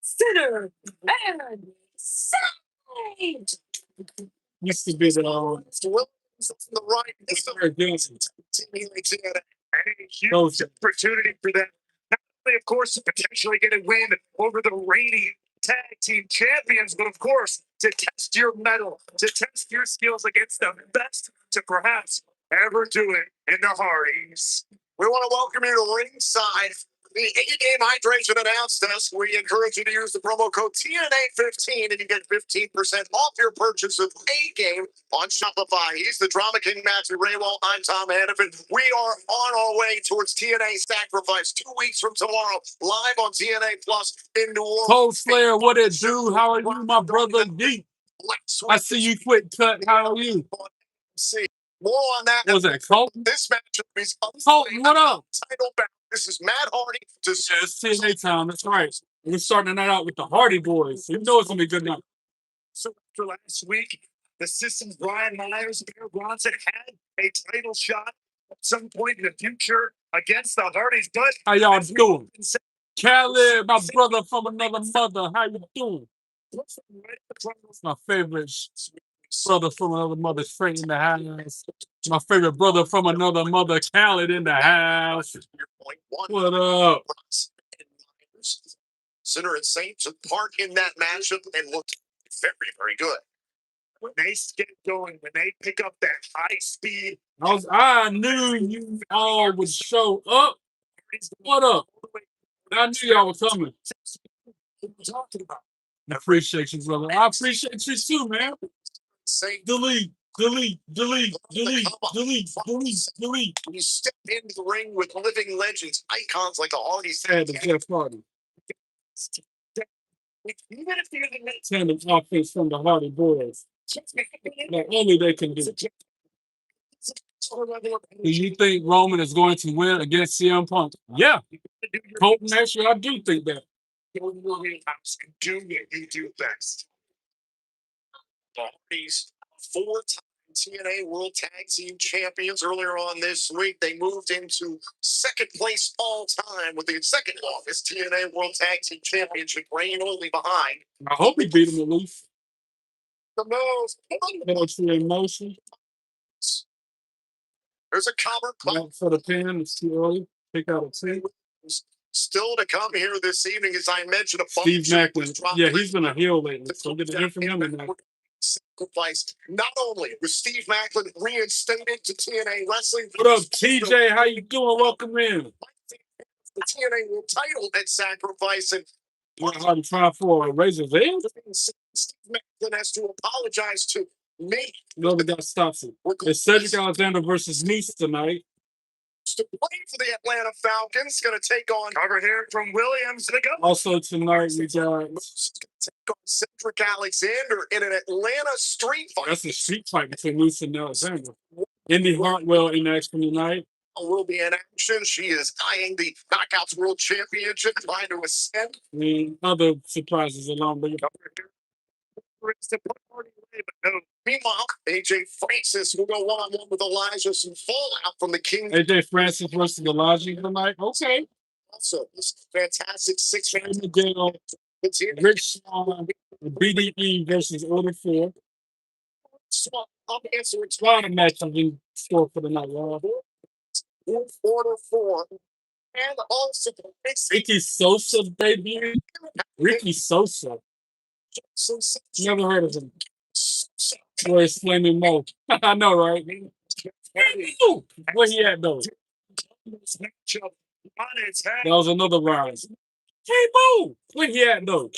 Center and side. Used to be the the right. It's A huge opportunity for them. Not only, of course, to potentially get a win over the reigning tag team champions, but of course, to test your mettle, to test your skills against the best to perhaps ever do it in the Hardys. We want to welcome you to ringside. The 8-game hydration announced us. We encourage you to use the promo code TNA15 and you get 15% off your purchase of A-Game on Shopify. He's the Drama King, Matthew Raywell. I'm Tom Hannafin. We are on our way towards TNA Sacrifice 2 weeks from tomorrow, live on TNA Plus in New Orleans. Cold Slayer, what it do? How are you, my brother D? I see you quick cut. How are you? See more on that. What was that, Colt? This matchup is Colt, what up? title bout. This is Matt Hardy. Yeah, it's TNA time. That's right. We're starting the night out with the Hardy Boys. You know it's gonna be a good night. So after last week, the System's Brian Myers and Bear Bronson had a title shot at some point in the future against the Hardys. But How y'all doing? Khaled, my brother from another mother. How you doing? It's my favorite brother from another mother, straight in the house. My favorite brother from another mother, Khaled in the house. What up? Sinner and Saint took part in that matchup and looked very, very good. When they get going, when they pick up that high speed, I knew you all would show up. What up? I knew y'all was coming. talking about. I appreciate you, brother. I appreciate you too, man. Delete. You step into the ring with living legends, icons like the Hardys. And the Jeff Hardy. Even if you're the next Tandem offense from the Hardy Boys. That only they can do. Do you think Roman is going to win against CM Punk? Yeah. Colt Nation, I do think that. Do what you do best. The Hardys, 4-time TNA World Tag Team Champions earlier on this week. They moved into second place all time with the second longest TNA World Tag Team Championship reign, only behind. I hope he beat him at least. The most Military emotion. There's a cover Not for the pin. It's too early. Pick out a 10. still to come here this evening, as I mentioned. Steve Maclin. Yeah, he's been a heel lately. So get the hear from him tonight. Sacrifice. Not only was Steve Maclin reinstated to TNA Wrestling. What up, TJ? How you doing? Welcome in. The TNA World title at Sacrifice, and I'm trying for a razor's edge. Steve Maclin has to apologize to me. No, the guy stops it. It's Cedric Alexander versus Nice tonight. To play for the Atlanta Falcons, going to take on Cover here from Williams. Also tonight we got Cedric Alexander in an Atlanta street fight. that's a street fight between Moose and Alexander. Indy Hartwell in action tonight. Will be in action. She is eyeing the Knockouts World Championship, trying to ascend. I mean, other surprises along the way. Meanwhile, AJ Francis will go one-on-one with Elijah. Some fallout from the King. AJ Francis versus Elijah tonight. Okay. Also, this fantastic six-man Miguel, Rich Swann, BDE versus Order 4. Swann up answer. A lot of matches in store for the night, y'all. Order 4. And also, Ricky Sosa debut. Ricky Sosa. Never heard of him. Where's Flaming Mo? I know, right? Where he at, though? That was another round. Hey, Mo! Where he at, though?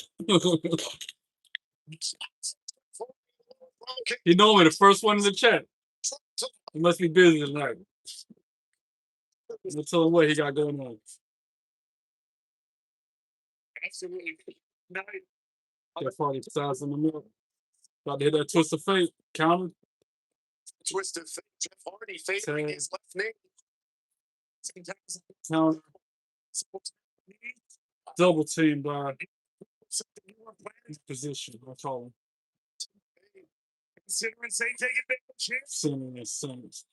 He know me, the first one in the chat. He must be busy tonight. I'll tell him what he got going on. Absolutely. Got 40,000 in the middle. About to hit that twist of fate. Counter. Twist of fate. Jeff Hardy favoring his left knee. Counter. Double team by position. I call him. Considering Saint taking big chance. Sending his sons.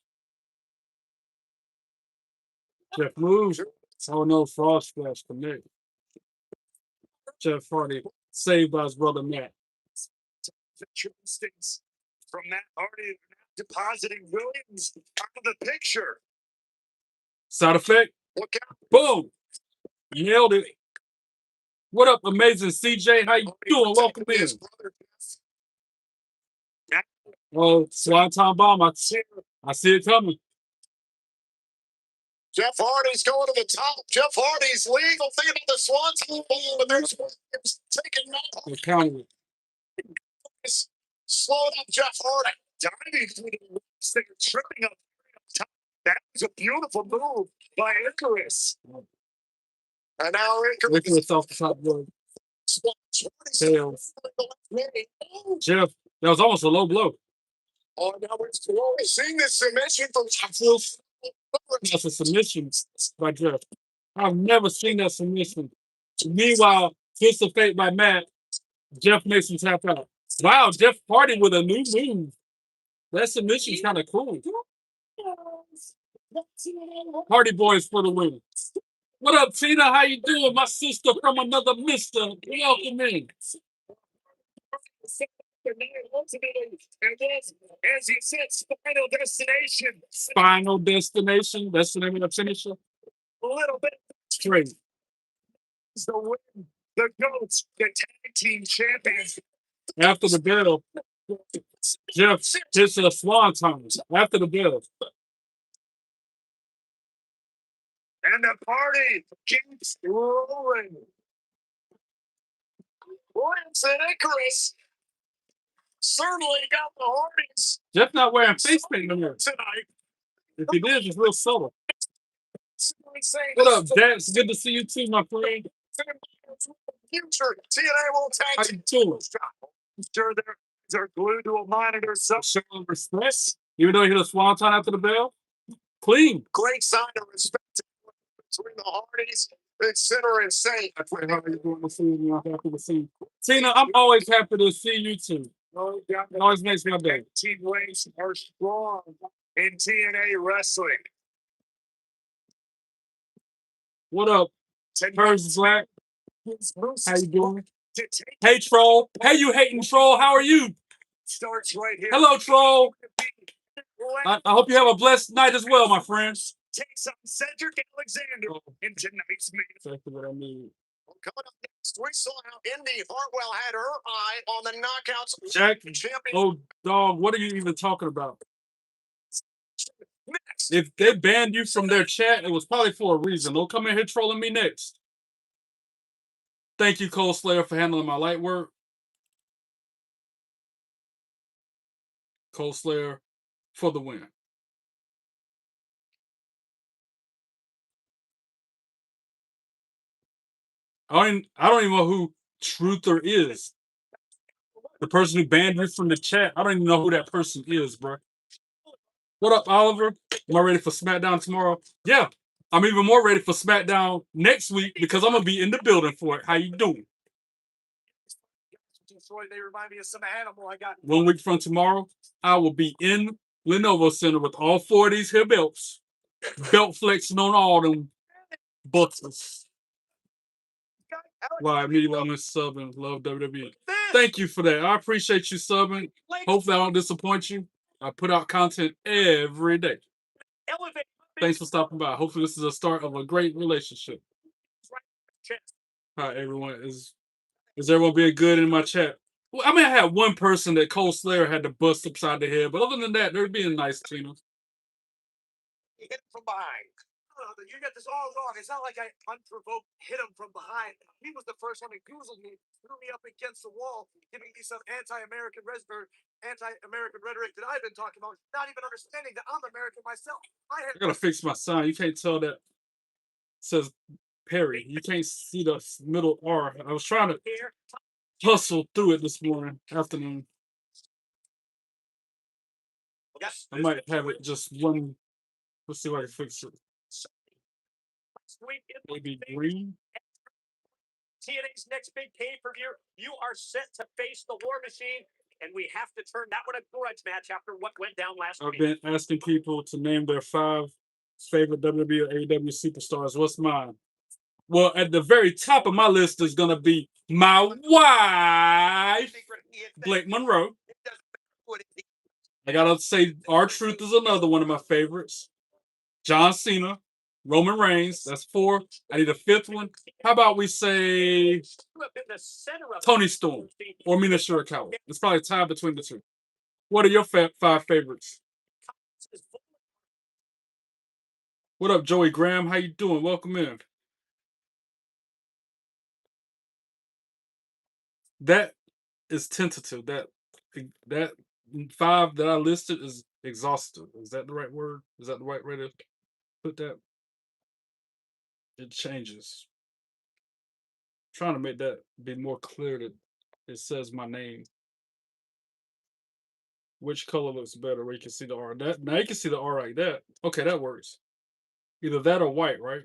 Jeff moves. Oh no, Frost Splash connect. Jeff Hardy saved by his brother Matt. Instance from Matt Hardy depositing Williams out of the picture. Side effect. Look out. Boom. You nailed it. What up, amazing CJ? How you doing? Welcome in. Oh, Swann time bomb. I see it coming. Jeff Hardy's going to the top. Jeff Hardy's legal. Think about the Swann time bomb, and there's taking They're counting it. Slowing up Jeff Hardy. Diving through the ropes, they're tripping up top. That was a beautiful move by Icarus. And now Icarus off the top rope. Tails. Jeff, that was almost a low blow. Oh, now we're seeing this submission from That's a submission by Jeff. I've never seen that submission. Meanwhile, fist of fate by Matt. Jeff makes him tap out. Wow, Jeff Hardy with a new move. That submission's kind of cool. Hardy boys for the win. What up, Tina? How you doing? My sister from another mister. Welcome in. And as he said, Final Destination. Final Destination. That's the name of the finisher. A little bit. Trey. The win. The GOATs, the tag team champions. After the bell, Jeff hits a Swann time. After the bell. And the party keeps rolling. Williams and Icarus certainly got the Hardys Jeff not wearing face paint no more. tonight. If he did, it's real subtle. What What up, Dax? Good to see you too, my friend. Future TNA will How tag you team. doing? I'm sure they're glued to a monitor. So Showing respect. Even though he hit a Swann time after the bell. Clean. Great sign of respect between the Hardys and Center and Saint. That's how you doing to see you. I'm happy to see you. Tina, I'm always happy to see you too. It always makes my day. team ways are strong in TNA wrestling. What up, First Black? How you doing? Hey, Troll. Hey, you hating Troll. How are you? Starts right here. Hello, Troll. I hope you have a blessed night as well, my friends. Takes on Cedric Alexander in tonight's match. Exactly what I mean. Coming up next, we saw how Indy Hartwell had her eye on the knockouts. Jack, Champion. oh, dog, what are you even talking about? Next, If they banned you from their chat, it was probably for a reason. Don't come in here trolling me next. Thank you, Cole Slayer, for handling my light work. Cole Slayer for the win. I don't even know who Truther is. The person who banned you from the chat. I don't even know who that person is, bro. What up, Oliver? Am I ready for SmackDown tomorrow? Yeah. I'm even more ready for SmackDown next week because I'm going to be in the building for it. How you doing? they remind me of some animal I got. 1 week from tomorrow, I will be in Lenovo Center with all 4 of these here belts. Belt flexing on all them buttons. Why me love subbing, love WWE. Thank you for that. I appreciate you subbing. Hopefully I don't disappoint you. I put out content every day. Thanks for stopping by. Hopefully this is a start of a great relationship. Hi everyone. Is everyone being good in my chat? Well, I mean, I had one person that Cole Slayer had to bust upside the head, but other than that, they're being nice, Tina. He hit from behind. You got this all wrong. It's not like I unprovoked hit him from behind. He was the first one who goozled me, threw me up against the wall, giving me some anti-American rhetoric that I've been talking about, not even understanding that I'm American myself. I gotta fix my sign. You can't tell that it says Perry. You can't see the middle R. I was trying to hustle through it this afternoon. I might have it just one. Let's see if I can fix it. Maybe green. TNA's next big pay-per-view, you are set to face the War Machine, and we have to turn that one a grudge match after what went down last week. I've been asking people to name their 5 favorite WWE or AEW superstars. What's mine? Well, at the very top of my list is going to be My wife, Blake Monroe. I gotta say, R-Truth is another one of my favorites. John Cena, Roman Reigns. That's 4. I need a 5th one. How about we say Tony Storm or Mina Shirakawa? It's probably a tie between the two. What are your 5 favorites? What up, Joey Graham? How you doing? Welcome in. That is tentative. That 5 that I listed is exhaustive. Is that the right word? Is that the right way to put that? It changes. I'm trying to make that be more clear that it says my name. Which color looks better? Where you can see the R. That now you can see the R like that. Okay, that works. Either that or white, right?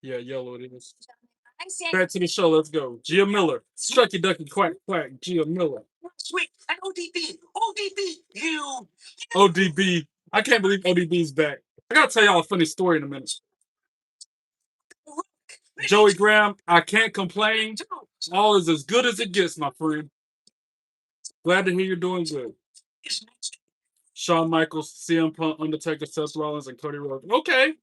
Yeah, yellow it is. Back to the show. Let's go. Gia Miller. Strucky Ducky Quack Quack. Gia Miller. Sweet. And ODB. ODB. You. ODB. I can't believe ODB's back. I gotta tell y'all a funny story in a minute. Joey Graham, I can't complain. All is as good as it gets, my friend. Glad to hear you're doing good. Shawn Michaels, CM Punk, Undertaker, Seth Rollins, and Cody Rhodes. Okay.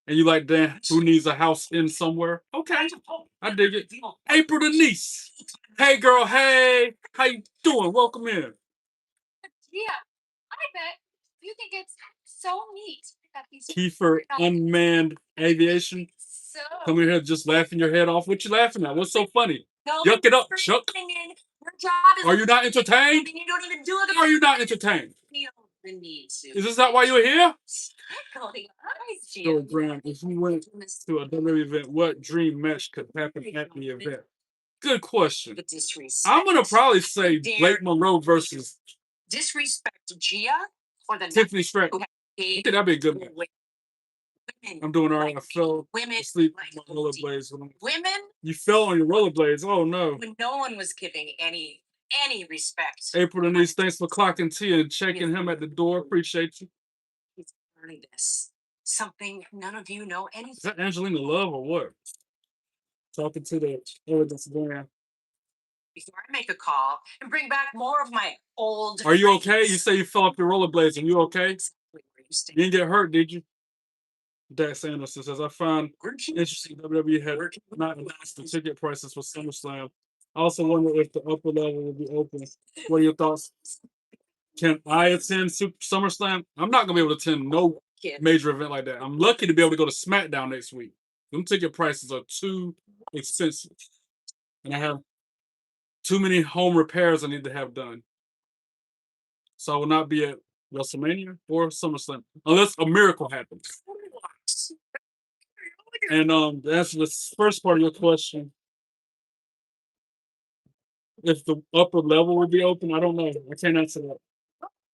And you like, Dan, who needs a house in somewhere? Okay. I dig it. April Denise. Hey, girl. Hey. How you doing? Welcome in. Yeah, I bet you think it's so neat that these Kiefer Unmanned Aviation. so Come in here just laughing your head off. What you laughing at? What's so funny? Yuck it up, Chuck. Your job is Are you not entertained? and you don't even do it. Are you not entertained? Feel the need to. Is this not why you're here? Sparkling eyes, So, Jim. Graham, if you went to a WWE event, what dream match could happen at the event? Good question. The disrespect. I'm gonna probably say Blake Monroe versus disrespect Gia or the Tiffany Stratton. I think that'd be a good match. women. I'm doing all right. I fell Women asleep like on my rollerblades. women You fell on your rollerblades. Oh no. when no one was giving any respect. April Denise, thanks for clocking T and checking him at the door. Appreciate you. He's learning this. Something none of you know Is anything. that Angelina Love or what? Talking to the evidence man. Before I make a call and bring back more of my old. Are you okay? friends. You say you fell off your rollerblades. Are you okay? Exactly where you stay. You didn't get hurt, did you? Dak Sanderson says, I find interesting WWE had not announced the ticket prices for SummerSlam. I also wonder if the upper level will be open. What are your thoughts? Can I attend SummerSlam? I'm not going to be able to attend no major event like that. I'm lucky to be able to go to SmackDown next week. Them ticket prices are too expensive. And I have too many home repairs I need to have done. So I will not be at WrestleMania or SummerSlam unless a miracle happens. And to answer the first part of your question, if the upper level will be open, I don't know. I can't answer that.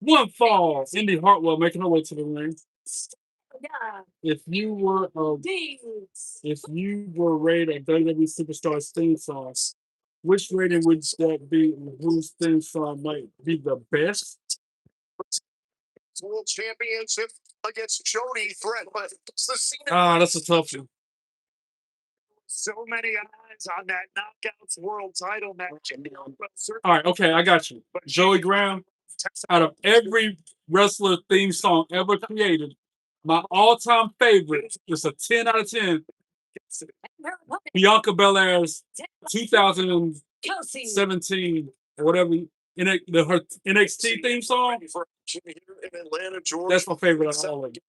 One fall, Indy Hartwell making her way to the ring. Yeah. If you were rated a WWE Superstar's theme song, which rating would that be? And whose theme song might be the best? World Championship against Jody Threat, but it's the scene. That's a tough one. So many eyes on that Knockouts World title match. All right, okay, I got you. Joey Graham, out of every wrestler theme song ever created, my all-time favorite is a 10 out of 10. Bianca Belair's 2017 or whatever, her NXT theme song. That's my favorite out of all of them.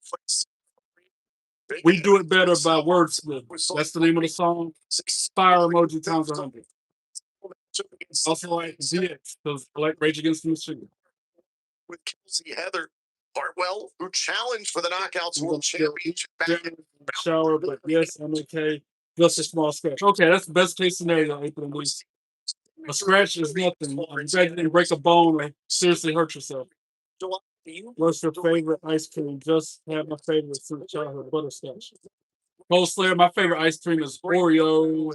We Do It Better by Wordsmith. That's the name of the song. Fire emoji times 100. Also like ZX, because I like Rage Against the Machine. With Kelsey Heather Hartwell, who challenged for the Knockouts World Championship back in the shower, but yes, I'm okay. Just a small scratch. Okay, that's the best case scenario, April and Lee. A scratch is nothing. You didn't break a bone or seriously hurt yourself. What's your favorite ice cream? Just have my favorite since childhood, butterscotch. Cold Slayer, my favorite ice cream is Oreo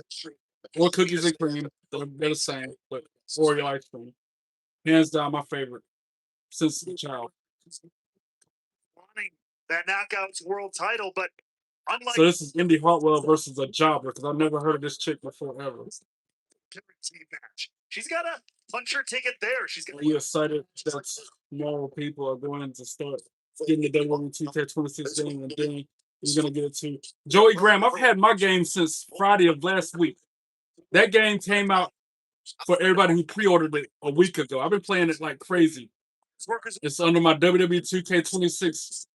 or cookies and cream. They're the same, but Oreo ice cream. Hands down, my favorite since the child. Wanting that Knockouts World title, but Unlike So this is Indy Hartwell versus a jobber, because I've never heard of this chick before ever. guaranteed match. She's got a puncher ticket there. She's got. Are you excited that more people are going to start getting the WWE 2K26 game, and then you're going to get it to Joey Graham? I've had my game since Friday of last week. That game came out for everybody who pre-ordered it a week ago. I've been playing it like crazy. It's under my WWE 2K26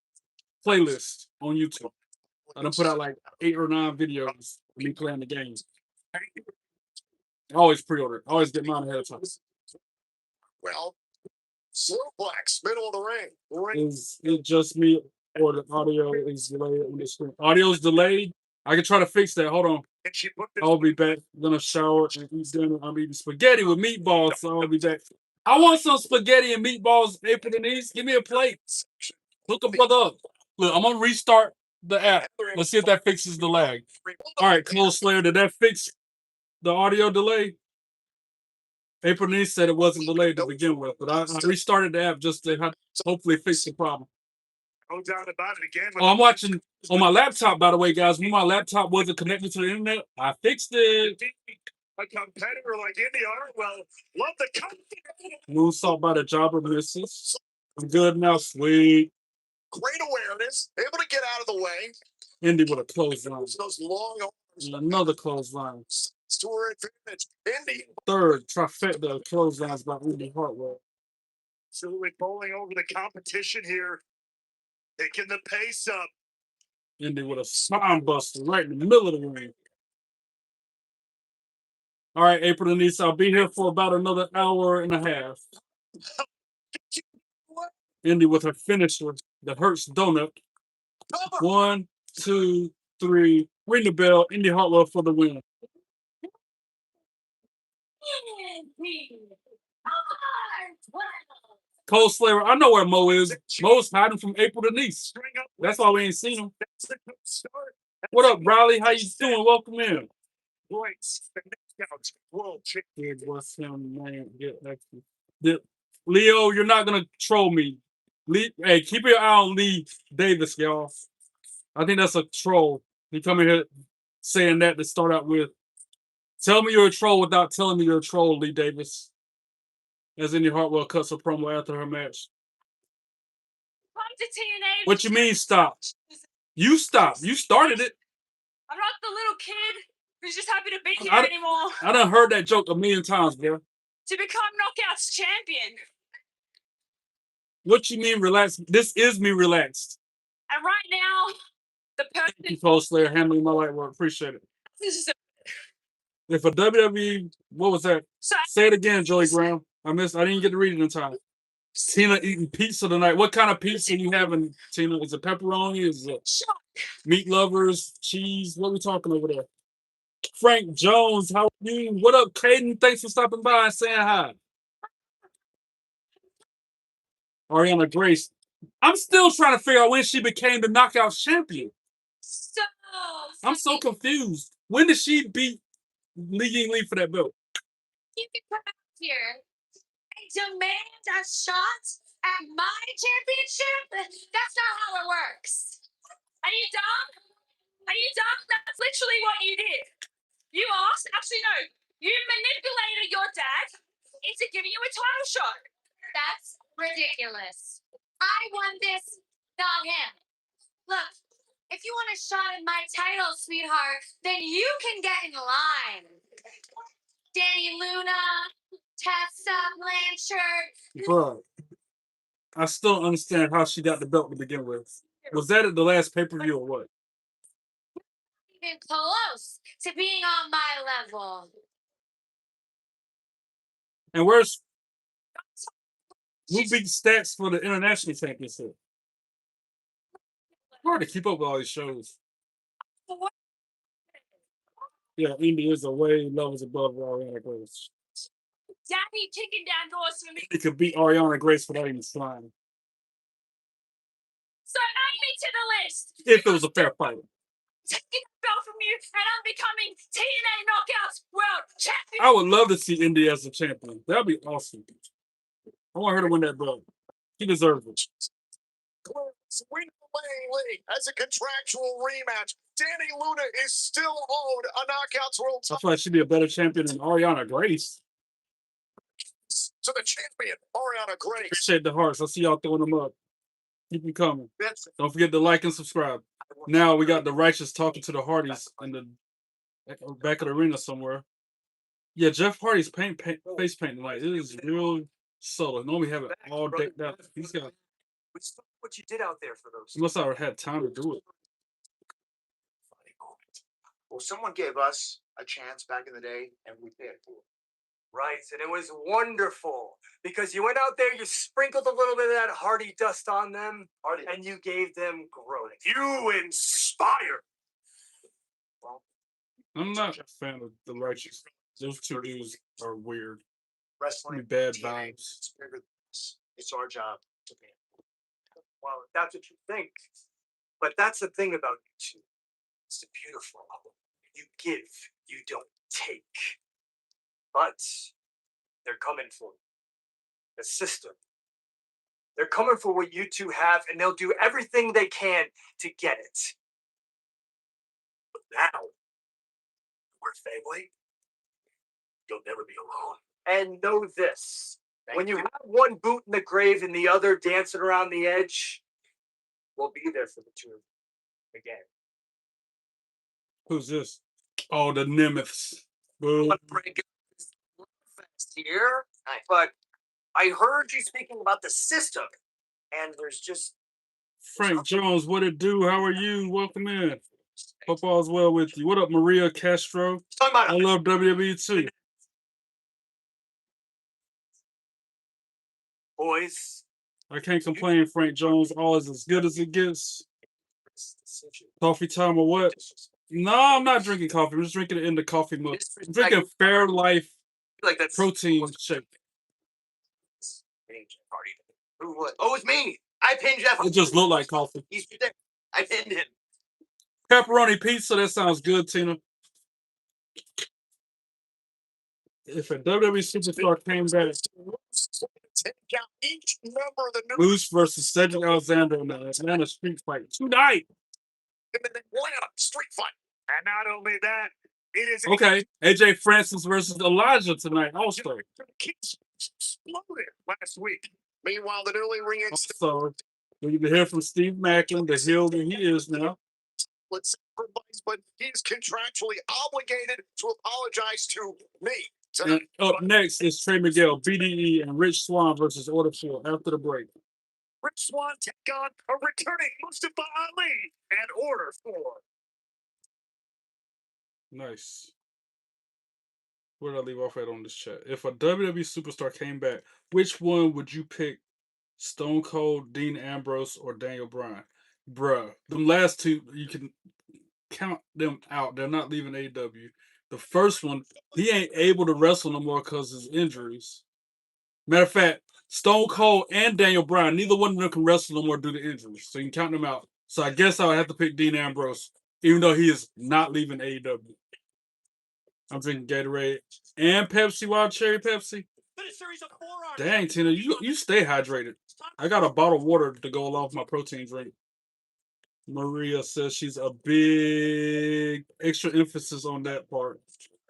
playlist on YouTube. I done put out like 8 or 9 videos of me playing the game. I always pre-order. I always get mine ahead of time. Well, Superplex, middle of the ring. Is it just me or the audio is delayed on the screen? Audio's delayed. I can try to fix that. Hold on. And she put this I'll be back. I'm gonna shower and eat dinner. I'm eating spaghetti with meatballs, so I'll be back. I want some spaghetti and meatballs. April Denise, give me a plate. Hook a brother up. Look, I'm gonna restart the app. Let's see if that fixes the lag. All right, Close Slayer, did that fix the audio delay? April Denise said it wasn't delayed to begin with, but I restarted the app just to hopefully fix the problem. no doubt about it again. Oh, I'm watching on my laptop, by the way, guys. When my laptop wasn't connected to the internet, I fixed it. A competitor like Indy Hartwell, love the confidence. Moonsault by the jobber misses. I'm good now, sweet. Great awareness, able to get out of the way. Indy with a clothesline. Those long arms. And another clothesline. To her advantage. Indy. Third trifecta of clotheslines by Indy Hartwell. Absolutely bowling over the competition here, picking the pace up. Indy with a spine buster right in the middle of the ring. All right, April Denise, I'll be here for about another hour and a half. Indy with her finisher that hurts donut. 1, 2, 3. Ring the bell. Indy Hartwell for the win. Cole Slayer, I know where Mo is. Mo's hiding from April Denise. That's why we ain't seen him. What up, Riley? How you doing? Welcome in. World champion. What's him name? Leo, you're not gonna troll me. Hey, keep your eye on Lee Davis, y'all. I think that's a troll. He come in here saying that to start out with. Tell me you're a troll without telling me you're a troll, Lee Davis. As Indy Hartwell cuts a promo after her match. Come to TNA. What you mean stop? You stop. You started it. I'm not the little kid who's just happy to be here I anymore. I done heard that joke a million times, bro. To become Knockouts champion. What you mean relaxed? This is me relaxed. And right now, the person Thank you, Cole Slayer, handling my light work. Appreciate it. is If a WWE, what was that? so Say it again, Joey Graham. I didn't get to read it in time. Tina eating pizza tonight. What kind of pizza you having, Tina? Is it pepperoni? Is it shocked. meat lovers, cheese? What are we talking over there? Frank Jones, how are you? What up, Caden? Thanks for stopping by and saying hi. Ariana Grace. I'm still trying to figure out when she became the Knockouts champion. So I'm so confused. When did she beat Lee Ying Lee for that belt? you can come out here and demand a shot at my championship? That's not how it works. Are you dumb? Are you dumb? That's literally what you did. You asked, actually no, you manipulated your dad into giving you a title shot. That's ridiculous. I won this, not him. Look, if you want a shot at my title, sweetheart, then you can get in line. Danny Luna, Tessa Blanchard. Bro, I still don't understand how she got the belt to begin with. Was that at the last pay-per-view or what? Even close to being on my level. And who beat stats for the international championship? Hard to keep up with all these shows. Yeah, Indy is a way levels above Ariana Grace. Daddy kicking down doors for me. It could beat Ariana Grace without even trying. So add me to the list. If it was a fair fight. Taking the belt from you, and I'm becoming TNA Knockouts World Champion. I would love to see Indy as a champion. That'd be awesome. I want her to win that belt. She deserves it. Winning Lee as a contractual rematch. Danny Luna is still owed a Knockouts World I feel like she'd be a better champion than Ariana Grace. to the champion, Ariana Grace. Appreciate the hearts. I see y'all throwing them up. Keep them coming. Don't forget to like and subscribe. Now we got the Righteous talking to the Hardys in the back of the arena somewhere. Yeah, Jeff Hardy's face paint tonight. It is real subtle. Normally have it all decked out. He's got. What you did out there for those. He must have had time to do it. Well, someone gave us a chance back in the day, and we paid for it. Right, and it was wonderful because you went out there, you sprinkled a little bit of that Hardy dust on them, and you gave them growth. You inspire. Well, I'm not a fan of the Righteous. Those two dudes are weird. Wrestling, bad TNA, vibes. it's our job to pay. Well, that's what you think. But that's the thing about you two. It's beautiful. You give, you don't take. But they're coming for you. The system. They're coming for what you two have, and they'll do everything they can to get it. But now, we're family. You'll never be alone. And know this. When you have one boot in the grave and the other dancing around the edge, we'll be there for the two again. Who's this? Oh, the Nemeths. Boom. Here, but I heard you speaking about the system, and there's just Frank Jones, what it do? How are you? Welcome in. Hope all's well with you. What up, Maria Castro? I love WWE too. Boys, I can't complain, Frank Jones. All is as good as it gets. Coffee time or what? No, I'm not drinking coffee. I'm just drinking it in the coffee mug. I'm drinking Fair Life protein shake. Who would? Oh, it's me. I pinned Jeff. It just looked like coffee. He's there. I pinned him. Pepperoni pizza. That sounds good, Tina. If a WWE superstar came back, Moose versus Cedric Alexander in the Atlanta street fight tonight. Street fight. and not only that, it is Okay, AJ Francis versus Elijah tonight. Also, exploded last week. Meanwhile, the newly reinstated. we can hear from Steve Maclin, the heel that he is now. But he's contractually obligated to apologize to me. And up next is Trey Miguel, BDE, and Rich Swann versus Order 4 after the break. Rich Swann take on a returning Mustafa Ali and Order 4. Nice. Where did I leave off at on this chat? If a WWE superstar came back, which one would you pick? Stone Cold, Dean Ambrose, or Daniel Bryan? Bruh, them last two, you can count them out. They're not leaving AEW. The first one, he ain't able to wrestle no more because of his injuries. Matter of fact, Stone Cold and Daniel Bryan, neither one of them can wrestle no more due to injuries. So you can count them out. So I guess I would have to pick Dean Ambrose, even though he is not leaving AEW. I'm drinking Gatorade and Pepsi, Wild Cherry Pepsi. Dang, Tina, you stay hydrated. I got a bottle of water to go along with my protein drink. Maria says she's a big extra emphasis on that part.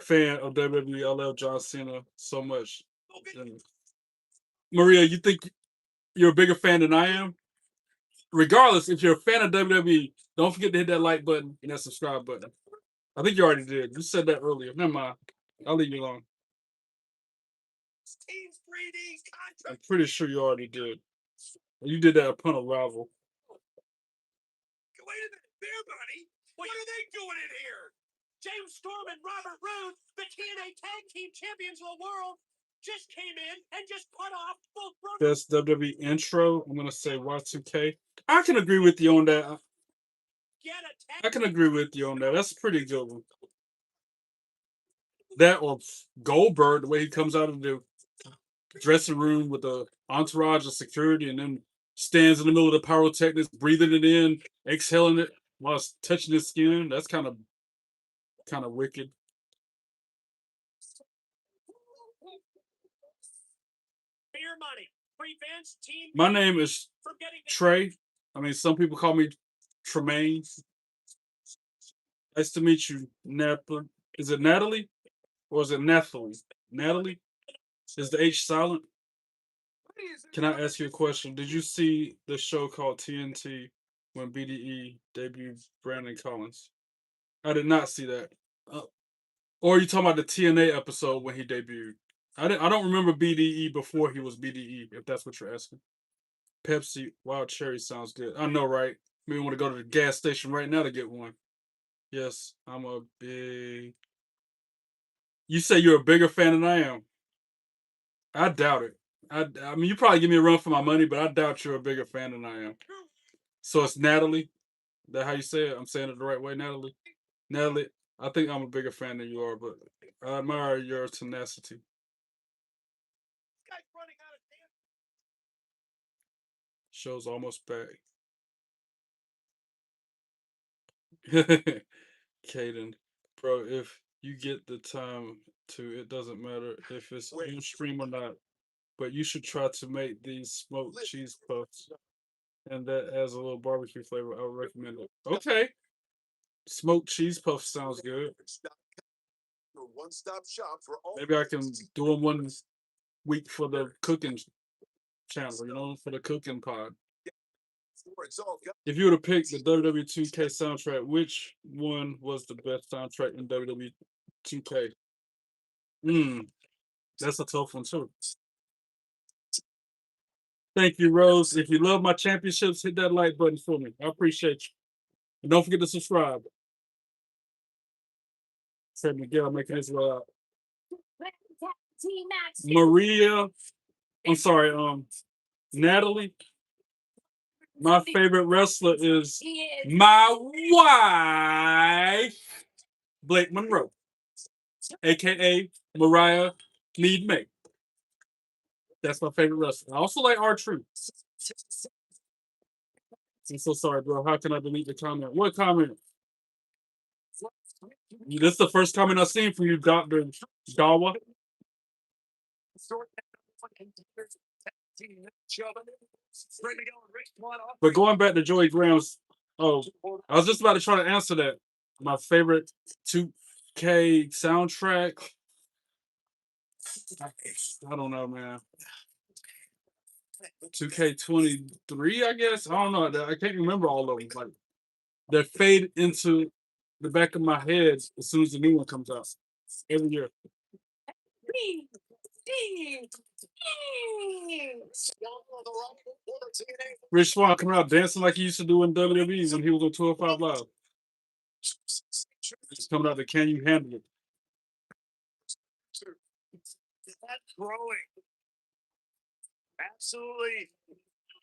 Fan of WWE. I love John Cena so much. Maria, you think you're a bigger fan than I am? Regardless, if you're a fan of WWE, don't forget to hit that like button and that subscribe button. I think you already did. You said that earlier. Never mind. I'll leave you alone. I'm pretty sure you already did. You did that upon arrival. Wait a minute, Bear Bunny. What are they doing in here? James Storm and Robert Roode, the TNA Tag Team Champions of the World, just came in and just cut off both brothers. Best WWE intro. I'm gonna say Y2K. I can agree with you on that. I can agree with you on that. That's a pretty good one. That or Goldberg, the way he comes out of the dressing room with the entourage of security and then stands in the middle of the pyrotechnics, breathing it in, exhaling it while it's touching his skin. That's kind of wicked. Beer money. Prevents team. My name is Trey. I mean, some people call me Tremaine. Nice to meet you, Napa. Is it Natalie or is it Nathalie? Natalie? Is the H silent? Can I ask you a question? Did you see the show called TNT when BDE debuted Brandon Collins? I did not see that. Or are you talking about the TNA episode when he debuted? I don't remember BDE before he was BDE, if that's what you're asking. Pepsi Wild Cherry sounds good. I know, right? Maybe want to go to the gas station right now to get one. Yes, I'm a big. You say you're a bigger fan than I am. I doubt it. I mean, you probably give me a run for my money, but I doubt you're a bigger fan than I am. So it's Natalie. That how you say it? I'm saying it the right way, Natalie. Natalie, I think I'm a bigger fan than you are, but I admire your tenacity. Show's almost back. Caden, bro, if you get the time to, it doesn't matter if it's on stream or not. But you should try to make these smoked cheese puffs, and that has a little barbecue flavor. I would recommend it. Okay, smoked cheese puff sounds good. Maybe I can do them one week for the cooking channel, you know, for the cooking pod. If you were to pick the WWE 2K soundtrack, which one was the best soundtrack in WWE 2K? That's a tough one too. Thank you, Rose. If you love my championships, hit that like button for me. I appreciate you. And don't forget to subscribe. Said Miguel making his way out. Maria, I'm sorry, Natalie. My favorite wrestler is my wife, Blake Monroe, aka Mariah Need May. That's my favorite wrestler. I also like R-Truth. I'm so sorry, bro. How can I delete the comment? What comment? This is the first comment I've seen from you, Dr. Dawa. But going back to Joey Graham's, I was just about to try to answer that. My favorite 2K soundtrack. I don't know, man. 2K23, I guess. I don't know. I can't remember all of them. Like they fade into the back of my head as soon as the new one comes out every year. Rich Swann coming out dancing like he used to do in WWE when he was on 205 Live. He's coming out to Can You Handle It? That's growing. Absolutely.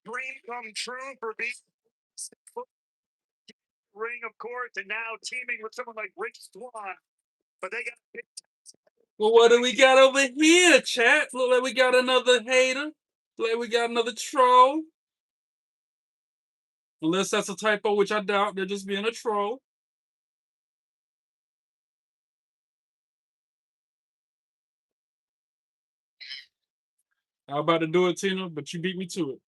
Dream come true for these ring, of course, and now teaming with someone like Rich Swann. But they got. Well, what do we got over here, chat? Look like we got another hater. Look like we got another troll. Unless that's a typo, which I doubt. They're just being a troll. I was about to do it, Tina, but you beat me to it.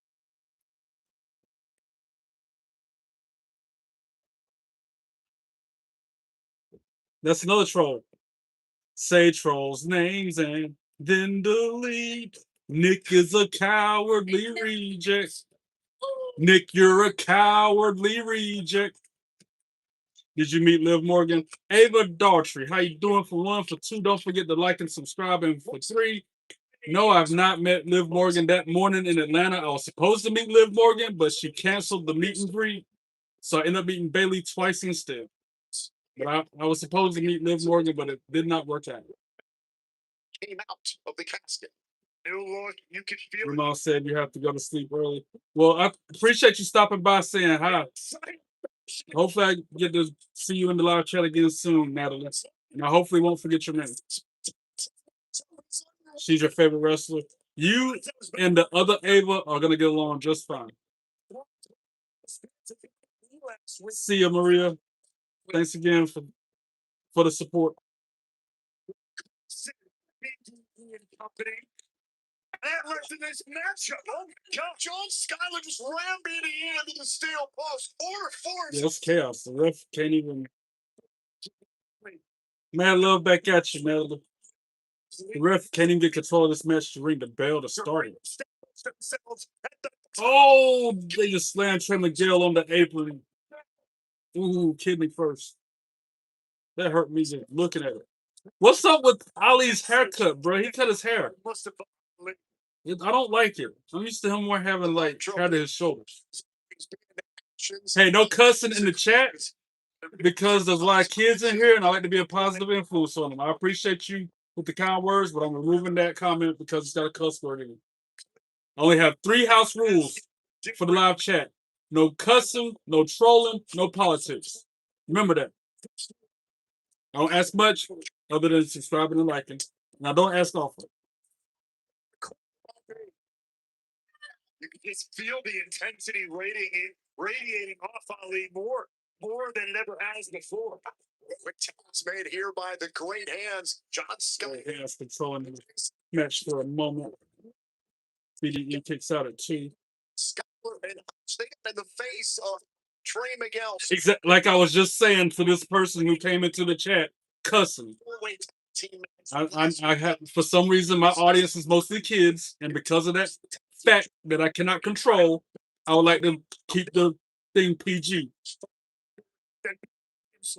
That's another troll. Say trolls' names and then delete. Nick is a cowardly reject. Nick, you're a cowardly reject. Did you meet Liv Morgan? Ava Daughtry, how you doing for 1? For 2, don't forget to like and subscribe. And for 3, no, I've not met Liv Morgan. That morning in Atlanta, I was supposed to meet Liv Morgan, but she canceled the meet and greet. So I ended up meeting Bailey twice instead. But I was supposed to meet Liv Morgan, but it did not work out. Came out of the casket. New look, you can feel Ramon said you have to go to sleep early. Well, I appreciate you stopping by saying hi. Hopefully I get to see you in the live chat again soon, Natalie. And I hopefully won't forget your name. She's your favorite wrestler. You and the other Ava are going to get along just fine. See you, Maria. Thanks again for the support. that led to this matchup. Oh my God. John Skyler just ram BDE into the steel post. Or force. Yeah, it's chaos. The ref can't even. Man, love back at you, man. The ref can't even get control of this match to ring the bell to start it. Oh, they just slammed Trey Miguel on the apron. Ooh, kidney first. That hurt me just looking at it. What's up with Ali's haircut, bro? He cut his hair. I don't like it. I'm used to him more having like hair to his shoulders. Hey, no cussing in the chat because there's a lot of kids in here and I like to be a positive influence on them. I appreciate you with the kind words, but I'm removing that comment because it's got a cuss word in it. I only have 3 house rules for the live chat. No cussing, no trolling, no politics. Remember that. I don't ask much other than subscribing and liking. And I don't ask often. You can just feel the intensity radiating off Ali more than it ever has before. Quick taps made here by the great hands. John Scott has controlling the match for a moment. BDE kicks out at 2. Skyler and in the face of Trey Miguel. Exactly, like I was just saying for this person who came into the chat cussing. I have, for some reason, my audience is mostly kids, and because of that fact that I cannot control, I would like to keep the thing PG.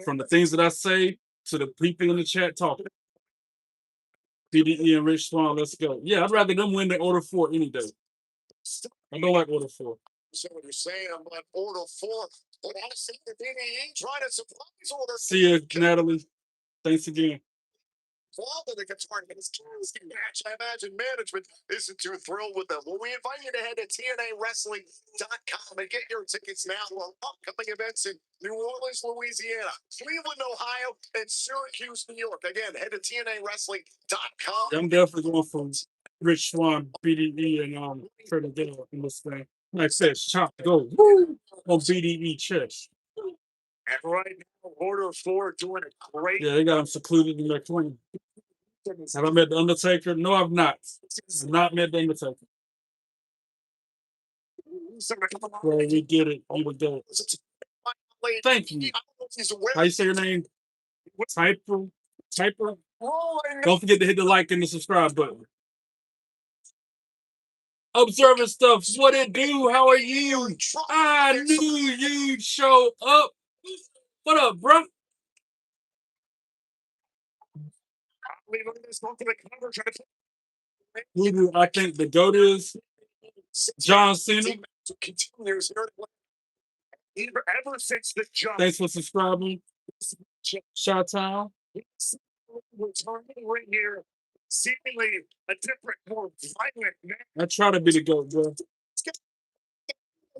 From the things that I say to the people in the chat talking. BDE and Rich Swann, let's go. Yeah, I'd rather them win than Order 4 any day. I don't like Order 4. So what you're saying, I'm on Order 4. But I see the BDE trying to surprise Order 4. See you, Natalie. Thanks again. Involved in the guitar match. I imagine management isn't too thrilled with them. Well, we invite you to head to TNAWrestling.com and get your tickets now for upcoming events in New Orleans, Louisiana, Cleveland, Ohio, and Syracuse, New York. Again, head to TNAWrestling.com. I'm definitely going for Rich Swann, BDE, and Trey Miguel in this thing. Like I said, chop go woo, on BDE chest. And right now, Order 4 doing a great. Yeah, they got him secluded in their corner. Have I met the Undertaker? No, I've not. I've not met the Undertaker. Well, we get it. You would go. Thank you. How you say your name? Typer? Typer? Don't forget to hit the like and the subscribe button. Observing stuff. What it do? How are you? I knew you'd show up. What up, bro? Who do I think the GOAT is? John Cena. Ever since the jump. Thanks for subscribing. Shot Town. Returning right here, seemingly a different, more violent man. I try to be the GOAT, bro.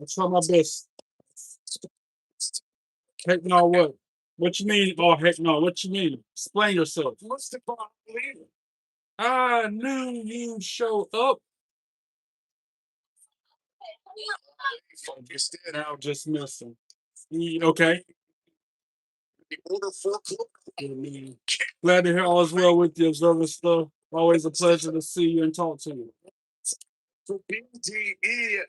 I try my best. Heck no, what? What you mean? Oh, heck no. What you mean? Explain yourself. I knew you'd show up. Now just missing. Okay. Glad to hear all is well with you, Observer Stuff. Always a pleasure to see you and talk to you. For BDE,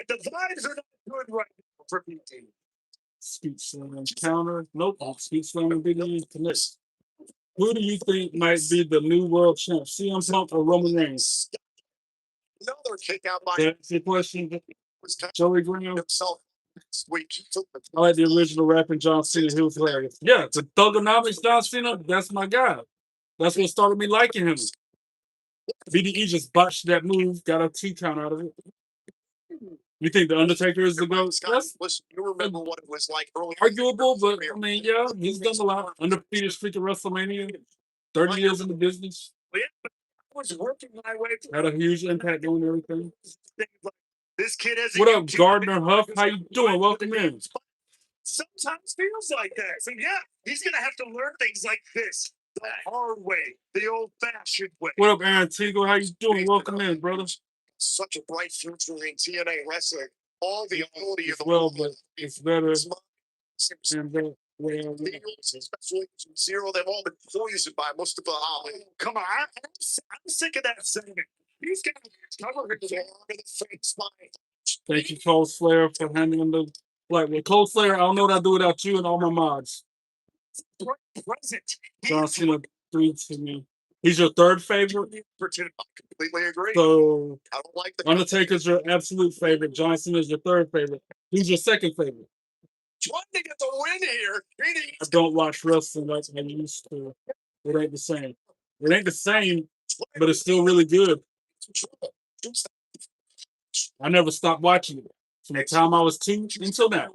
the vibes are not good right now for BDE. Speech Slam counter. Nope. Speech Slam and BDE connect. Who do you think might be the new world champ? CM Punk or Roman Reigns? Another kick out by That's your question. Joey Graham. Himself. I like the original rapping John Cena. He was hilarious. Yeah, the Thugonomics John Cena, that's my guy. That's what started me liking him. BDE just botched that move, got a T count out of it. You think the Undertaker is the GOAT? That's you remember what it was like earlier. arguable, but I mean, yeah, he's done a lot. Undefeated streak of WrestleMania, 30 years in the business. I was working my way Had a huge impact on everything. This kid has. What up, Gardner Huff? How you doing? Welcome in. Sometimes feels like that. So yeah, he's gonna have to learn things like this the hard way, the old-fashioned way. What up, Aaron Teagle? How you doing? Welcome in, brother. Such a bright future in TNA wrestling. All the ability of the world, but it's better. And especially Zero, they've all been poisoned by Mustafa Ali. Come on, I'm sick of that segment. He's got covered his arm in the face. Thank you, Cold Slayer, for handling the like with Cold Slayer. I don't know what I'd do without you and all my mods. Present. John Cena 3 to me. He's your third favorite. I completely agree. So I don't like the Undertaker's your absolute favorite. John Cena's your third favorite. Who's your second favorite? trying to get the win here. I don't watch wrestling like I used to. It ain't the same. It ain't the same, but it's still really good. I never stopped watching it. From the time I was 2 until now.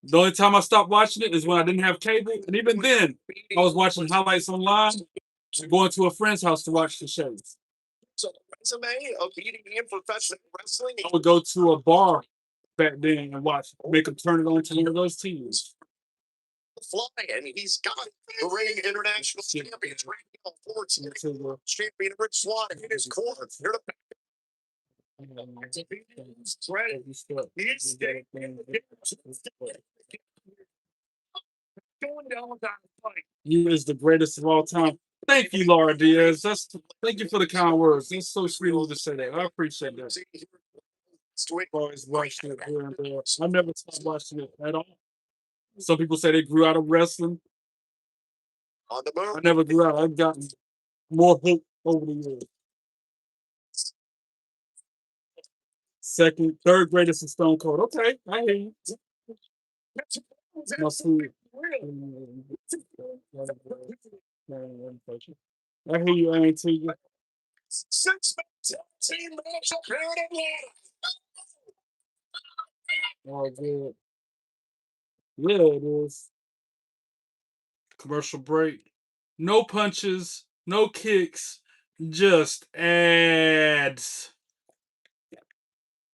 The only time I stopped watching it is when I didn't have cable. And even then, I was watching highlights online and going to a friend's house to watch the shows. So resume of beating in professional wrestling. I would go to a bar back then and watch, make them turn it on to one of those TVs. Fly, and he's got the reigning international champion, champion Rich Swann in his corner. Here to Going down with that fight. He is the greatest of all time. Thank you, Laura Diaz. Thank you for the kind words. It's so sweet of you to say that. I appreciate that. I've always watched it here and there. I never stopped watching it at all. Some people say they grew out of wrestling. on the move. I never grew out. I've gotten more hope over the years. Third greatest is Stone Cold. Okay, I hear you. My food. I hear you, Auntie. 6 team match here in Atlanta. Oh, good. Yeah, it is. Commercial break. No punches, no kicks, just ads.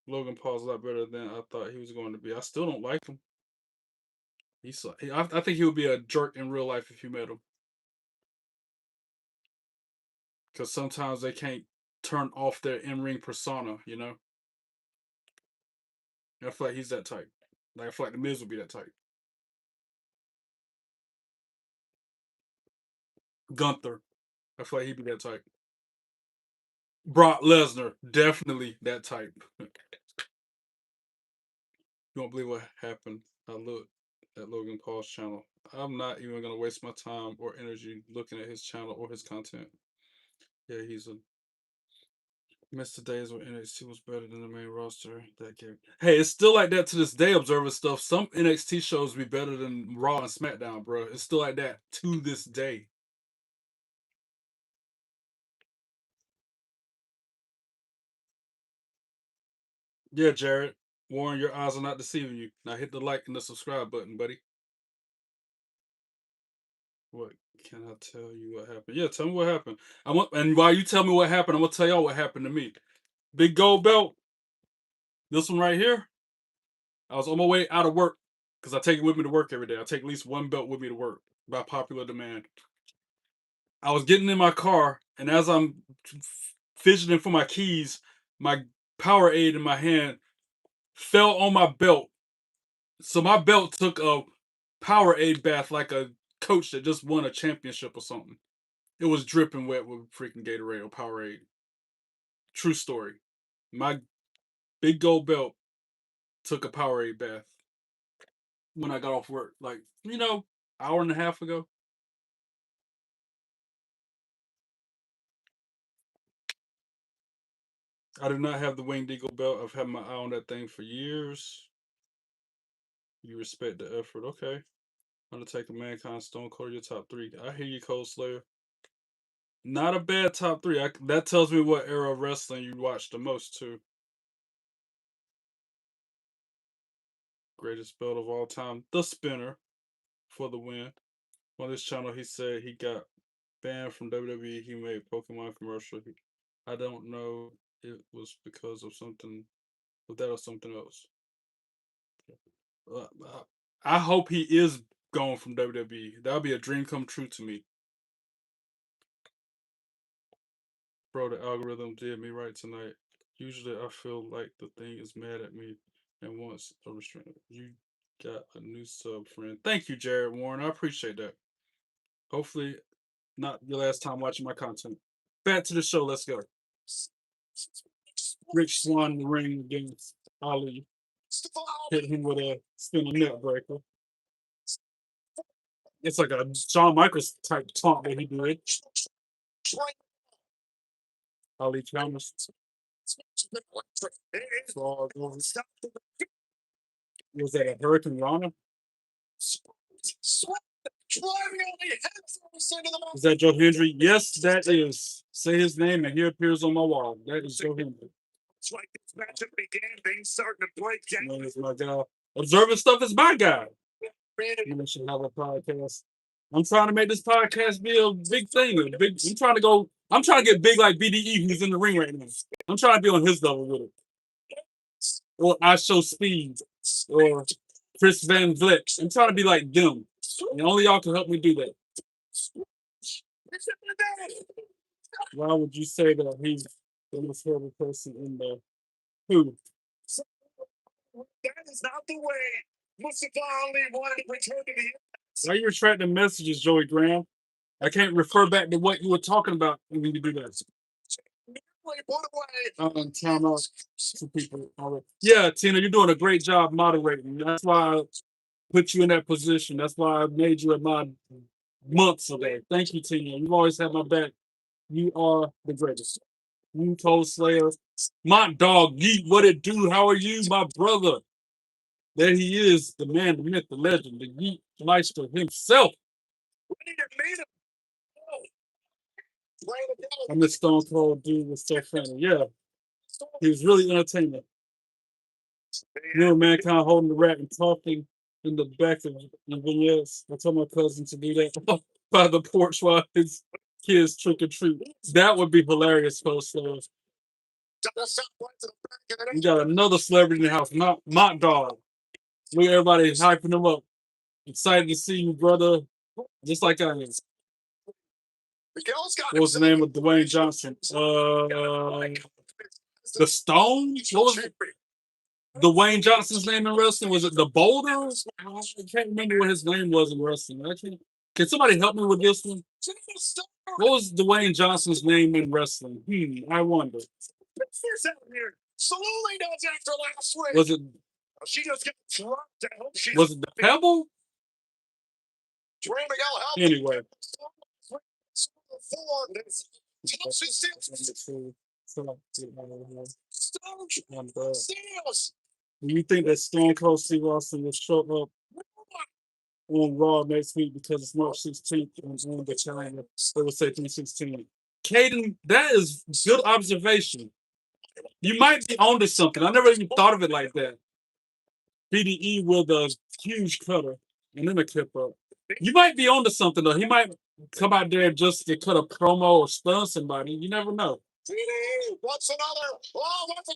Logan Paul's a lot better than I thought he was going to be. I still don't like him. I think he would be a jerk in real life if you met him. Because sometimes they can't turn off their in-ring persona, you know? I feel like he's that type. Like, I feel like The Miz would be that type. Gunther. I feel like he'd be that type. Brock Lesnar. Definitely that type. You won't believe what happened. I looked at Logan Paul's channel. I'm not even going to waste my time or energy looking at his channel or his content. Yeah, he's a... Missed the days when NXT was better than the main roster. That game. Hey, it's still like that to this day, Observer stuff. Some NXT shows be better than Raw and SmackDown, bro. It's still like that to this day. Yeah, Jared. Warren, your eyes are not deceiving you. Now hit the like and the subscribe button, buddy. What can I tell you what happened? Yeah, tell me what happened. And while you tell me what happened, I'm gonna tell y'all what happened to me. Big gold belt. This one right here. I was on my way out of work because I take it with me to work every day. I take at least one belt with me to work by popular demand. I was getting in my car, and as I'm fidgeting for my keys, my Powerade in my hand fell on my belt. So my belt took a Powerade bath like a coach that just won a championship or something. It was dripping wet with freaking Gatorade or Powerade. True story. My big gold belt took a Powerade bath when I got off work. Like, hour and a half ago. I do not have the Winged Eagle belt. I've had my eye on that thing for years. You respect the effort. Okay. Undertaker, Mankind, Stone Cold, your top 3. I hear you, Cold Slayer. Not a bad top 3. That tells me what era of wrestling you watched the most, too. Greatest belt of all time. The Spinner for the win. On this channel, he said he got banned from WWE. He made Pokemon commercial. I don't know if it was because of something, but that or something else. I hope he is gone from WWE. That would be a dream come true to me. Bro, the algorithm did me right tonight. Usually I feel like the thing is mad at me and wants a restraint. You got a new sub, friend. Thank you, Jared Warren. I appreciate that. Hopefully not your last time watching my content. Back to the show. Let's go. Rich Swann in the ring against Ali. Hit him with a spinning neck breaker. It's like a Shawn Michaels type taunt that he did. Ali counters. Was that a Hurricane Rana? Is that Joe Hendry? Yes, that is. Say his name and he appears on my wall. That is Joe Hendry. It's like this matchup began, things starting to break down. That's my guy. Observing stuff is my guy. You should have a podcast. I'm trying to make this podcast be a big thing. I'm trying to get big like BDE, who's in the ring right now. I'm trying to be on his level with it. Or I Show Speed. Or Chris Van Vliet. I'm trying to be like them. And only y'all can help me do that. Why would you say that he's the most horrible person in the who? That is not the way Mustafa Ali wanted to return to the Impact. Why are you retracting messages, Joey Graham? I can't refer back to what you were talking about when you do that. Time out to people. Yeah, Tina, you're doing a great job moderating. That's why I put you in that position. That's why I made you at my months ago. Thank you, Tina. You've always had my back. You are the greatest. You Cold Slayer. My dog, Yeet, what it do? How are you, my brother? There he is, the man, the myth, the legend, the Yeet Meister himself. I miss Stone Cold dude was so funny. Yeah. He was really entertaining. You know, Mankind holding the rat and talking in the back of the vignettes. I told my cousin to do that by the porch while his kids trick or treat. That would be hilarious, post. We got another celebrity in the house, Mott Dog. Look at everybody hyping him up. Excited to see you, brother. Just like I am. What was the name of Dwayne Johnson? The Stone? What was it? Dwayne Johnson's name in wrestling? Was it the Boulder? I can't remember what his name was in wrestling. Can somebody help me with this one? What was Dwayne Johnson's name in wrestling? I wonder. Was it? She just got dropped out. Was it the Pebble? Anyway. Do you think that Stone Cold Steve Austin will show up on Raw next week because it's March 16th and on the calendar? It will say 316. Caden, that is good observation. You might be onto something. I never even thought of it like that. BDE with a huge cutter and then a clip up. You might be onto something though. He might come out there just to cut a promo or stun somebody. You never know. What's another? Oh, what's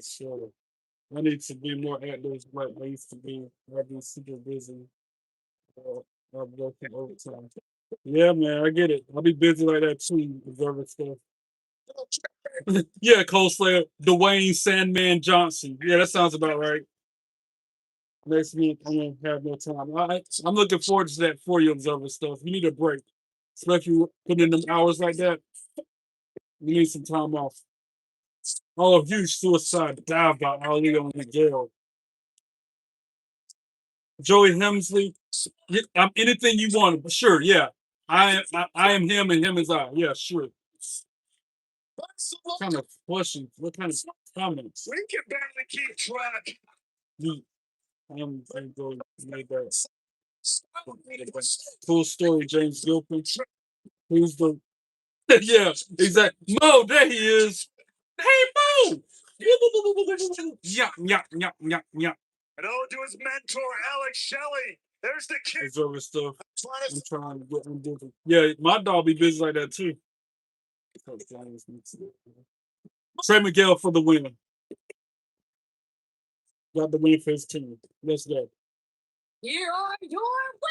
Sure. I need to be more active like I used to be. I've been super busy. I'm working overtime. Yeah, man, I get it. I'll be busy like that too, observing stuff. Yeah, Cold Slayer, Dwayne Sandman Johnson. Yeah, that sounds about right. Next week, I'm going to have no time. I'm looking forward to that for you, observer stuff. You need a break. Especially putting in them hours like that. You need some time off. Oh, a huge suicide dive by Ali on Miguel. Joey Hemsley. I'm anything you want. Sure, yeah. I am him and him is I. Yeah, sure. What kind of questions? What kind of comments? We can barely keep track. I'm going to make that. Cool story, James Gilpin. Who's the yeah, exactly. Mo, there he is. Hey, Mo! Yeah. And ode to his mentor, Alex Shelley. There's the kid. Observer stuff. I'm trying to get him different. Yeah, my dog be busy like that too. Trey Miguel for the win. Got the win for his team. Let's go. Here are your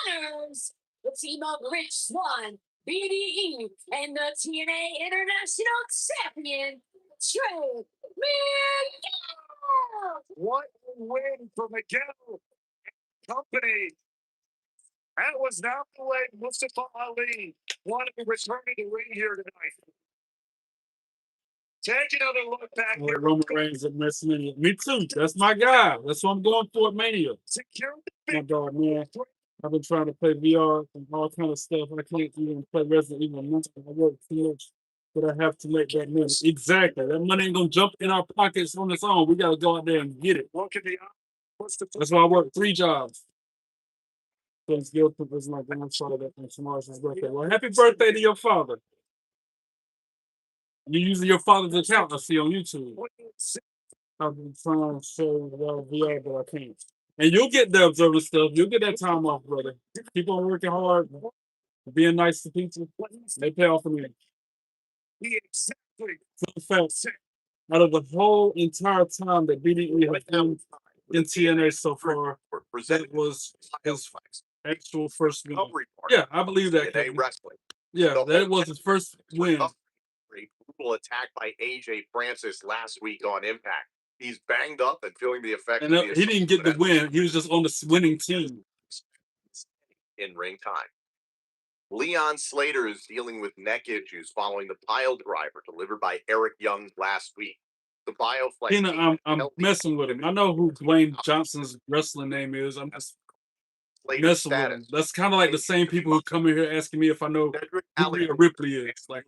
winners. The team of Rich Swann, BDE, and the TNA International Champion, Trey Miguel. What a win for Miguel and company. That was not the way Mustafa Ali wanted to return to the ring here tonight. Take another look back Well, here. Roman Reigns at WrestleMania. Me too. That's my guy. That's what I'm going for at Mania. Secure My God, man. I've been trying to play VR and all kind of stuff. I can't even play Resident Evil. I work too much, but I have to make that money. Exactly. That money ain't gonna jump in our pockets on its own. We gotta go out there and get it. Look at the That's why I work 3 jobs. Thanks, Gilpin is my grandfather and tomorrow's his birthday. Well, happy birthday to your father. You're using your father's account, I see on YouTube. I've been trying to show VR, but I can't. And you'll get the observer stuff. You'll get that time off, brother. Keep on working hard, being nice to people. They pay off for me. exactly. Fun fact, out of the whole entire time that BDE has been in TNA so far, that was his actual first win. Yeah, I believe that. TNA Wrestling. Yeah, that was his first win. A brutal attack by AJ Francis last week on Impact. He's banged up and feeling the effects. And he didn't get the win. He was just on the winning team. In ring time. Leon Slater is dealing with neck issues following the pile driver delivered by Eric Young last week. The Bioflex. Tina, I'm messing with him. I know who Dwayne Johnson's wrestling name is. I'm just messing with him. That's kind of like the same people who come in here asking me if I know who Rhea Ripley is. Like,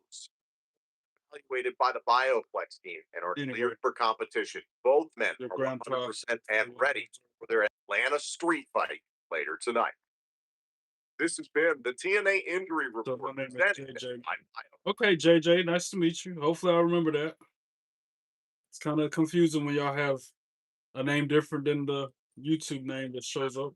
evaluated by the Bioflex team and are cleared for competition. Both men are 100% and ready for their Atlanta street fight later tonight. This has been the TNA injury report. So my name is JJ. Okay, JJ, nice to meet you. Hopefully I'll remember that. It's kind of confusing when y'all have a name different than the YouTube name that shows up.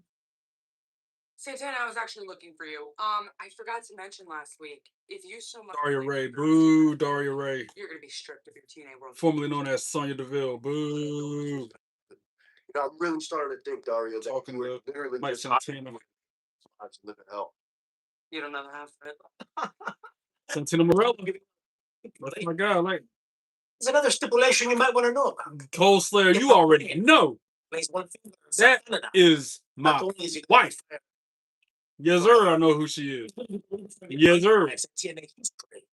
Santana, I was actually looking for you. I forgot to mention last week, if you so much Daria Ray, boo, Daria Ray. you're gonna be stripped of your TNA World. Formerly known as Sonya Deville, boo. You know, I'm really starting to think, Dario, that Talking you were to literally Mike just Santana. to live in hell. You don't know the half of it. Santana Morella. That's my guy. Like, There's another stipulation you might want to know about. Cold Slayer, you already know. Place one finger on That Santana. is my Not only is he wife. Yes, sir. I know who she is. Yes, sir. TNA history.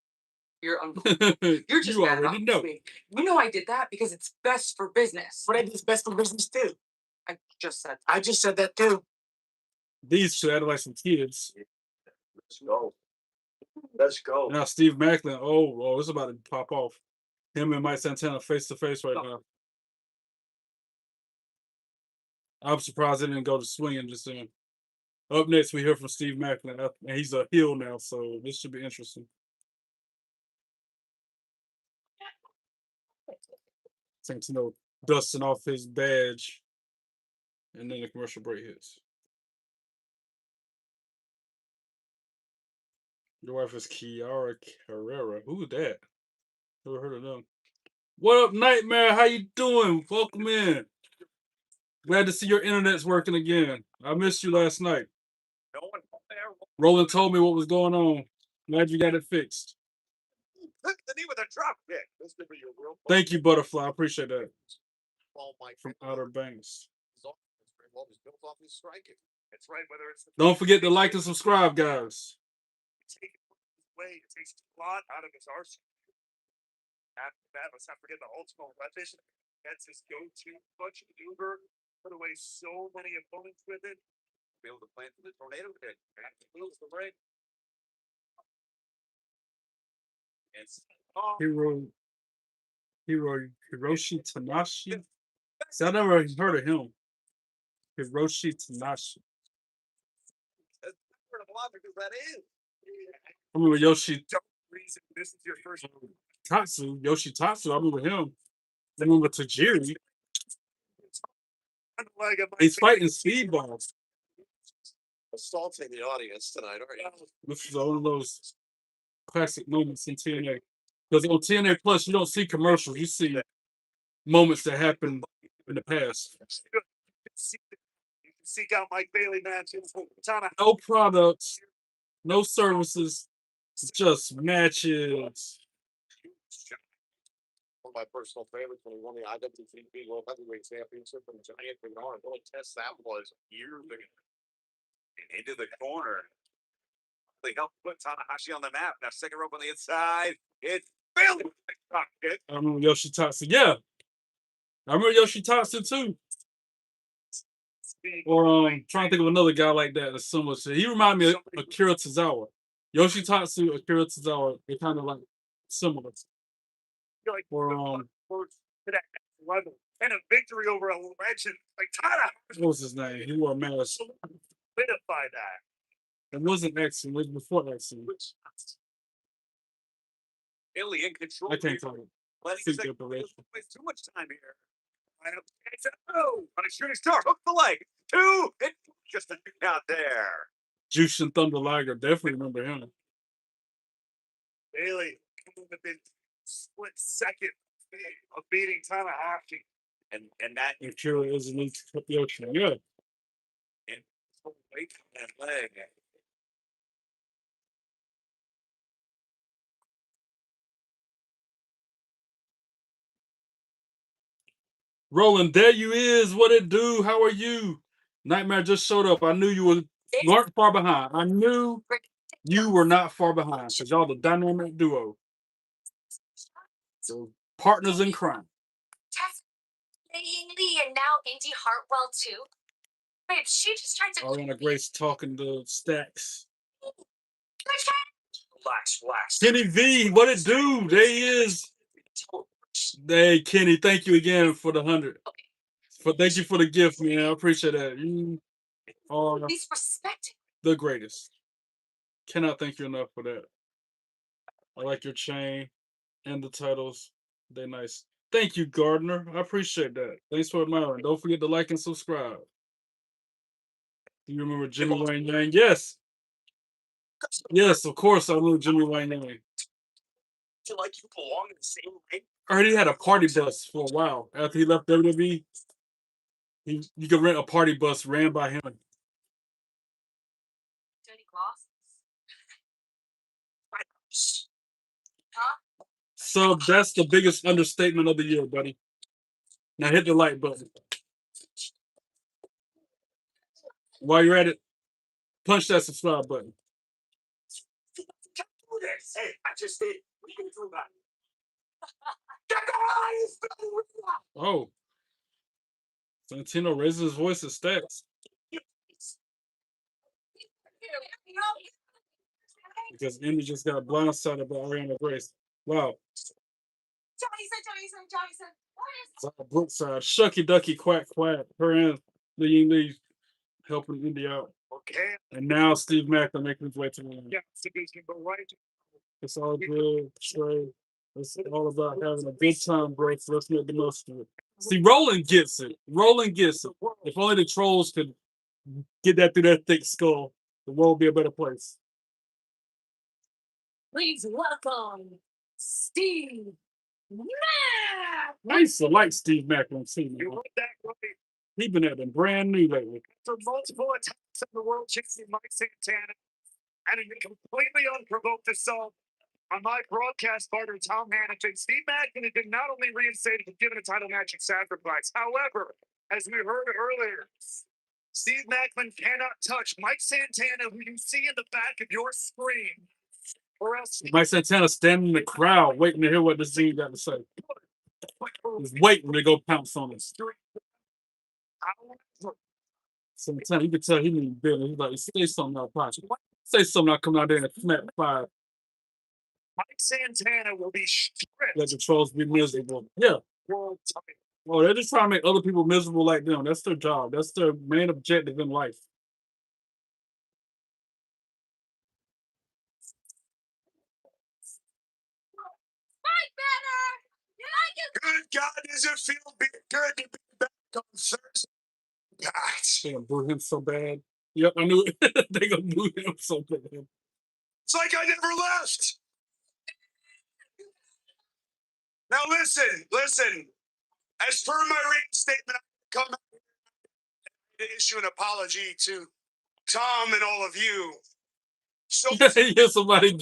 You're unbelievable. You're just You mad already about know. me. You know I did that because it's best for business. But I do best for business too. I just said I just said that too. These two act like some kids. Let's go. Let's go. Now Steve Maclin. Oh, it's about to pop off. Him and Mike Santana face to face right now. I'm surprised they didn't go to swinging just then. Up next, we hear from Steve Maclin, and he's a heel now, so this should be interesting. Santino dusting off his badge, and then the commercial break hits. Your wife is Kiara Carrera. Who's that? Never heard of them. What up, Nightmare? How you doing? Welcome in. Glad to see your internet's working again. I missed you last night. Roland told me what was going on. Glad you got it fixed. The knee with a drop kick. This could be your real. Thank you, Butterfly. I appreciate that. From Outer Banks. Built off his striking. That's right. Whether it's Don't forget to like and subscribe, guys. take it away, it takes a lot out of his arsenal. After that, let's not forget the ultimate weapon. That's his go-to punch maneuver. Put away so many opponents with it. Be able to plant for the tornado kick. And he moves the ring. It's Hiroshi Tanahashi. See, I never heard of him. Hiroshi Tanahashi. That is. I remember Yoshi reason this is your first Tatsu. Yoshi Tatsu. I remember him. I remember Tajiri. He's fighting speedballs. Assaulting the audience tonight, aren't you? This is one of those classic moments in TNA. Because on TNA Plus, you don't see commercials. You see moments that happened in the past. You can seek out Mike Bailey matches. No products, no services, just matches. One of my personal favorites when he won the IWGP World Heavyweight Championship from Giant Bernard. What a test that was years ago. into the corner. They help put Tanahashi on the map. Now second rope on the inside. It's Billy. I remember Yoshitatsu. Yeah. I remember Yoshitatsu too. Or trying to think of another guy like that that's similar to. He reminded me of Akira Tozawa. Yoshitatsu, Akira Tozawa, they're kind of like similar. Or to that level and a victory over a legend like Tanahashi. what was his name? He wore a mask. Solidify that. It wasn't X, it was before X. Billy in control. I can't tell you. Letting waste too much time here. Oh, on a shooting star, hook the leg. 2, it just a out there. Jushin Thunder Liger, definitely remember him. Bailey within split second of beating Tanahashi, and that Akira is an Yoshi. Yeah. and weight on that leg. Roland, there you is. What it do? How are you? Nightmare just showed up. I knew you weren't far behind. I knew you were not far behind because y'all the dynamic duo. So partners in crime. Lee and now Indy Hartwell too. Babe, she just tried to. Ariana Grace talking to Stacks. Relax. Kenny V, what it do? There he is. Hey Kenny, thank you again for the 100. Thank you for the gift, man. I appreciate that. You are He's respected. the greatest. Cannot thank you enough for that. I like your chain and the titles. They're nice. Thank you, Gardner. I appreciate that. Thanks for admiring. Don't forget to like and subscribe. Do you remember Jimmy Wayne Yang? Yes. Yes, of course I know Jimmy Wayne Yang. Feel like you belong in the same ring. I heard he had a party bus for a while. After he left WWE, you could rent a party bus ran by him. Dirty glasses. So that's the biggest understatement of the year, buddy. Now hit the like button. While you're at it, punch that subscribe button. Hey, I just did. What are you gonna do about it? Oh. Santino raises his voice at Stacks. Because Indy just got blindsided by Ariana Grace. Wow. Brookside. Shucky Ducky Quack Quack. Her and Lee Ying Lee helping Indy out. Okay. And now Steve Maclin making his way to the line. Yeah, division, but right. It's all good, Trey. It's all about having a good time, bro. So let's make the most of it. See, Roland gets it. Roland gets it. If only the trolls could get that through their thick skull, the world would be a better place. Please welcome Steve Maclin. I used to like Steve Maclin too, You man. heard that right. He been at them brand new lately. After multiple attacks on the world champion Mike Santana and a completely unprovoked assault on my broadcast partner Tom Hannafin, Steve Maclin had been not only reinstated but given a title match at Sacrifice. However, as we heard earlier, Steve Maclin cannot touch Mike Santana, who you see in the back of your screen. Or else Mike Santana standing in the crowd waiting to hear what this dude got to say. He's waiting to go pounce on us. Santana, you can tell he need business. He's like, say something out pocket. Say something, I'll come out there and smack fire. Mike Santana will be stripped. Let the trolls be miserable. Yeah. World title. Oh, they're just trying to make other people miserable like them. That's their job. That's their main objective in life. Good God, does it feel good to be back on Thursday? Gosh. They gonna boo him so bad. Yep, I knew it. They gonna boo him so bad. It's like I never left. Now listen. As per my written statement, I come to issue an apology to Tom and all of you. So You hear somebody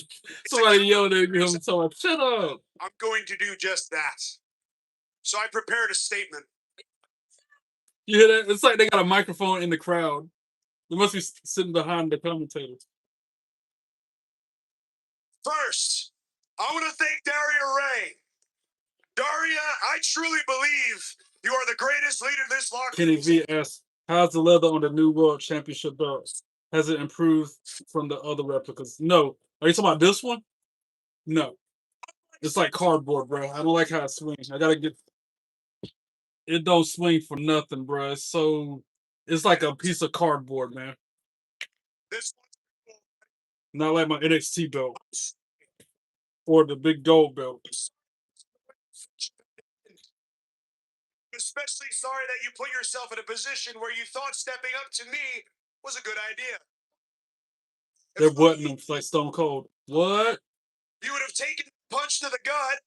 yelling at him, so shut up. I'm going to do just that. So I prepared a statement. You hear that? It's like they got a microphone in the crowd. They must be sitting behind the commentators. First, I want to thank Daria Ray. Daria, I truly believe you are the greatest leader this locker Kenny room. V asks, how's the leather on the new World Championship belt? Has it improved from the other replicas? No. Are you talking about this one? No. It's like cardboard, bro. I don't like how it swings. I gotta get. It don't swing for nothing, bro. It's like a piece of cardboard, man. This Not like my NXT belt or the big gold belt. especially sorry that you put yourself in a position where you thought stepping up to me was a good idea. They're butting them like Stone Cold. What? You would have taken a punch to the gut.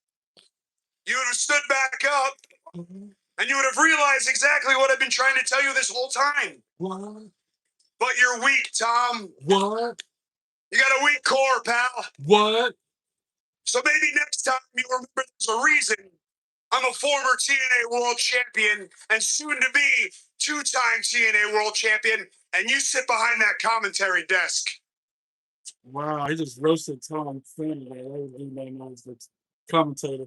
You would have stood back up. And you would have realized exactly what I've been trying to tell you this whole time. What? But you're weak, Tom. What? You got a weak core, pal. What? So maybe next time you remember there's a reason I'm a former TNA World Champion and soon to be two-time TNA World Champion, and you sit behind that commentary desk. Wow, he just roasted Tom Finn. Everybody knows the commentator.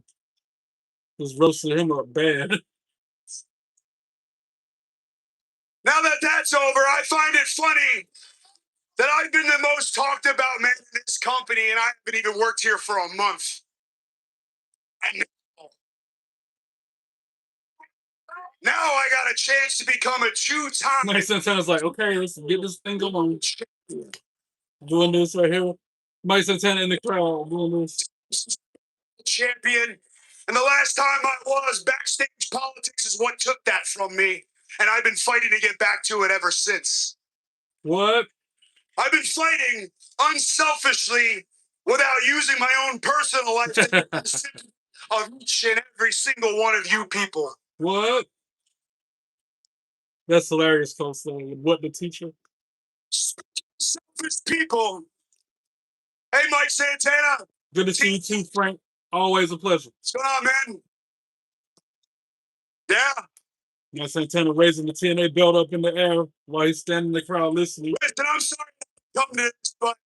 Just roasted him up bad. Now that that's over, I find it funny that I've been the most talked about man in this company, and I haven't even worked here for a month. And now I got a chance to become a two-time Mike Santana's like, okay, let's get this thing going. Doing this right here. Mike Santana in the crowd doing this. champion. And the last time I was, backstage politics is what took that from me. And I've been fighting to get back to it ever since. What? I've been fighting unselfishly without using my own personal life to of each and every single one of you people. What? That's hilarious, Coach. What the teacher? Selfish people. Hey, Mike Santana. Good to see you too, Frank. Always a pleasure. What's going on, man? Yeah. Mike Santana raising the TNA belt up in the air while he's standing in the crowd listening. Listen, I'm sorry to come to this, but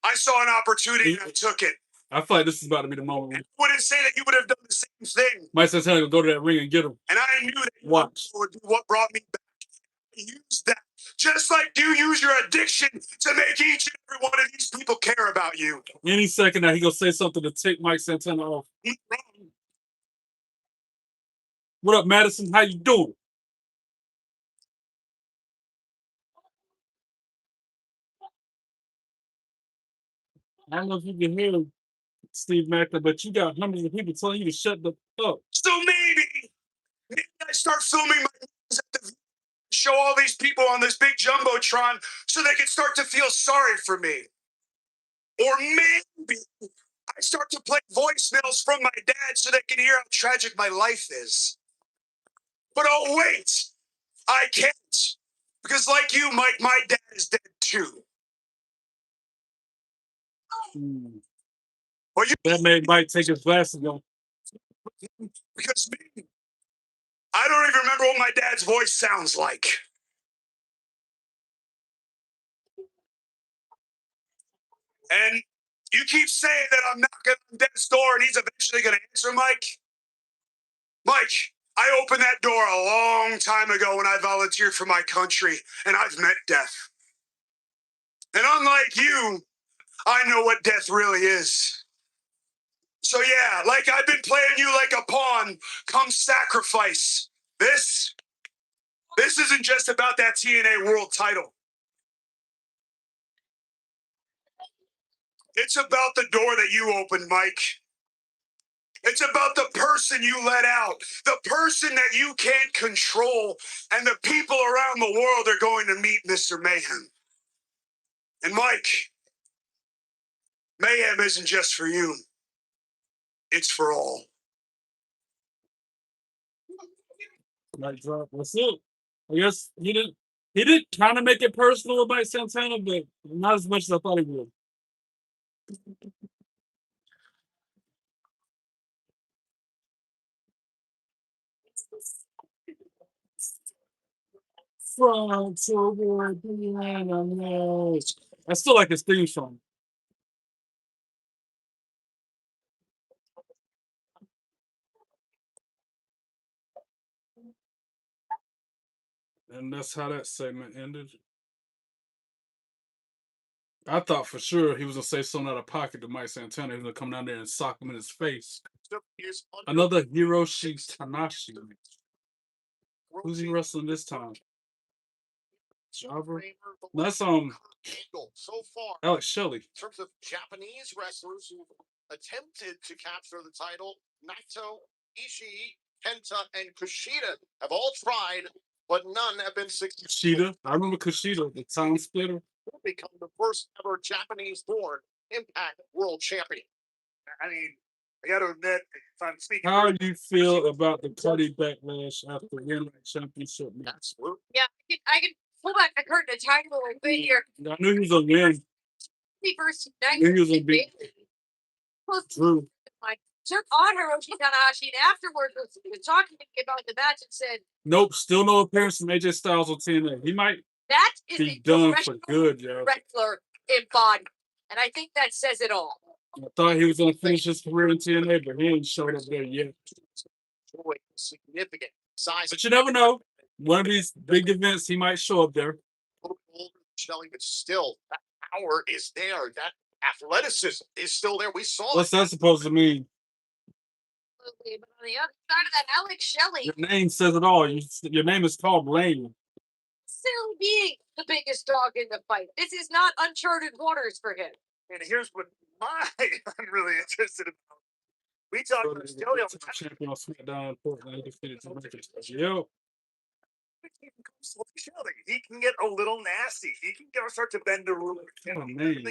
I saw an opportunity and I took it. I feel like this is about to be the moment. And I wouldn't say that you would have done the same thing. Mike Santana will go to that ring and get him. And I knew that Watch. would be what brought me back. Use that. Just like you use your addiction to make each and every one of these people care about you. Any second now, he gonna say something to take Mike Santana off. What up, Madison? How you doing? I don't know if you can hear Steve Maclin, but you got hundreds of people telling you to shut the up. So maybe I start filming my videos at the show all these people on this big jumbotron so they can start to feel sorry for me. Or maybe I start to play voicemails from my dad so they can hear how tragic my life is. But oh wait, I can't. Because like you, Mike, my dad is dead too. Well, That made Mike take his glasses off. because me, I don't even remember what my dad's voice sounds like. And you keep saying that I'm knocking on death's door and he's eventually going to answer, Mike. Mike, I opened that door a long time ago when I volunteered for my country, and I've met death. And unlike you, I know what death really is. So yeah, like I've been playing you like a pawn, come sacrifice. This isn't just about that TNA World title. It's about the door that you opened, Mike. It's about the person you let out, the person that you can't control, and the people around the world are going to meet Mr. Mayhem. And Mike, Mayhem isn't just for you. It's for all. Mic drop. That's it. I guess he did kind of make it personal with Mike Santana, but not as much as I thought he would. From toward the animals. I still like his theme song. And that's how that segment ended. I thought for sure he was gonna say something out of pocket to Mike Santana. He was gonna come down there and sock him in his face. Another Hiroshi Tanahashi. Who's he wrestling this time? Jobber? No, that's so far Alex Shelley. in terms of Japanese wrestlers who attempted to capture the title, Naito, Ishii, Kenta, and Kushida have all tried, but none have been successful. Kushida. I remember Kushida, the time splitter. Become the first ever Japanese-born Impact World Champion. I mean, I got to admit, if I'm speaking, How do you feel about the Cuddy backlash after winning the championship match? Absolutely. Yeah, I can pull back the curtain a tiny little bit here. I knew he was gonna win. First, I knew he was gonna beat Drew. took on Hiroshi Tanahashi, and afterwards was talking to me about the match and said, Nope, still no appearance from AJ Styles on TNA. He might "That is be a done for professional good, yo. wrestler embodied," and I think that says it all. I thought he was gonna finish his career in TNA, but he ain't showed up there yet. Significant size. But you never know. One of these big events, he might show up there. A little older than Shelley, but still, that power is there. That athleticism is still there. We saw What's it. that supposed to mean? Absolutely. But on the other side of that, Alex Shelley Your name says it all. Your name is called Lane. still being the biggest dog in the fight. This is not uncharted waters for him. and here's what I'm really interested about. We talk about Shelley all the time. Champion on SmackDown, Portland, he defeated Drew. Yo, Shelley, he can get a little nasty. He can start to bend the rules. oh man,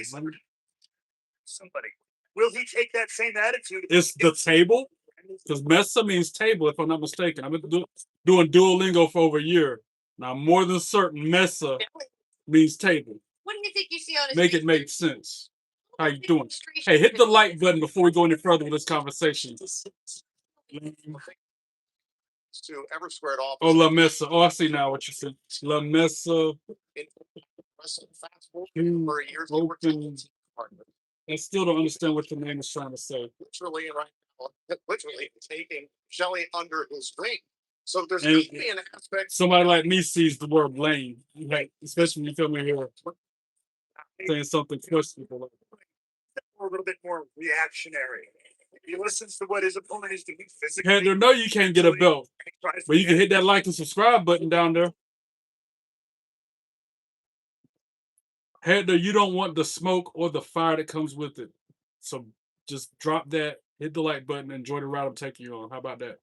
Somebody. Will he take that same attitude? it's the table. Because Mesa means table, if I'm not mistaken. I've been doing Duolingo for over a year. Now, I'm more than certain Mesa means table. What do you think you see on his Make face? it make sense. How you doing? Hey, hit the like button before we go any further with this conversation. To ever squared off. Oh, La Mesa. Oh, I see now what you said. La Mesa. For years, they were Open. I still don't understand what the name is trying to say. literally right now, literally taking Shelley under his wing. So there's And an aspect. somebody like me sees the word blame, like especially when you come in here saying something questionable. A little bit more reactionary. He listens to what his opponent is doing physically. Heather, no, you can't get a belt, but you can hit that like and subscribe button down there. Heather, you don't want the smoke or the fire that comes with it. So just drop that, hit the like button, and enjoy the ride I'm taking you on. How about that?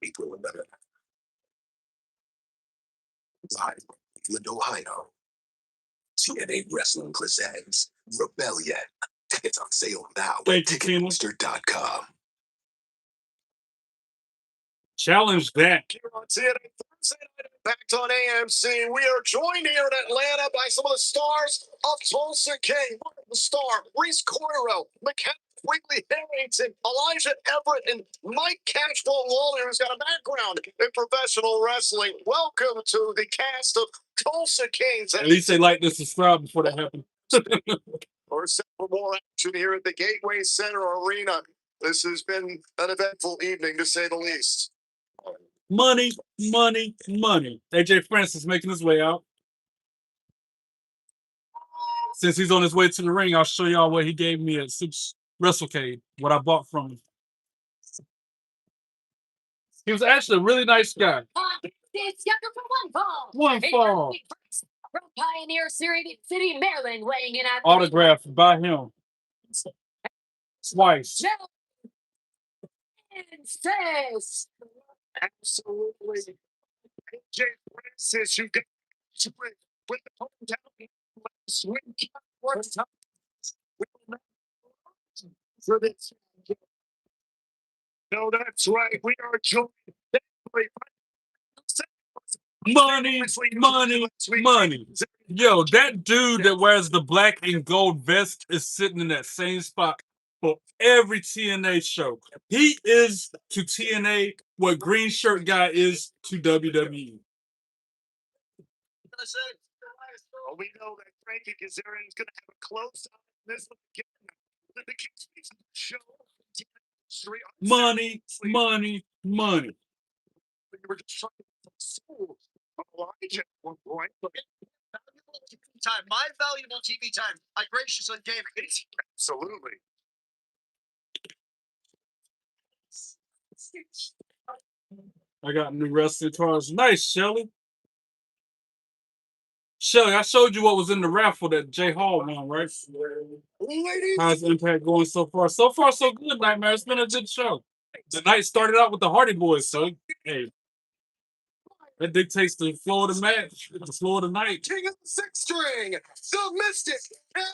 Equal better. Live, Cleveland, Ohio. TNA Wrestling presents Rebellion. Tickets on sale now at Thank you, Tina. Ticketmaster.com. Challenge that. Here on TNA Thursday night Impact on AMC. We are joined here in Atlanta by some of the stars of Tulsa King, the star, Reese Coiro, McKenna Quigley Harrington, Elijah Everett, and Mike Cashwell Waller, who's got a background in professional wrestling. Welcome to the cast of Tulsa Kings. At least they like to subscribe before that happens. Or set for more action here at the Gateway Center Arena. This has been an eventful evening, to say the least. Money, money, money. AJ Francis making his way out. Since he's on his way to the ring, I'll show y'all what he gave me at WrestleCade, what I bought from him. He was actually a really nice guy. It's younger from one fall. One fall. From Pioneer City, Maryland, weighing in at Autographed by him. Twice. says Absolutely. AJ Francis, you got to win with the hometown swing. for this. No, that's right. We are joined. Money, money, money. Yo, that dude that wears the black and gold vest is sitting in that same spot for every TNA show. He is to TNA what Green Shirt Guy is to WWE. Well, we know that Frankie Kazarian is going to have a close eye on this one again. The King's show. Money, money, money. You were just trying to soul Elijah at one point. Time, my valuable TV time. I graciously gave it. Absolutely. I got new wrestling cards. Nice, Shelly. Shelly, I showed you what was in the raffle that Jay Hall won, right? Ladies, How's Impact going so far? So far, so good, Nightmare. It's been a good show. The night started out with the Hardy Boys, so hey, that dictates the flow of the match, the flow of the night. King of the Sixth String, the Mystic, and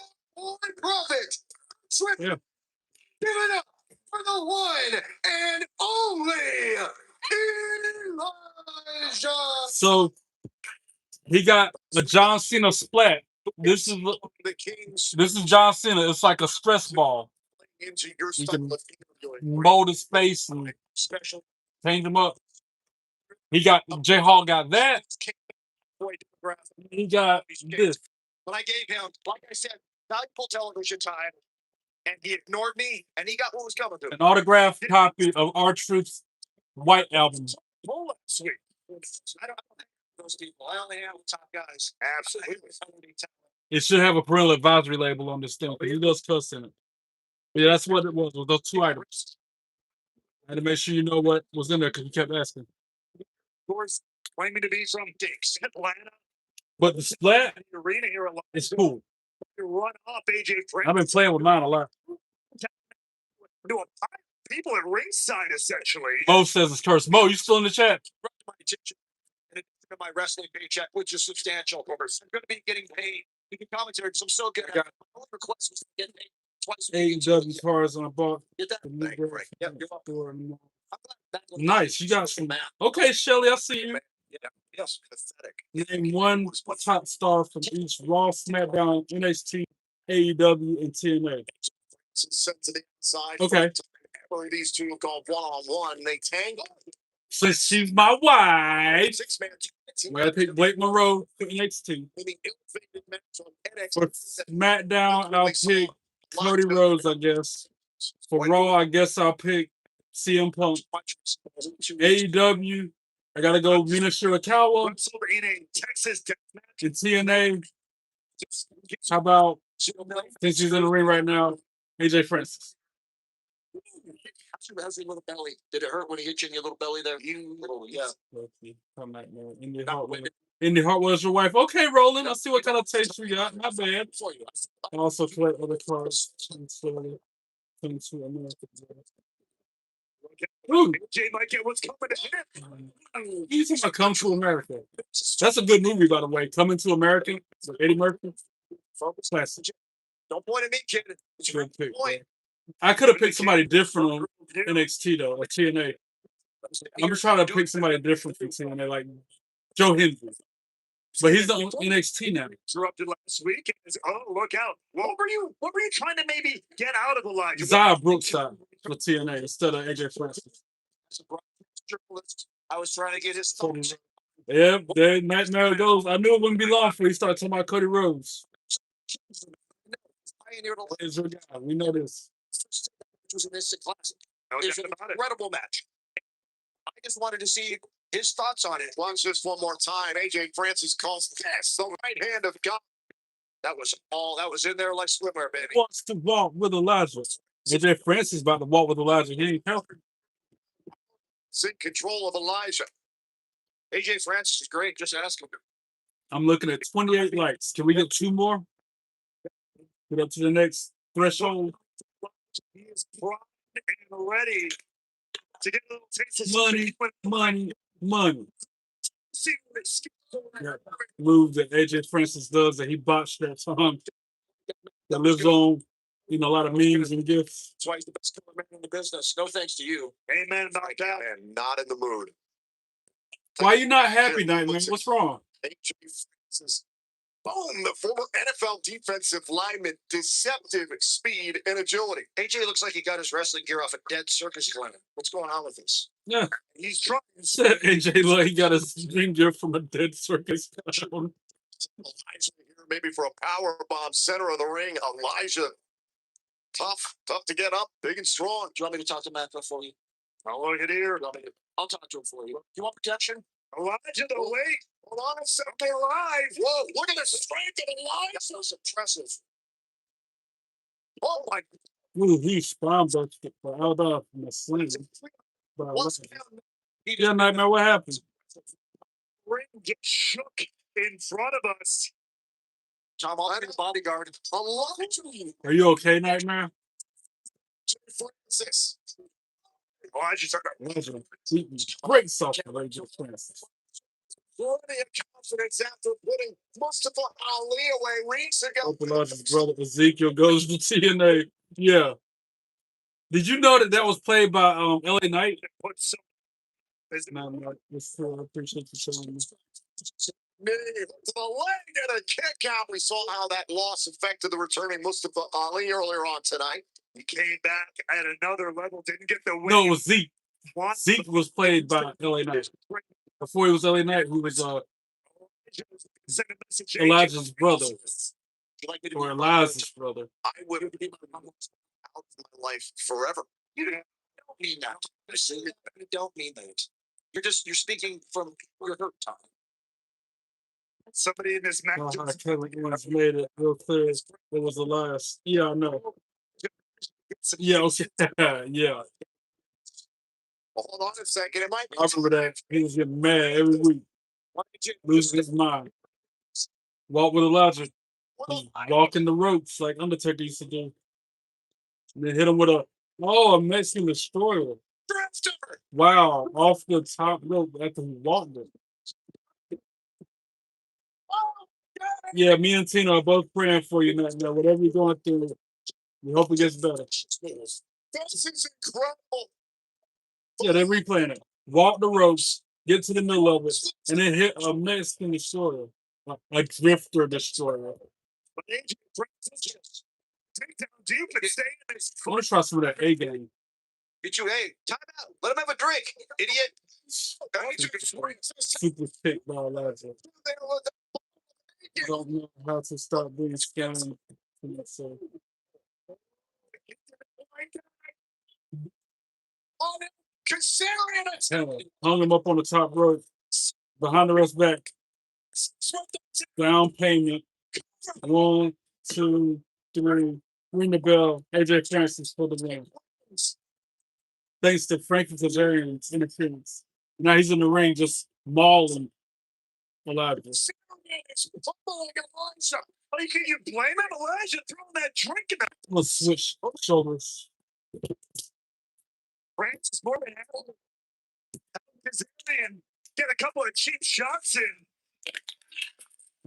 Prophet. Swift, Yeah. give it up for the one and only Elijah. So he got a John Cena splat. This is The Kings John Cena. It's like a stress ball. into your You style can of interviewing. mold his face and Special change him up. He got Jay Hall got that. He got this. When I gave him, like I said, valuable television time, and he ignored me, and he got what was coming to him. An autographed copy of R-Truth's White Album. Hold sweet. I don't have those people. I only have the top guys. Absolutely. It should have a parental advisory label on this thing because he does cuss in it. But yeah, that's what it was. Those two items. I had to make sure you know what was in there because you kept asking. Of course, claiming to be from Dix, Atlanta. But the splat The arena here a lot. is cool. You run off AJ Francis. I've been playing with mine a lot. Do a pile of people at ringside, essentially. Mo says it's cursed. Mo, you still in the chat? My attention, in addition to my wrestling paycheck, which is substantial, of course. I'm going to be getting paid. You can commentary because I'm so good. My only request was to get paid twice a week. AEW cards on a box. Get that thing right. Yep, you're welcome. Nice. You got some. Okay, Shelly, I see you. Yeah, yes, pathetic. Name one top star from each Raw, SmackDown, NXT, AEW, and TNA. Sent to the inside. Okay. These two go one-on-one. They tangle. Since she's my wife, 6-man team. I pick Blake Monroe for NXT. In the ill-fated match on For NXT. SmackDown, I'll pick Cody Rhodes, I guess. For Raw, I guess I'll pick CM Punk. AEW, I gotta go Mina Shirakawa. Wrestled in a Texas death match. In TNA, how about, since she's in the ring right now, AJ Francis. How's your little belly? Did it hurt when he hit you in your little belly there? Yeah. Come back, man. Indy Hartwell's your wife. Okay, Roland. Let's see what kind of taste you got. Not bad. I also collect other cards. Slowly come to America. Ooh. AJ might get what's coming to him. You think I Come to America? That's a good movie, by the way. Coming to America. With Eddie Murphy. Classic. Don't point at me, kid. It's your Good pick, point. I could have picked somebody different on NXT though, or TNA. I'm just trying to pick somebody different from TNA, like Joe Hendry. But he's on NXT now. Interrupted last week. Oh, look out! What were you trying to maybe get out of Elijah? Zaya Brookside for TNA instead of AJ Francis. I was trying to get his thoughts. Yeah, there Nightmare goes. I knew it wouldn't be long before he started talking about Cody Rhodes. We know this. Which was an instant classic. No It was doubt an about it. incredible match. I just wanted to see his thoughts on it. Once just one more time. AJ Francis calls the right hand of God. That was all that was in there like swimwear, baby. Wants to walk with Elijah. AJ Francis about to walk with Elijah. He ain't healthy. It's in control of Elijah. AJ Francis is great. Just ask him. I'm looking at 28 likes. Can we get 2 more? Get up to the next threshold. He is primed and ready to get a little taste of Money, money, money. See what it's Move that AJ Francis does that he botched that song that lives on You know, a lot of memes and gifts. That's why he's the best killer man in the business. No thanks to you. Amen, knocked out. And not in the mood. Why you not happy, Nightmare? What's wrong? AJ Francis. Boom, the former NFL defensive lineman, deceptive speed and agility. AJ looks like he got his wrestling gear off a dead circus clown. What's going on with this? Yeah. He's trying Said AJ like he got his ginger from a dead circus clown. Elijah here maybe for a power bomb, center of the ring. Elijah, tough to get up, big and strong. Do you want me to talk to Matt for you? I'll look at here. I'll talk to him for you. You want protection? Elijah, the weight. Hold on a second. They're alive. Whoa, look at the strength of Elijah. That's impressive. Oh my. Ooh, he spawn busted for out of the sling. Yeah, Nightmare, what happened? Ring gets shook in front of us. Tom, I'll have your bodyguard. Elijah. Are you okay, Nightmare? Francis. Elijah started. Great self Elijah Francis. Plenty of confidence after putting Mustafa Ali away weeks ago. Hope Elijah's brother Ezekiel goes to TNA. Yeah. Did you know that was played by LA Knight? No, it's true. I appreciate you showing me. The leg and a kick out. We saw how that loss affected the returning Mustafa Ali earlier on tonight. He came back at another level, didn't get the win. No, it was Zeke. Zeke was played by LA Knight. Before he was LA Knight, who was Elijah's brother. Or Elijah's brother. I would be out of my life forever. You don't mean that. You don't mean that. You're speaking from your hurt time. Somebody in this match. Kevin Owens made it real clear it was the last. Yeah, I know. Yeah, okay. Yeah. Hold on a second. It might be I remember that. He was getting mad every week. Losing his mind. Walk with Elijah. Walking the ropes like Undertaker used to do. And then hit him with a Mexican destroyer. Wow, off the top rope after he walked it. Yeah, me and Tina are both praying for you now. Whatever you're going through, we hope it gets better. This is incredible. Yeah, they're replaying it. Walk the ropes, get to the middle of it, and then hit a Mexican destroyer. A drifter destroyer. But AJ Francis take down deep and stay in this. I want to try some of that A game. Get you, hey, time out. Let him have a drink, idiot. Super pick by Elijah. I don't know how to stop being scammed. So. Hung him up on the top rope, behind the rest back. Down payment. 1, 2, 3. Ring the bell. AJ Francis for the win. Thanks to Frankie Kazarian's interference. Now he's in the ring just mauling Elijah. How can you blame him? Elijah throwing that drink in the. Let's switch shoulders. Francis more than and get a couple of cheap shots in.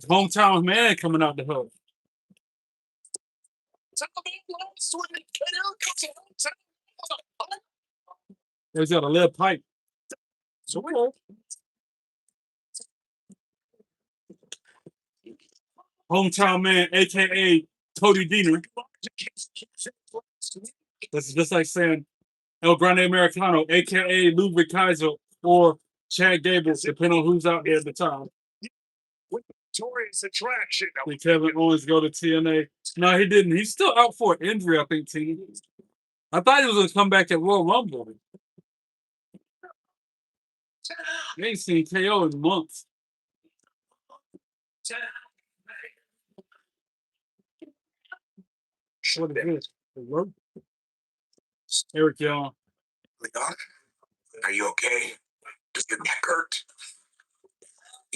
Hometown man coming out to help. He's got a lead pipe. So hometown man, aka Cody Deaner. That's just like saying El Grande Americano, aka Ludwig Kaiser or Chad Gable, depending on who's out there at the time. Victorious attraction. Did Kevin Owens go to TNA? No, he didn't. He's still out for an injury, I think, T. I thought he was going to come back at Royal Rumble. I ain't seen KO in months. What is this? Eric Young. Are you okay? Does your neck hurt?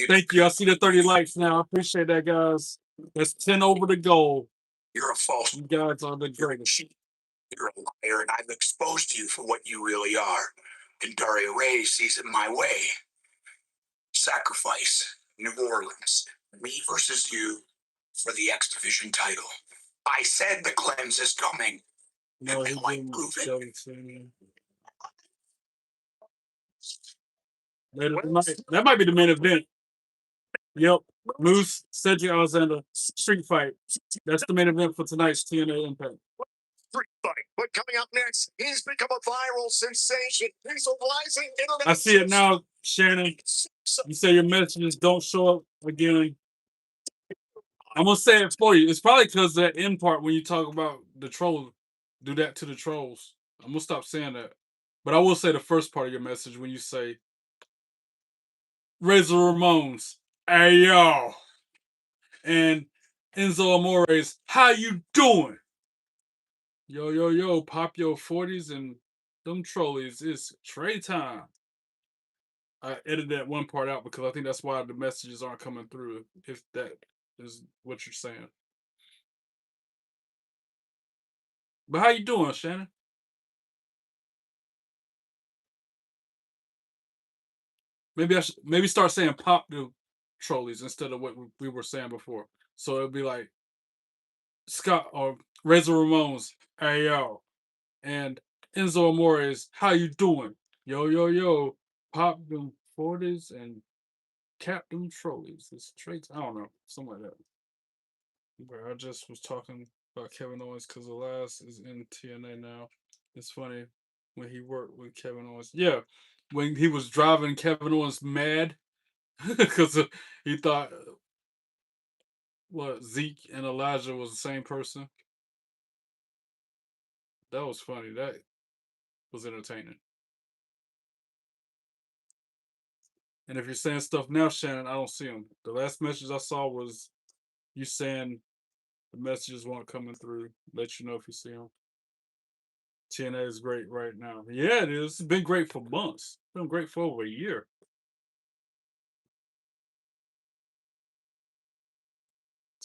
Thank you. I see the 30 likes now. I appreciate that, guys. That's 10 over the goal. You're a false. You guys are the greatest. You're a liar, and I've exposed you for what you really are. And Dario Ray sees it my way. Sacrifice, New Orleans, me versus you for the X Division title. I said the cleanse is coming. No, he Now I didn't prove it. show it to me. Later tonight. That might be the main event. Yep. Moose, Cedric Alexander, street fight. That's the main event for tonight's TNA Impact. Street fight. But coming up next, he's become a viral sensation. He's a rising internet. I see it now, Shannon. You say your messages don't show up again. I'm gonna say it for you. It's probably because that end part when you talk about the troll, do that to the trolls. I'm gonna stop saying that. But I will say the first part of your message when you say Razor Ramones, hey yo, and Enzo Amore's, how you doing? Yo, yo, yo, pop your 40s and them trolleys. It's Trey time. I edited that one part out because I think that's why the messages aren't coming through. If that is what you're saying. But how you doing, Shannon? Maybe I should start saying pop the trolleys instead of what we were saying before. So it'll be like Scott or Razor Ramones, hey yo, and Enzo Amore's, how you doing? Yo, yo, yo, pop them 40s and cap them trolleys. It's traits. I don't know, something like that. But I just was talking about Kevin Owens because Elias is in TNA now. It's funny when he worked with Kevin Owens. Yeah, when he was driving Kevin Owens mad because he thought what Zeke and Elijah was the same person. That was funny. That was entertaining. And if you're saying stuff now, Shannon, I don't see them. The last message I saw was you saying the messages weren't coming through. Let you know if you see them. TNA is great right now. Yeah, it is. It's been great for months. It's been great for over a year.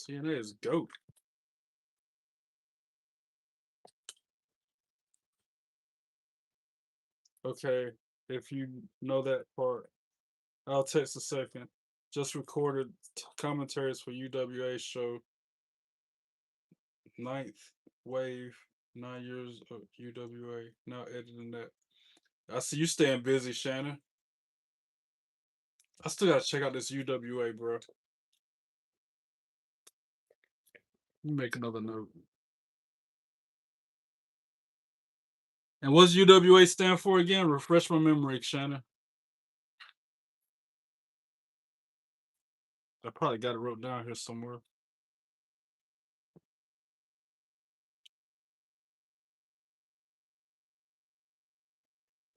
TNA is GOAT. Okay, if you know that part, I'll text a second. Just recorded commentaries for UWA show. 9th Wave, 9 years of UWA. Now editing that. I see you staying busy, Shannon. I still gotta check out this UWA, bro. Let me make another note. And what's UWA stand for again? Refresh my memory, Shannon. I probably got it wrote down here somewhere.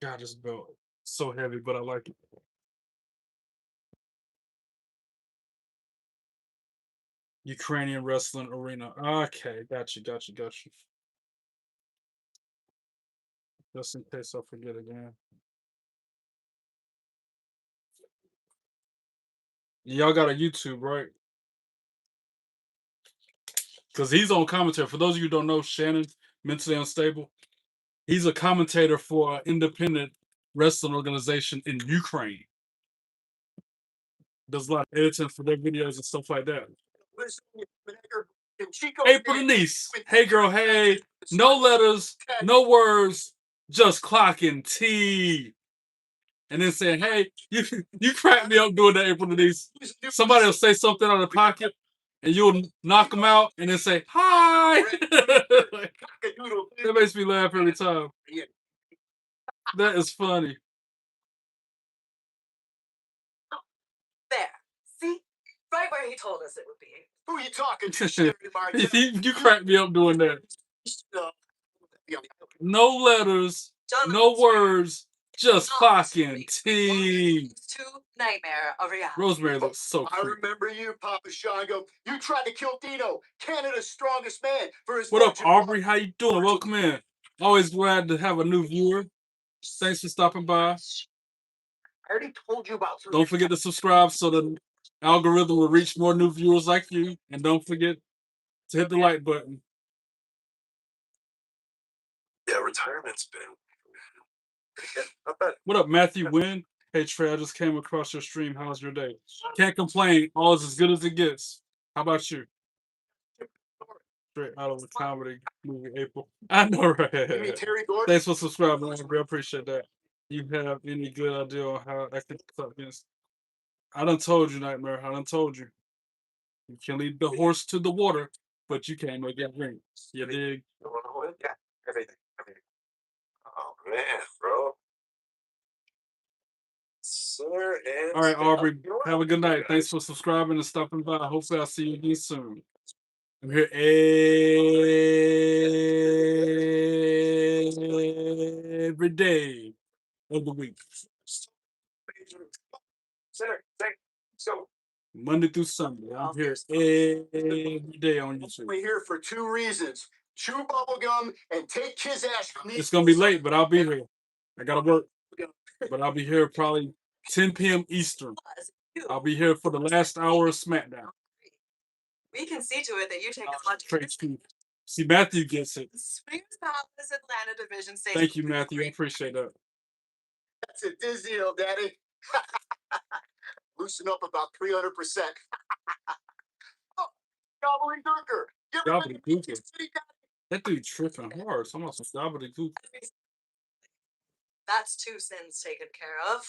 God, this belt so heavy, but I like it. Ukrainian wrestling arena. Okay, got you. Just in case I forget again. Y'all got a YouTube, right? Because he's on commentary. For those of you who don't know, Shannon, mentally unstable. He's a commentator for an independent wrestling organization in Ukraine. Does a lot of editing for their videos and stuff like that. April Denise. Hey girl, hey. No letters, no words, just clocking T. And then saying, hey, you crack me up doing that, April Denise. Somebody will say something out of pocket and you'll knock them out and then say, hi. That makes me laugh every time. That is funny. There. See? Right where he told us it would be. Who are you talking to? You crack me up doing that. No letters, no words, just clocking T. To nightmare of reality. Rosemary looks so I cool. remember you, Papa Shango. You tried to kill Dino, Canada's strongest man, for his. What up, Aubrey? How you doing? Welcome in. Always glad to have a new viewer. Thanks for stopping by. I already told you about. Don't forget to subscribe so the algorithm will reach more new viewers like you. And don't forget to hit the like button. Yeah, retirement's been. What up, Matthew Wynn? Hey, Trey, I just came across your stream. How's your day? Can't complain. All is as good as it gets. How about you? straight out of a comedy movie, April. I know, You mean right? Terry Gordon? Thanks for subscribing, Amber. I appreciate that. You have any good idea on how I can suck against? I done told you, Nightmare. I done told you. You can lead the horse to the water, but you can't make it drink. You dig? Yeah, everything. Oh man, bro. Sir and All right, Aubrey. You know what? Have a good night. Thanks for subscribing and stopping by. Hopefully, I'll see you again soon. I'm here every day of the week, Center, let's go. Monday through Sunday. I'm here every day on YouTube. We're here for 2 reasons: chew bubble gum and take his ass. It's gonna be late, but I'll be here. I gotta work, but I'll be here probably 10 p.m. Eastern. I'll be here for the last hour of SmackDown. We can see to it that you take as much. Trey, see, Matthew gets it. Swingers Palace Atlanta Division State. Thank you, Matthew. I appreciate that. That's a Disney deal, Daddy. Loosen up about 300%. Oh, gobbledygooker. You ever been to Gobbledygooker. Kansas City, Daddy? That dude tripping hard. Someone some gobbledygook. That's 2 sins taken care of.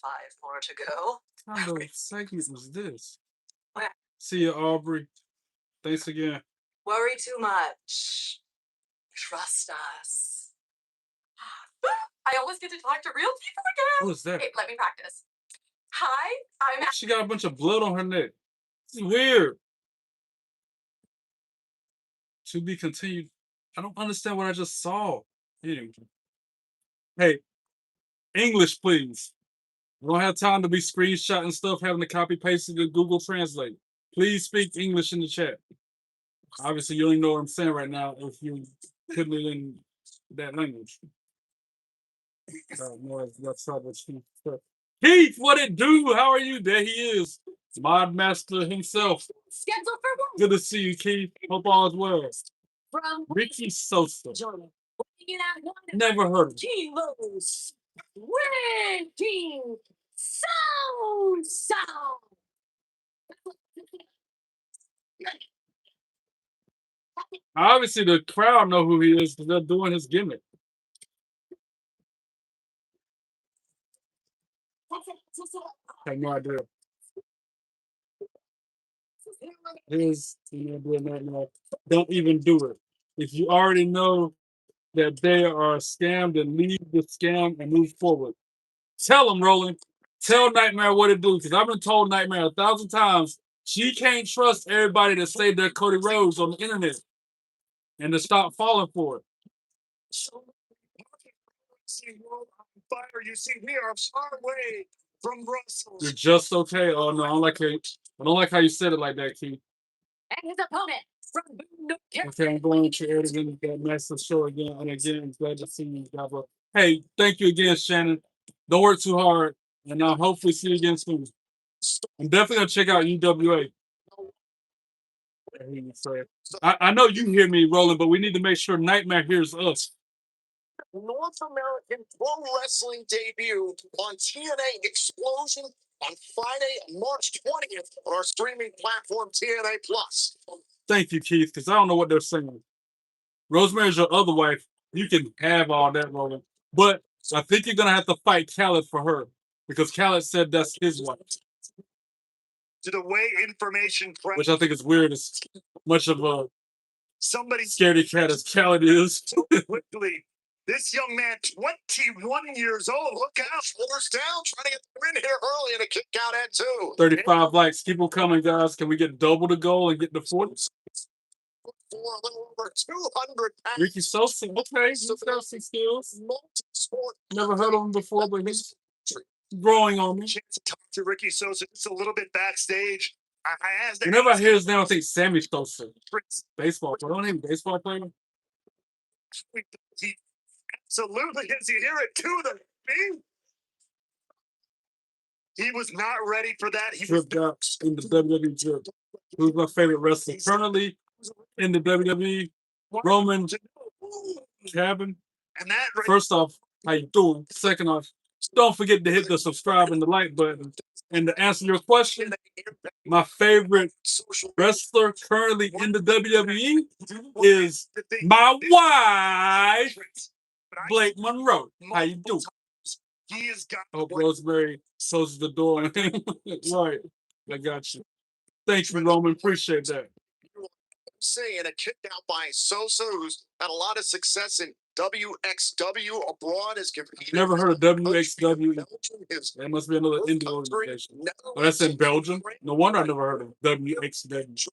5 more to go. What kind of segment was this? Okay. See you, Aubrey. Thanks again. Worry too much. Trust us. I almost get to talk to real people again. What is that? Wait, let me practice. Hi, I'm. She got a bunch of blood on her neck. This is weird. To be continued. I don't understand what I just saw. Anyway. Hey, English, please. I don't have time to be screenshotting stuff, having to copy paste it in Google Translate. Please speak English in the chat. Obviously, you don't even know what I'm saying right now if you couldn't it in that language. Keith, what it do? How are you? There he is. Mod Master himself. Scheduled for one. Good to see you, Keith. Hope all is well. From Ricky Sosa. Jordan. Weighing in at 1 Never heard of him. kilos. Ricky Sosa. Obviously, the crowd know who he is because they're doing his gimmick. I have no idea. Don't even do it. If you already know that they are scammed, then leave the scam and move forward. Tell them, Roland. Tell Nightmare what to do, because I've been told Nightmare 1,000 times she can't trust everybody that say they're Cody Rhodes on the internet and to stop falling for it. Fire, you see, we are far away from Brussels. You're just okay. Oh no, I don't like how you said it like that, Keith. And his opponent from Boone, Okay, I'm going to air again that massive show again. And again, I'm glad to see you, God bless. Hey, thank you again, Shannon. Don't work too hard, and I'll hopefully see you again soon. I'm definitely gonna check out UWA. I know you hear me, Roland, but we need to make sure Nightmare hears us. North American Pro Wrestling debut on TNA Explosion on Friday, March 20th on our streaming platform, TNA Plus. Thank you, Keith, because I don't know what they're saying. Rosemary's your other wife. You can have all that, Roland. But I think you're going to have to fight Khaled for her because Khaled said that's his wife. To the way information, Which I think is weird as much of a somebody scaredy cat as Khaled is. quickly. This young man, 21 years old. Look out. Shoulders down, trying to get the win here early and a kick out at 2. 35 likes. Keep them coming, guys. Can we get double the goal and get the 40? For a little over 200 pounds. Ricky Sosa. Okay, he's got some skills. Multi-sport. Never heard of him before, but he's growing on me. Chance to talk to Ricky Sosa just a little bit backstage. I asked Whenever I hear his name, I think Sammy Sosa. Baseball player. Don't even baseball player. He absolutely is. You hear it too. He was not ready for that. He was Dripped out in the WWE drip. Who's my favorite wrestler? Currently in the WWE, Roman Cabin. And that right First off, how you doing? Second off, don't forget to hit the subscribe and the like button. And to answer your question, my favorite wrestler currently in the WWE is my wife, Blake Monroe. How you doing? He has got I hope Rosemary closes the door. Right. I got you. Thank you, Roman. Appreciate that. And a kick out by Sosa, who's had a lot of success in WXW abroad. Has competed. Never heard of WXW. Belgium, his That must be another indie organization. Oh, that's in Belgium? No wonder I never heard of WXW.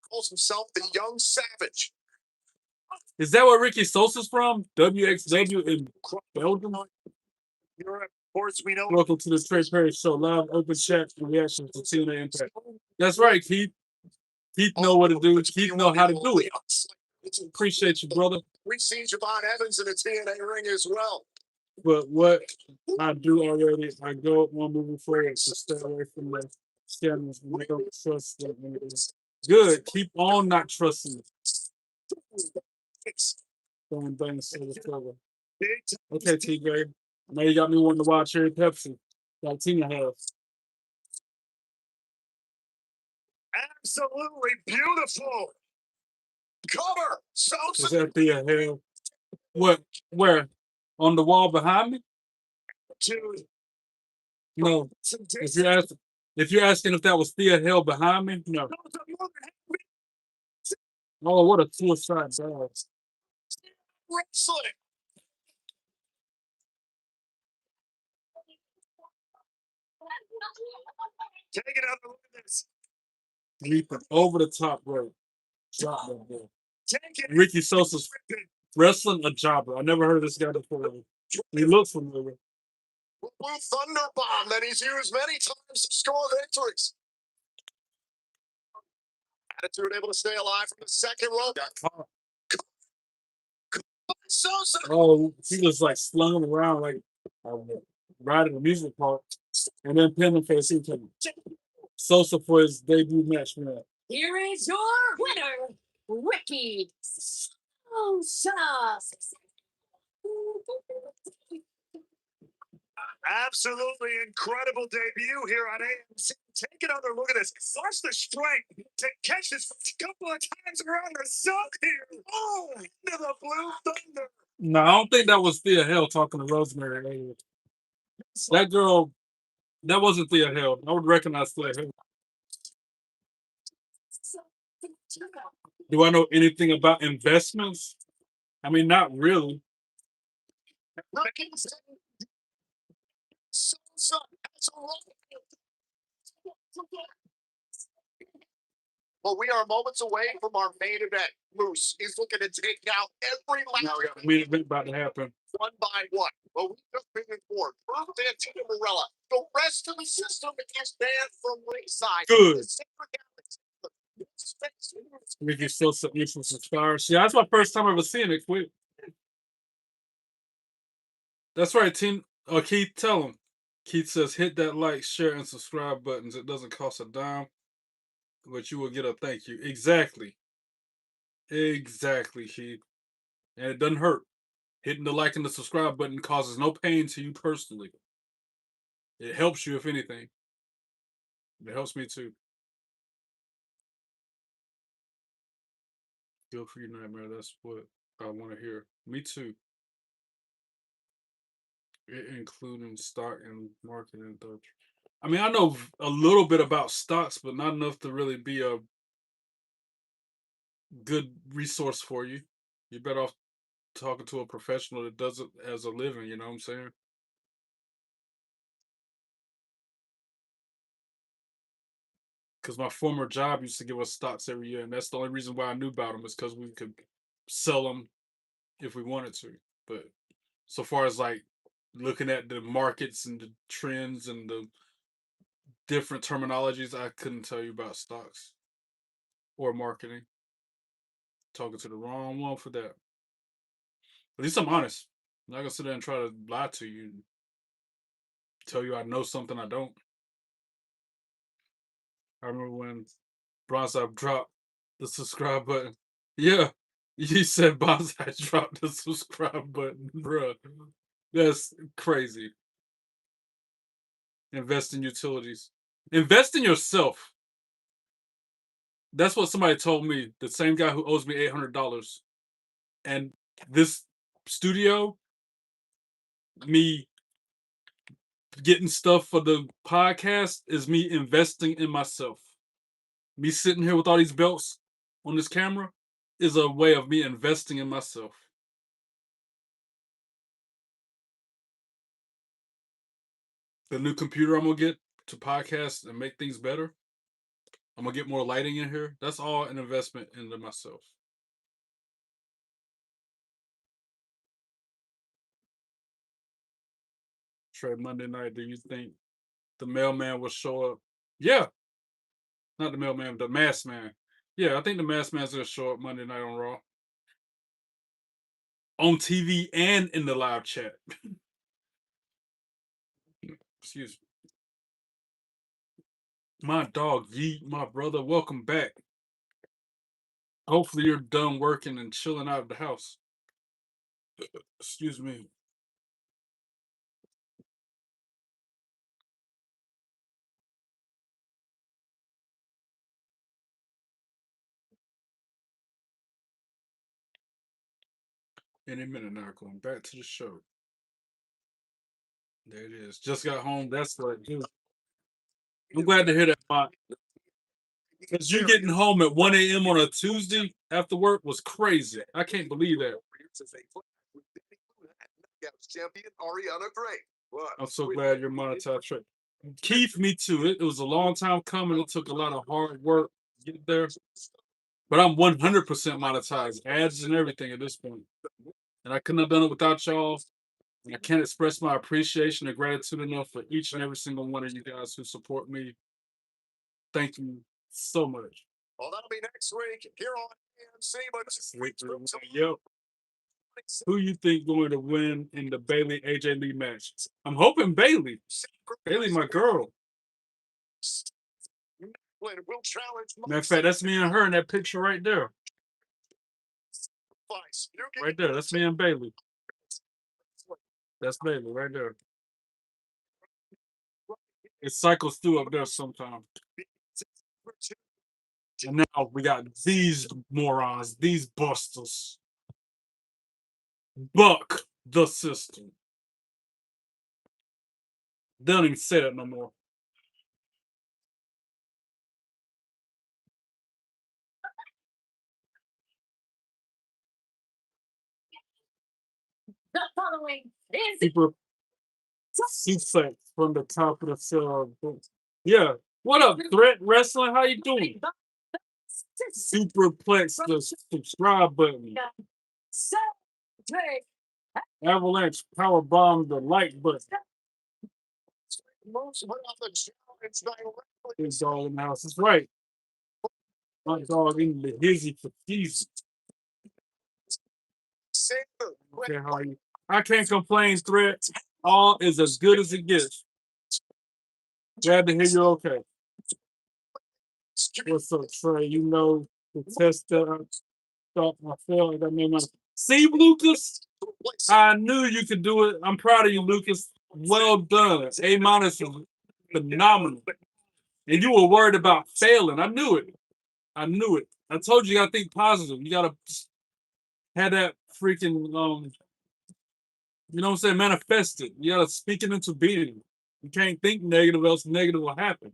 calls himself the Young Savage. Is that where Ricky Sosa's from? WXW in Belgium? Europe. Of course, we know. Welcome to the Trey Perry Show. Live open chat and reactions to TNA Impact. That's right, Keith. Keith know what to do. Keith know how to do it. Appreciate you, brother. We've seen Javon Evans in the TNA ring as well. But what I do already, I go one moving forward to stay away from the scammers. We don't trust them. Good. Keep on not trusting them. Throwing things to the cover. Okay, TJ. Now you got me wanting to watch Cherry Pepsi. Like Tina has. Absolutely beautiful. Cover. Is Sosa. that the hell? What? Where? On the wall behind me? Dude, No. If you're asking if that was Thea Hill behind me, no. Oh, what a suicide dive. Wrestling. take it out and look at this. Leaping over the top rope. Drop that ball. Take it. Ricky Sosa's wrestling a jobber. I never heard of this guy before. He looks familiar. Blue Thunder Bomb that he's used many times to score victories. Attitude able to stay alive from the second rope. Sosa. Oh, he was like slung around like riding a music park, and then pinned him for the seat. Sosa for his debut match. Man. Here is your winner, Ricky Sosa. Absolutely incredible debut here on AMC. Take another look at this. Watch the strength to catch this a couple of times around the sun here. Oh, into the Blue Thunder. No, I don't think that was Thea Hill talking to Rosemary. That girl, that wasn't Thea Hill. I would recognize Thea Hill. Do I know anything about investments? I mean, not really. Sosa. Well, we are moments away from our main event. Moose is looking to take out every last Now we got the main event about to happen. one by one. Well, we just been informed. First, Santana Morella. The rest of the system is banned from ringside. Good. Ricky still submission subscribers. Yeah, that's my first time ever seeing it. Quick. That's right, team. Keith, tell him. Keith says, hit that like, share, and subscribe buttons. It doesn't cost a dime, but you will get a thank you. Exactly. Exactly, Keith. And it doesn't hurt. Hitting the like and the subscribe button causes no pain to you personally. It helps you, if anything. It helps me too. Feel free, Nightmare. That's what I want to hear. Me too. Including stock and marketing. I mean, I know a little bit about stocks, but not enough to really be a good resource for you. You're better off talking to a professional that does it as a living, you know what I'm saying? Because my former job used to give us stocks every year, and that's the only reason why I knew about them is because we could sell them if we wanted to. But so far as like looking at the markets and the trends and the different terminologies, I couldn't tell you about stocks or marketing. Talking to the wrong one for that. At least I'm honest. I'm not gonna sit there and try to lie to you and tell you I know something I don't. I remember when Bronzeye dropped the subscribe button. Yeah, you said Bonsai dropped the subscribe button, bruh. That's crazy. Invest in utilities. Invest in yourself. That's what somebody told me. The same guy who owes me $800. And this studio, me getting stuff for the podcast, is me investing in myself. Me sitting here with all these belts on this camera is a way of me investing in myself. The new computer I'm gonna get to podcast and make things better. I'm gonna get more lighting in here. That's all an investment into myself. Trey, Monday night, do you think the mailman will show up? Yeah. Not the mailman, the masked man. Yeah, I think the masked man's gonna show up Monday night on Raw. On TV and in the live chat. Excuse me. My dog, Yeet, my brother, welcome back. Hopefully you're done working and chilling out of the house. Excuse me. Any minute now, going back to the show. There it is. Just got home. That's what I do. I'm glad to hear that, Mike. Because you getting home at 1 a.m. on a Tuesday after work was crazy. I can't believe that. I'm so glad you're monetized, Trey. Keith, me too. It was a long time coming. It took a lot of hard work to get there. But I'm 100% monetized, ads and everything at this point. And I couldn't have done it without y'all. And I can't express my appreciation and gratitude enough for each and every single one of you guys who support me. Thank you so much. Well, that'll be next week here on AMC. Yep. Who you think going to win in the Bailey AJ Lee match? I'm hoping Bailey. Bailey, my girl. Matter of fact, that's me and her in that picture right there. Right there. That's me and Bailey. That's Bailey right there. It cycles through up there sometimes. And now we got these morons, these busters. Buck the system. They don't even say that no more. The following is Super suplex from the top of the cell. Yeah. What up, Threat Wrestling? How you doing? Superplex the subscribe button. so Trey. Avalanche power bomb the like button. Big dog in the house. That's right. My dog in the hizzy for Jesus. Okay, how are you? I can't complain, Threat. All is as good as it gets. Glad to hear you're okay. What's up, Trey? You know the test that I thought I failed. That made my see, Lucas. I knew you could do it. I'm proud of you, Lucas. Well done. A- is phenomenal. And you were worried about failing. I knew it. I knew it. I told you, you gotta think positive. You gotta have that freaking you know what I'm saying, manifest it. You gotta speak it into being. You can't think negative, else negative will happen.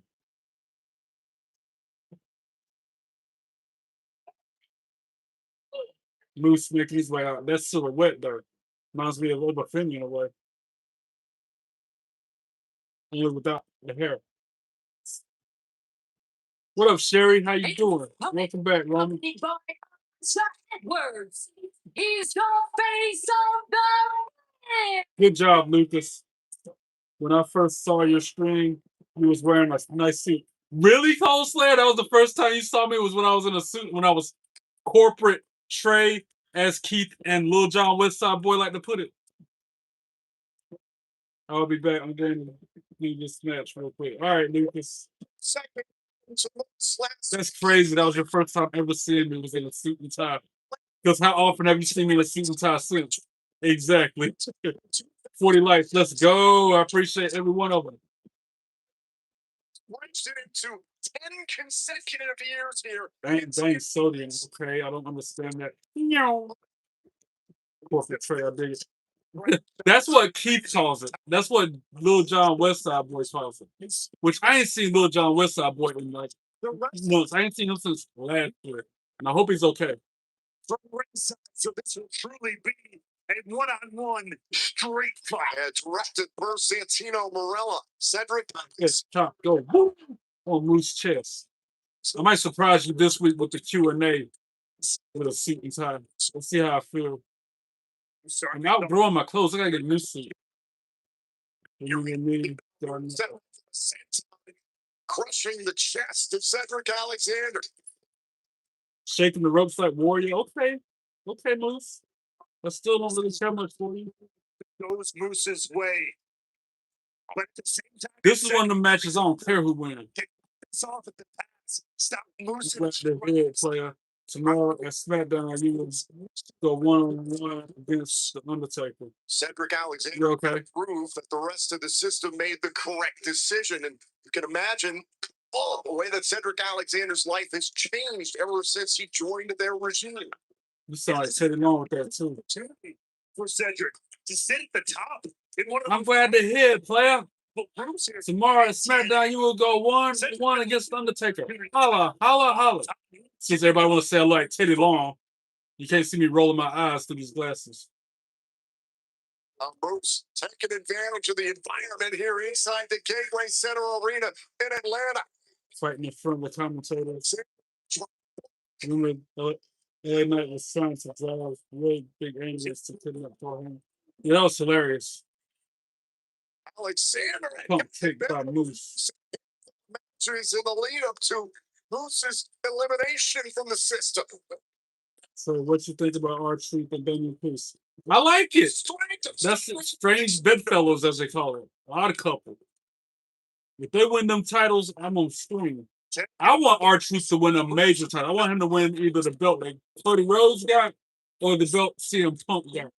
Moose making his way out. That silhouette though reminds me of Obafemi in a way. Only without the hair. What up, Sherry? How you doing? Welcome back, Roman. Words. He's your face of the Good job, Lucas. When I first saw your stream, you was wearing a nice suit. Really, Cold Slayer? That was the first time you saw me was when I was in a suit, when I was corporate Trey, as Keith and Lil John Westside Boy like to put it. I'll be back. I'm going to do this match real quick. All right, Lucas. That's crazy. That was your first time ever seeing me was in a suit and tie. Because how often have you seen me in a suit and tie since? Exactly. 40 likes. Let's go. I appreciate every one of them. reached it into 10 consecutive years here. Dang, sodium. Okay, I don't understand that. No. Corporate Trey, I dig it. That's what Keith calls it. That's what Lil Jon Westside Boy calls it. Which I ain't seen Lil Jon Westside Boy in like months. I ain't seen him since last year. And I hope he's okay. From ringside, so this will truly be a one-on-one straight fight. Directed per Santino Marella. Cedric. Yes, top go boom, on Moose chest. I might surprise you this week with the Q&A with a seat and tie. Let's see how I feel. I'm outgrowing my clothes. I gotta get a new suit. You get me. Crushing the chest of Cedric Alexander. Shaking the ropes like Warrior. Okay, Moose. I still don't really care much for you. Goes Moose's way. But at the same time, This is one of the matches I don't care who wins. it's off at the pass. Stop Moose. Grab the head player. Tomorrow at SmackDown, you will go one-on-one against The Undertaker. Cedric Alexander You okay? proved that the rest of the system made the correct decision. And you can imagine the way that Cedric Alexander's life has changed ever since he joined their regime. You sound like Teddy Long with that, too. For Cedric to sit at the top. I'm glad to hear it, player. But Bruce here. Tomorrow at SmackDown, you will go one against The Undertaker. Holla, holla, holla. Since everybody want to say I like Teddy Long, you can't see me rolling my eyes through these glasses. Bruce taking advantage of the environment here inside the Gateway Center Arena in Atlanta. Fighting in front of the commentators. Remember, LA Knight was trying to drive really big angles to put it up for him. Yeah, that was hilarious. Alexander Pump kick by Moose. is in the lead up to Moose's elimination from the system. So what you think about R-Truth and Damian Priest? I like it. That's it. Strange bedfellows, as they call it. Odd couple. If they win them titles, I'm on screen. I want R-Truth to win a major title. I want him to win either the belt like Cody Rhodes got or the belt CM Punk got.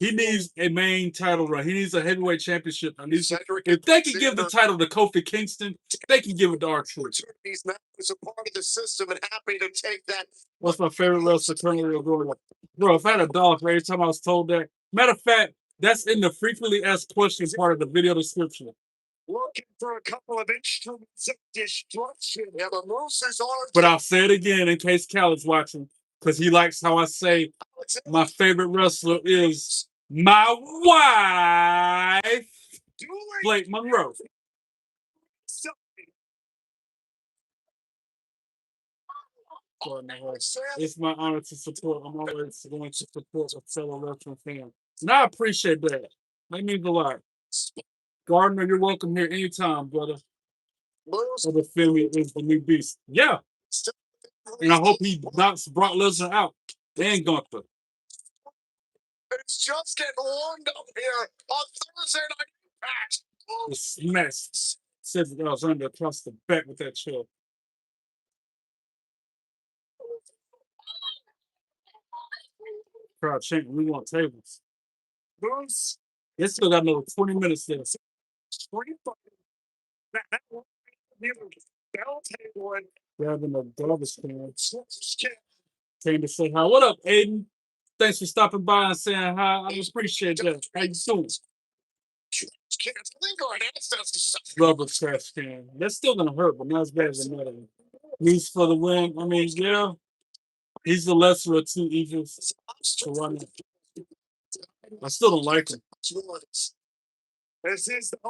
He needs a main title run. He needs a heavyweight championship. If they can give the title to Kofi Kingston, they can give it to R-Truth. He's not a part of the system and happy to take that. What's my favorite wrestler currently going on? Bro, if I had a dollar for every time I was told that. Matter of fact, that's in the frequently asked questions part of the video description. Looking for a couple of instruments of destruction. Yeah, the Moose is on. But I'll say it again in case Khaled's watching, because he likes how I say my favorite wrestler is my wife, Blake Monroe. It's my honor to support. I'm always going to support a fellow wrestling fan. And I appreciate that. That means a lot. Gardner, you're welcome here anytime, brother. So the Philly is the new beast. Yeah. And I hope he knocks Brock Lesnar out. And Gunther. It's just getting warmed up here on Thursday Night Impact. The smash. Cedric Alexander across the back with that chair. Crowd chanting, we want tables. Bruce. They still got another 20 minutes there. Grabbing a garbage can. Came to say hi. What up, Aiden? Thanks for stopping by and saying hi. I appreciate that. How you doing? Rubber trash can. That's still gonna hurt, but not as bad as another one. Needs for the win. I mean, yeah. He's the lesser of two evils. So why not? I still don't like him.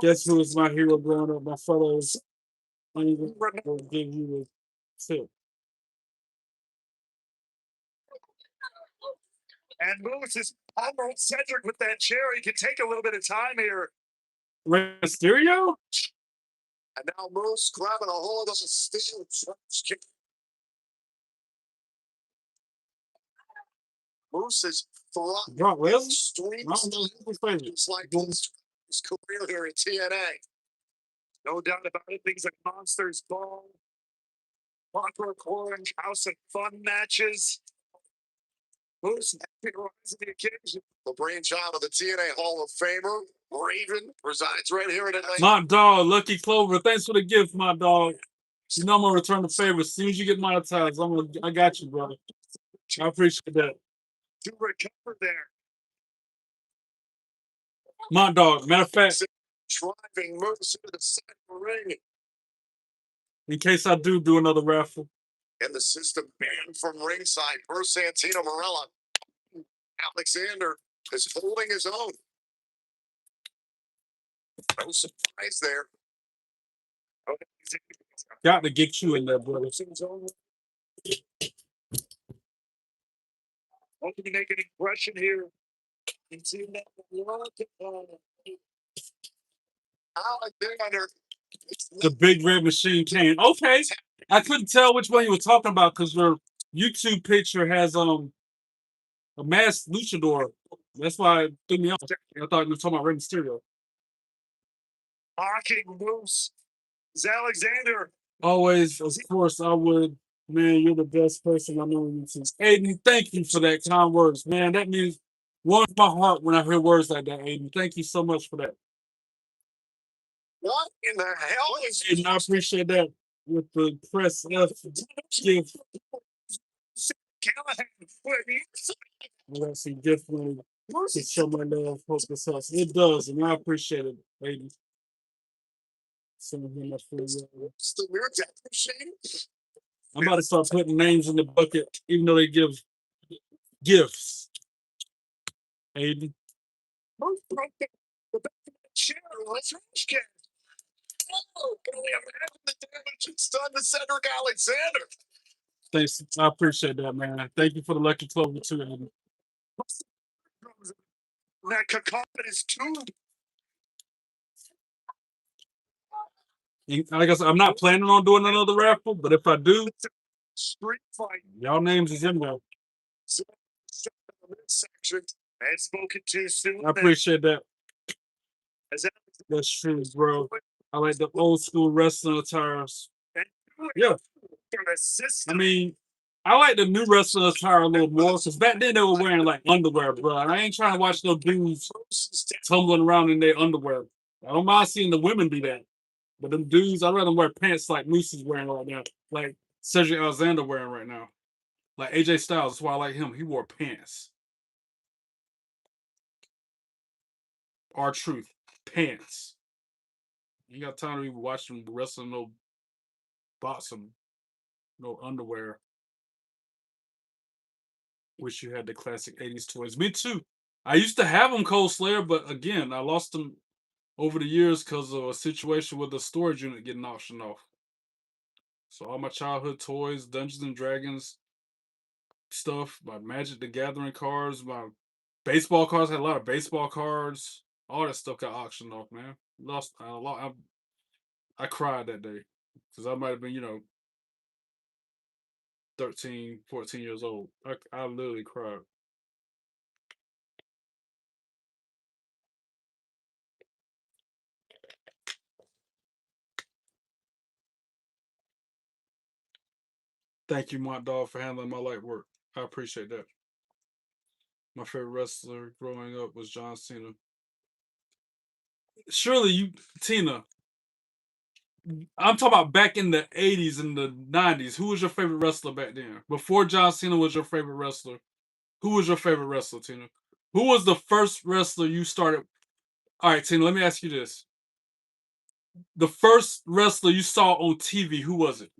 Guess who was my hero growing up? My fellows. I will give you a tip. And Moose is almost Cedric with that chair. He can take a little bit of time here. Mysterio? And now Moose grabbing a hold of a steel trash can. Moose is throwing extreme styles like his career here at TNA. No doubt about it. Things like Monsters Ball, Clockwork Orange, House of Fun matches. Moose happy to rise to the occasion. The brainchild of the TNA Hall of Famer. Raven resides right here in Atlanta. My dog, Lucky Clover. Thanks for the gift, my dog. You know I'm gonna return the favor as soon as you get monetized. I got you, brother. I appreciate that. To recover there. My dog. Matter of fact, Driving moves into the center ring. in case I do another raffle. And the system banned from ringside per Santino Marella. Alexander is holding his own. No surprise there. Got to get you in there, brother. Hoping to make an impression here. Alexander. The big red machine came. Okay. I couldn't tell which one you were talking about because your YouTube picture has a masked luchador. That's why it threw me off. I thought you were talking about Rey Mysterio. Mocking moves. Is Alexander. Always, of course, I would. Man, you're the best person I know on YouTube. Aiden, thank you for that kind words. Man, that means warms my heart when I hear words like that, Aiden. Thank you so much for that. What in the hell is Aiden, I appreciate that with the press F gift. Let's see, definitely to show my love, hope this helps. It does, and I appreciate it, Aiden. Sending him a free the weird death machine? I'm about to start putting names in the bucket, even though they give gifts. Aiden. The damage it's done to Cedric Alexander. Thanks. I appreciate that, man. Thank you for the lucky clover too, Aiden. That cacophonous tube. Like I said, I'm not planning on doing another raffle, but if I do, Street fight. y'all names is in there. Section. And spoken too soon. I appreciate that. That's true, bro. I like the old school wrestling attires. Yeah. I mean, I like the new wrestling attire a little more because back then they were wearing like underwear, bro. And I ain't trying to watch no dudes tumbling around in their underwear. I don't mind seeing the women do that. But them dudes, I'd rather wear pants like Moose is wearing right now. Like Cedric Alexander wearing right now. Like AJ Styles, that's why I like him. He wore pants. R-Truth. Pants. You got time to be watching wrestling no boxing, no underwear. Wish you had the classic 80s toys. Me too. I used to have them, Cold Slayer, but again, I lost them over the years because of a situation with the storage unit getting auctioned off. So all my childhood toys, Dungeons and Dragons stuff, my Magic the Gathering cards, my baseball cards, had a lot of baseball cards. All that stuff got auctioned off, man. Lost a lot. I cried that day because I might have been, 13, 14 years old. I literally cried. Thank you, Mont Dog, for handling my light work. I appreciate that. My favorite wrestler growing up was John Cena. Surely Tina, I'm talking about back in the 80s and the 90s. Who was your favorite wrestler back then? Before John Cena was your favorite wrestler, who was your favorite wrestler, Tina? Who was the first wrestler you started? All right, Tina, let me ask you this. The first wrestler you saw on TV, who was it?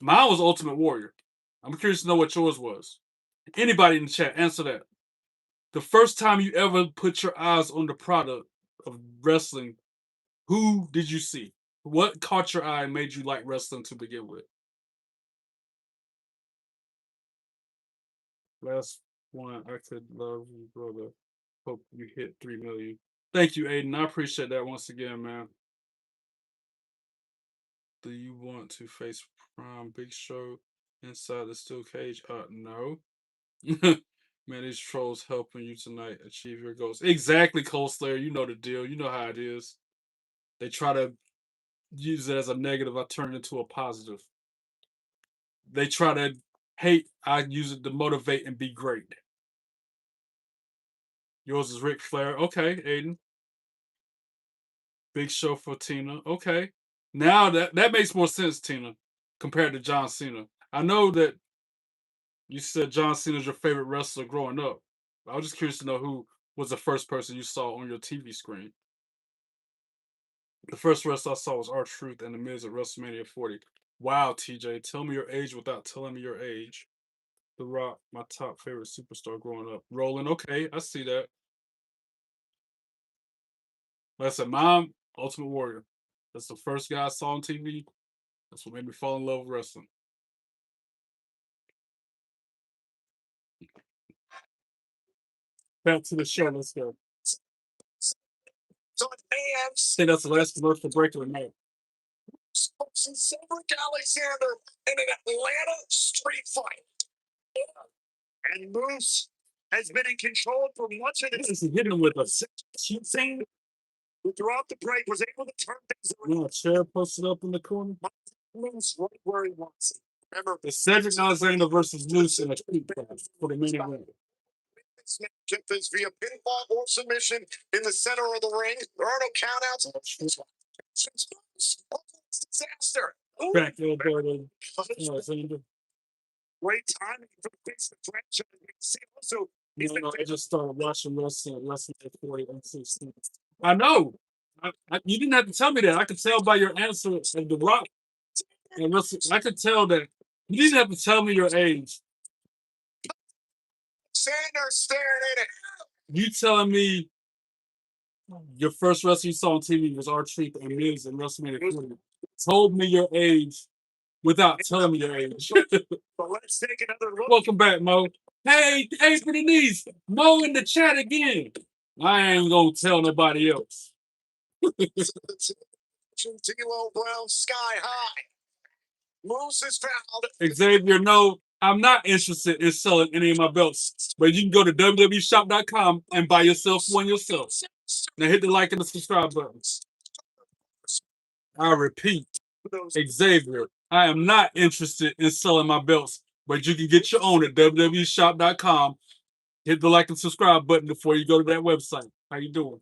Mine was Ultimate Warrior. I'm curious to know what yours was. Anybody in the chat, answer that. The first time you ever put your eyes on the product of wrestling, who did you see? What caught your eye and made you like wrestling to begin with? Last one, I could love you, brother. Hope you hit 3 million. Thank you, Aiden. I appreciate that once again, man. Do you want to face Prime Big Show inside the steel cage? No. Man, these trolls helping you tonight achieve your goals. Exactly, Cold Slayer. You know the deal. You know how it is. They try to use it as a negative. I turn it into a positive. They try to hate. I use it to motivate and be great. Yours is Ric Flair. Okay, Aiden. Big Show for Tina. Okay. Now that makes more sense, Tina, compared to John Cena. I know that you said John Cena's your favorite wrestler growing up. I was just curious to know who was the first person you saw on your TV screen. The first wrestler I saw was R-Truth and The Miz at WrestleMania 40. Wow, TJ, tell me your age without telling me your age. The Rock, my top favorite superstar growing up. Roland, okay, I see that. Like I said, Mom, Ultimate Warrior. That's the first guy I saw on TV. That's what made me fall in love with wrestling. Back to the show, let's go. So it's I think that's the last commercial break of the night. Cedric Alexander in an Atlanta street fight. And Moose has been in control for much of This this. is hitting him with a thing. Who throughout the break was able to turn things around. Yeah, a chair posted up in the corner. Moose right where he wants it. Remember, It's Cedric Alexander versus Moose in a street fight for the main event. this matchup is via pinfall or submission in the center of the ring. There are no countouts. Disaster. Ooh, Back elbow to Alexander. Great timing for the face of the franchise. We can see also he's been I just started watching wrestling at less than 40 and 16. I know. You didn't have to tell me that. I could tell by your answer of The Rock. And I could tell that. You didn't have to tell me your age. Sanders staring at it. You telling me your first wrestler you saw on TV was R-Truth and Miz in WrestleMania 40. Told me your age without telling me your age. But let's take another look. Welcome back, Mo. Hey, for the knees. Mo in the chat again. I ain't gonna tell nobody else. D'Lo Brown sky high. Moose is fouled. Xavier, no, I'm not interested in selling any of my belts. But you can go to www.shop.com and buy yourself one yourself. Now hit the like and the subscribe button. I repeat, Xavier, I am not interested in selling my belts, but you can get your own at www.shop.com. Hit the like and subscribe button before you go to that website. How you doing?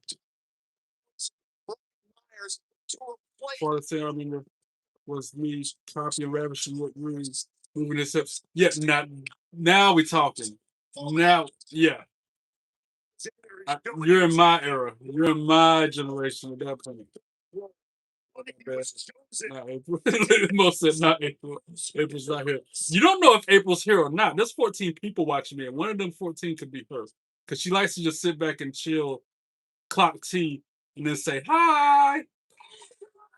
Myers to replace Part of the thing I remember was me copying ravishing what rooms, moving his hips. Yeah, now we talking. Now, yeah. You're in my era. You're in my generation at that point. Not April. Most said not April. April's not here. You don't know if April's here or not. There's 14 people watching me, and one of them 14 could be her. Because she likes to just sit back and chill, clock tea, and then say, hi.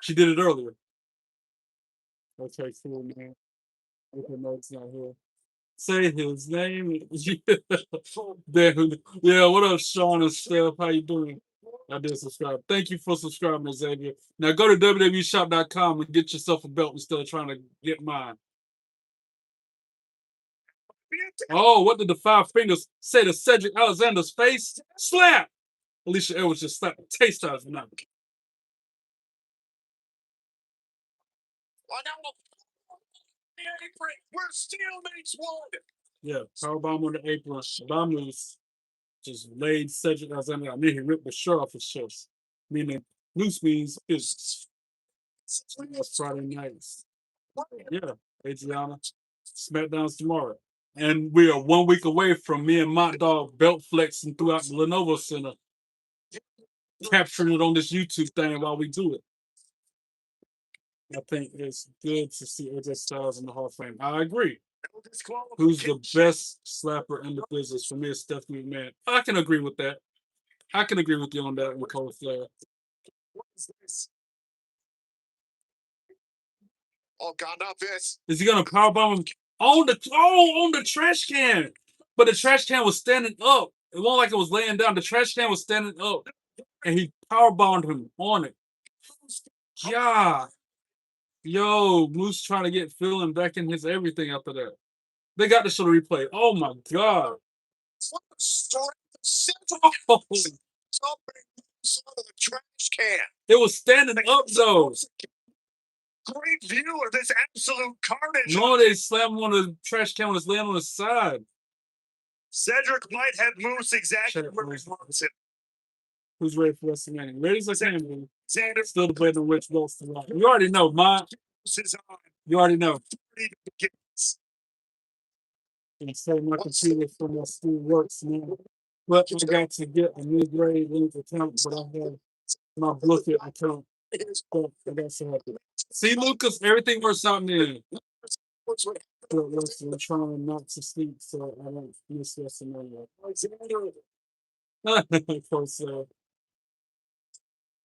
She did it earlier. Okay, cool, man. Okay, no, it's not here. Say his name. Yeah, what up, Sean and Steph? How you doing? I did subscribe. Thank you for subscribing, Xavier. Now go to www.shop.com and get yourself a belt instead of trying to get mine. Oh, what did the five fingers say to Cedric Alexander's face? Slap! Alicia Edwards just slapped the taste out of his mouth. We're still makes one. Yeah, powerbomb on the apron. Bamus just laid Cedric Alexander. I mean, he ripped the shirt off his chest. Meaning, loose means business. That's Friday nights. Yeah, Adriana. SmackDown's tomorrow. And we are 1 week away from me and Mont Dog belt flexing throughout the Lenovo Center, capturing it on this YouTube thing while we do it. I think it's good to see AJ Styles in the Hall of Fame. I agree. Who's the best slapper in the business? For me, it's Stephanie McMahon. I can agree with that. I can agree with you on that, Nicole Flair. What is this? Oh God, not this. Is he gonna powerbomb him on the trash can? But the trash can was standing up. It wasn't like it was laying down. The trash can was standing up, and he powerbombed him on it. Yeah. Yo, Moose trying to get feeling back in his everything after that. They got to show the replay. Oh my God. Oh, The trash can. it was standing up though. Great view of this absolute carnage. No, they slammed him on the trash can when it's laying on his side. Cedric might have Moose exactly Shut up, where he Moose. wants him. Who's ready for WrestleMania? Ready as I can be. Xander Still debating which belts to rock. You already know, man. is on. You already know. Ready to begin. And so my computer for my school works now. But I got to get a new grade link account, but I have my Booker account. So I got to have it. See, Lucas, everything works out in. But listen, I'm trying not to sleep so I don't miss WrestleMania. Of course,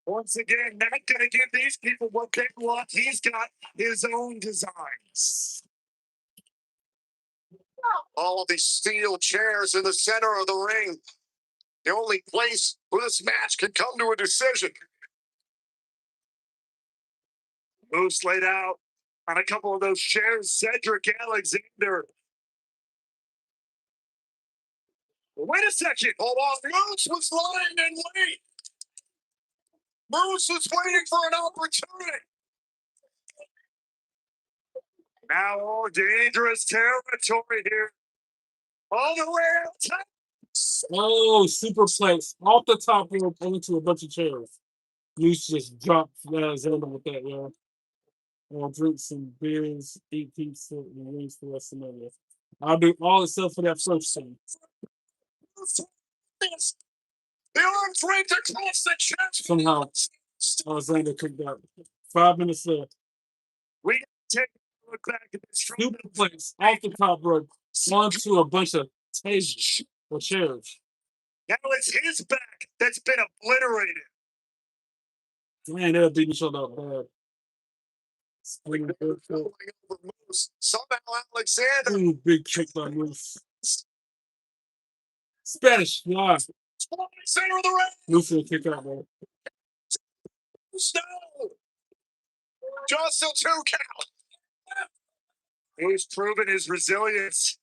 Once again, not going to give these people what they want. He's got his own designs. All of these steel chairs in the center of the ring. The only place where this match can come to a decision. Moose laid out on a couple of those chairs. Cedric Alexander. Wait a second. Hold on. Moose was lying in wait. Moose was waiting for an opportunity. Now all dangerous territory here. All the way out top. oh, super place off the top rope onto a bunch of chairs. You just dropped Alexander with that, yo. I'll drink some beers, eat pizza, and wings for the rest of the night. I'll do all except for that first scene. The arms rigged across the chest. Somehow, Alexander kicked out. 5 minutes left. We take a look back at this. Super place off the top rope onto a bunch of tables or chairs. Now it's his back that's been obliterated. Man, they're beating each other up bad. Spring Going over Moose. Somehow Alexander. Ooh, big kick by Moose. Spanish, live. Center of the ring. Moose will kick out, man. No. Just a 2 count. He's proven his resilience.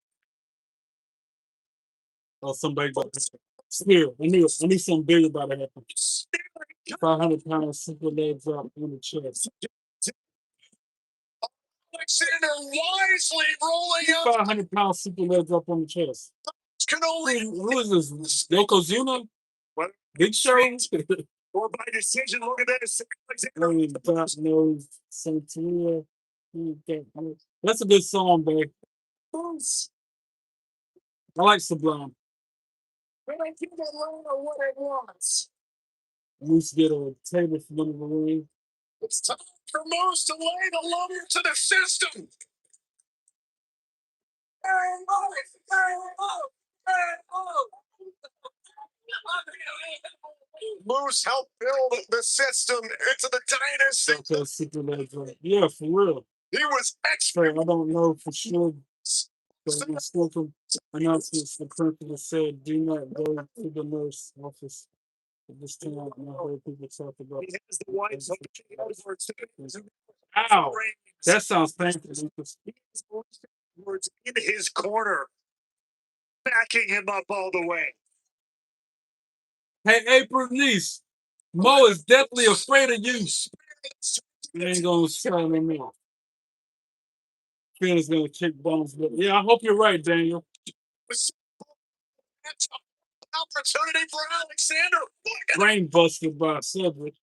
Oh, somebody got spear. I need something big about to happen. 500-pound super leg drop in the chest. Alexander wisely rolling up. 500-pound super leg drop on the chest. Can only Who is this? Yokozuna? What? Big Show? Or by decision, look at this. Top nose Santana. That's a good song, babe. I like Sublime. When I give that line or what it wants. Moose get a table from under the ring. It's time for Moose to lay the lumber to the system. Moose helped build the system into the dynasty. Okay, super leg drop. Yeah, for real. He was expert. I don't know for sure. But in spoken announcements, the principal said, "Do not go to the nurse office at this time." And I heard people talk about. He has the white Ow! That sounds painful. Lucas. Words in his corner, backing him up all the way. Hey, April niece, Mo is definitely afraid of you. You ain't gonna sign him out. Finn's gonna kick bones, but yeah, I hope you're right, Daniel. Opportunity for Alexander. Brain busted by Cedric.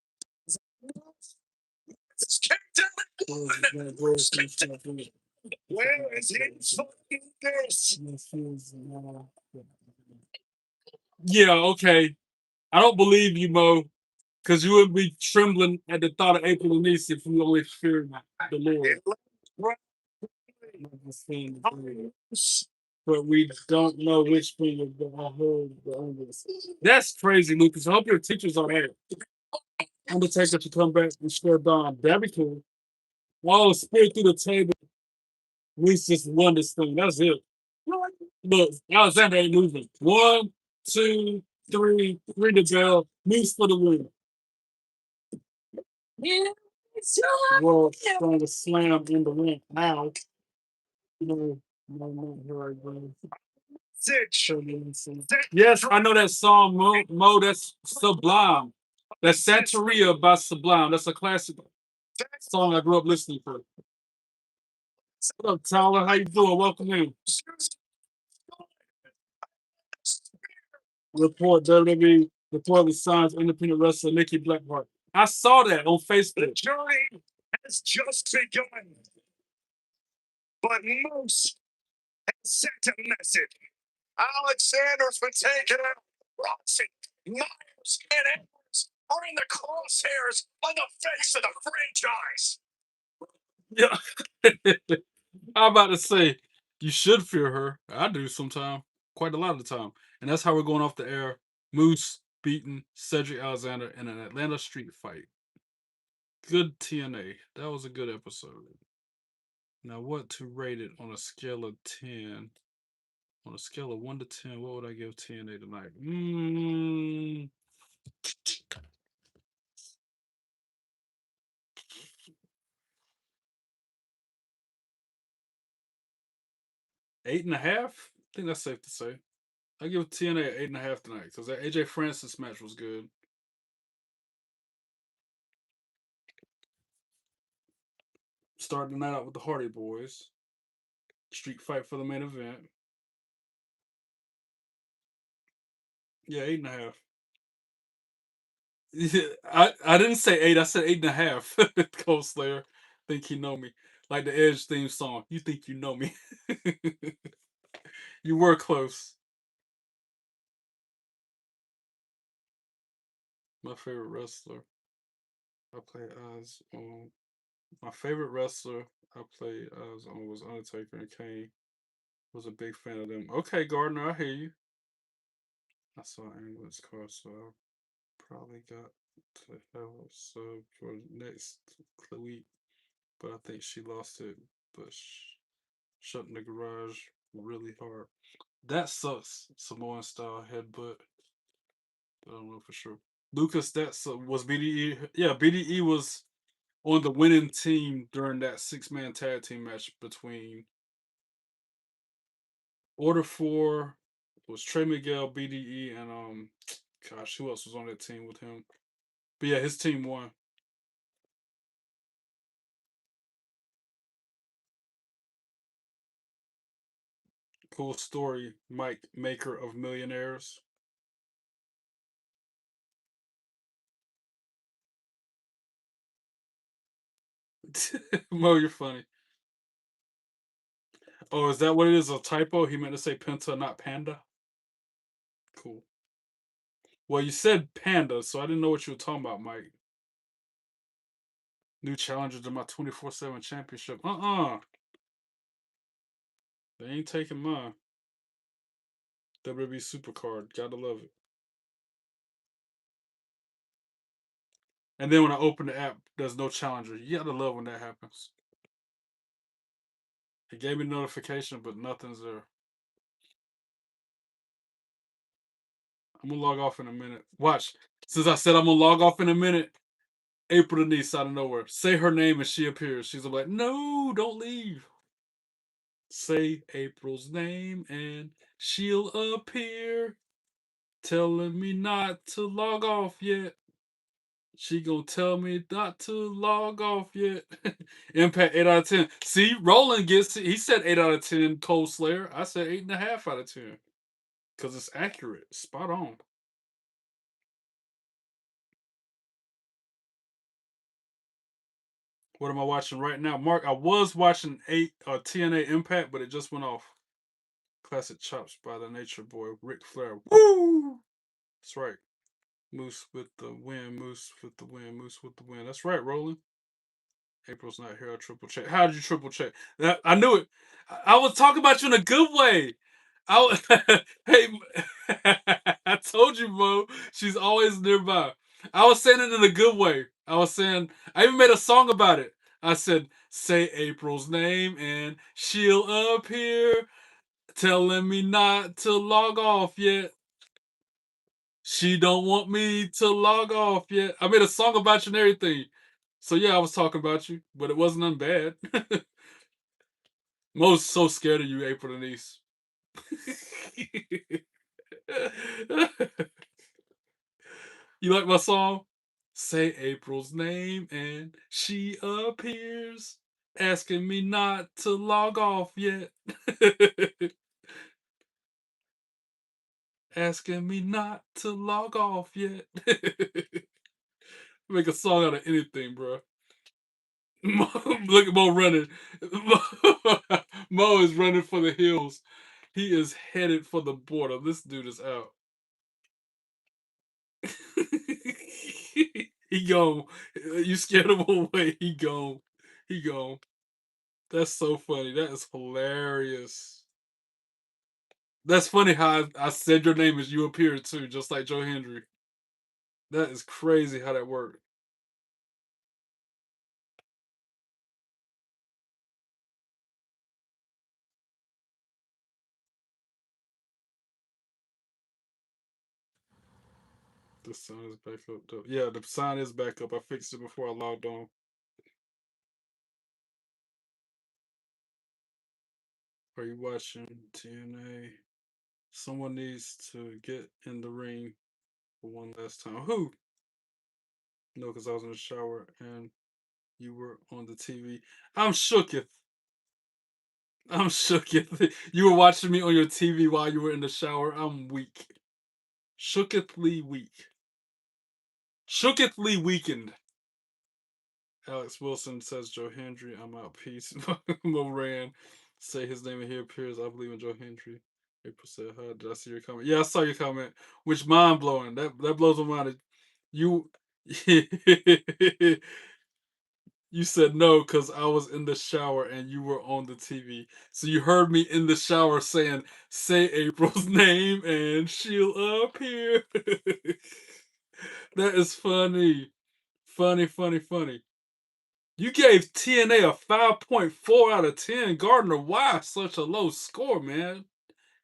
It's kicked out. Where is he fucking this? Yeah, okay. I don't believe you, Mo, because you would be trembling at the thought of April and Niece if you only feared the Lord. But we don't know which finger, but I heard the others. That's crazy, Lucas. I hope your teachers are there. Undertaker to come back and score Don. That'd be cool. Oh, spear through the table. We just won this thing. That's it. Look, Alexander ain't losing. 1, 2, 3, ring the bell. Moose for the win. World strongest slam in the ring. Now, no, here I go. Yes, I know that song, Mo. That's Sublime. That's Santeria by Sublime. That's a classic song I grew up listening to. What up, Tyler? How you doing? Welcome in. report WWE reportedly signs independent wrestler Nikki Blackheart. I saw that on The Facebook. journey has just begun. But Moose has sent a message. Alexander's been taken out. Roxy, Myers, and Edwards are in the crosshairs on the face of the franchise. Yeah. I'm about to say, you should fear her. I do sometime, quite a lot of the time. And that's how we're going off the air. Moose beating Cedric Alexander in an Atlanta street fight. Good TNA. That was a good episode. Now, what to rate it on a scale of 10? On a scale of 1 to 10, what would I give TNA tonight? 8.5? I think that's safe to say. I give TNA 8.5 tonight because that AJ Francis match was good. Starting the night out with the Hardy Boys. Street fight for the main event. Yeah, 8.5. I didn't say 8. I said 8.5. Cold Slayer. Think you know me. Like the Edge theme song. You think you know me. You were close. My favorite wrestler. I play as my favorite wrestler I played as was Undertaker and Kane. Was a big fan of them. Okay, Gardner, I hear you. I saw Angle's car, so I probably got to have a sub for next week, but I think she lost it. But shut in the garage really hard. That sucks. Samoan style headbutt. I don't know for sure. Lucas, that was BDE. Yeah, BDE was on the winning team during that 6-man tag team match between Order 4. It was Trey, Miguel, BDE, and gosh, who else was on that team with him? But yeah, his team won. Cool story, Mike, maker of Millionaires. Mo, you're funny. Oh, is that what it is? A typo? He meant to say Penta, not Panda? Cool. Well, you said Panda, so I didn't know what you were talking about, Mike. New challenger to my 24/7 championship. They ain't taking mine. WWE Supercard. Gotta love it. And then when I open the app, there's no challenger. You gotta love when that happens. It gave me a notification, but nothing's there. I'm gonna log off in a minute. Watch. Since I said I'm gonna log off in a minute, April Denise out of nowhere. Say her name and she appears. She's like, no, don't leave. Say April's name and she'll appear. Telling me not to log off yet. She gonna tell me not to log off yet. Impact 8 out of 10. See, Roland gets it. He said 8 out of 10 Cold Slayer. I said 8.5 out of 10. Because it's accurate. Spot on. What am I watching right now? Mark, I was watching TNA Impact, but it just went off. Classic chops by the Nature Boy, Ric Flair. Woo! That's right. Moose with the win, Moose with the win, Moose with the win. That's right, Roland. April's not here. I triple check. How did you triple check? I knew it. I was talking about you in a good way. Hey, I told you, Mo. She's always nearby. I was saying it in a good way. I was saying, I even made a song about it. I said, say April's name and she'll appear, telling me not to log off yet. She don't want me to log off yet. I made a song about you and everything. So yeah, I was talking about you, but it wasn't unbad. Mo's so scared of you, April Denise. You like my song? Say April's name and she appears, asking me not to log off yet. asking me not to log off yet. Make a song out of anything, bro. Look at Mo running. Mo is running for the hills. He is headed for the border. This dude is out. He gone. You scared him away. He gone. He gone. That's so funny. That is hilarious. That's funny how I said your name as you appeared too, just like Joe Hendry. That is crazy how that worked. The sign is back up though. Yeah, the sign is back up. I fixed it before I logged on. Are you watching TNA? Someone needs to get in the ring for one last time. Who? No, because I was in the shower and you were on the TV. I'm shooketh. I'm shooketh. You were watching me on your TV while you were in the shower. I'm weak. Shookethly weak. Shookethly weakened. Alex Wilson says Joe Hendry. I'm out. Peace. Moran say his name in here appears. I believe in Joe Hendry. April said, "Hi, did I see your comment?" Yeah, I saw your comment. Which mind blowing. That blows my mind. You you said no because I was in the shower and you were on the TV. So you heard me in the shower saying, "Say April's name and she'll appear." That is funny. Funny. You gave TNA a 5.4 out of 10. Gardner, why such a low score, man?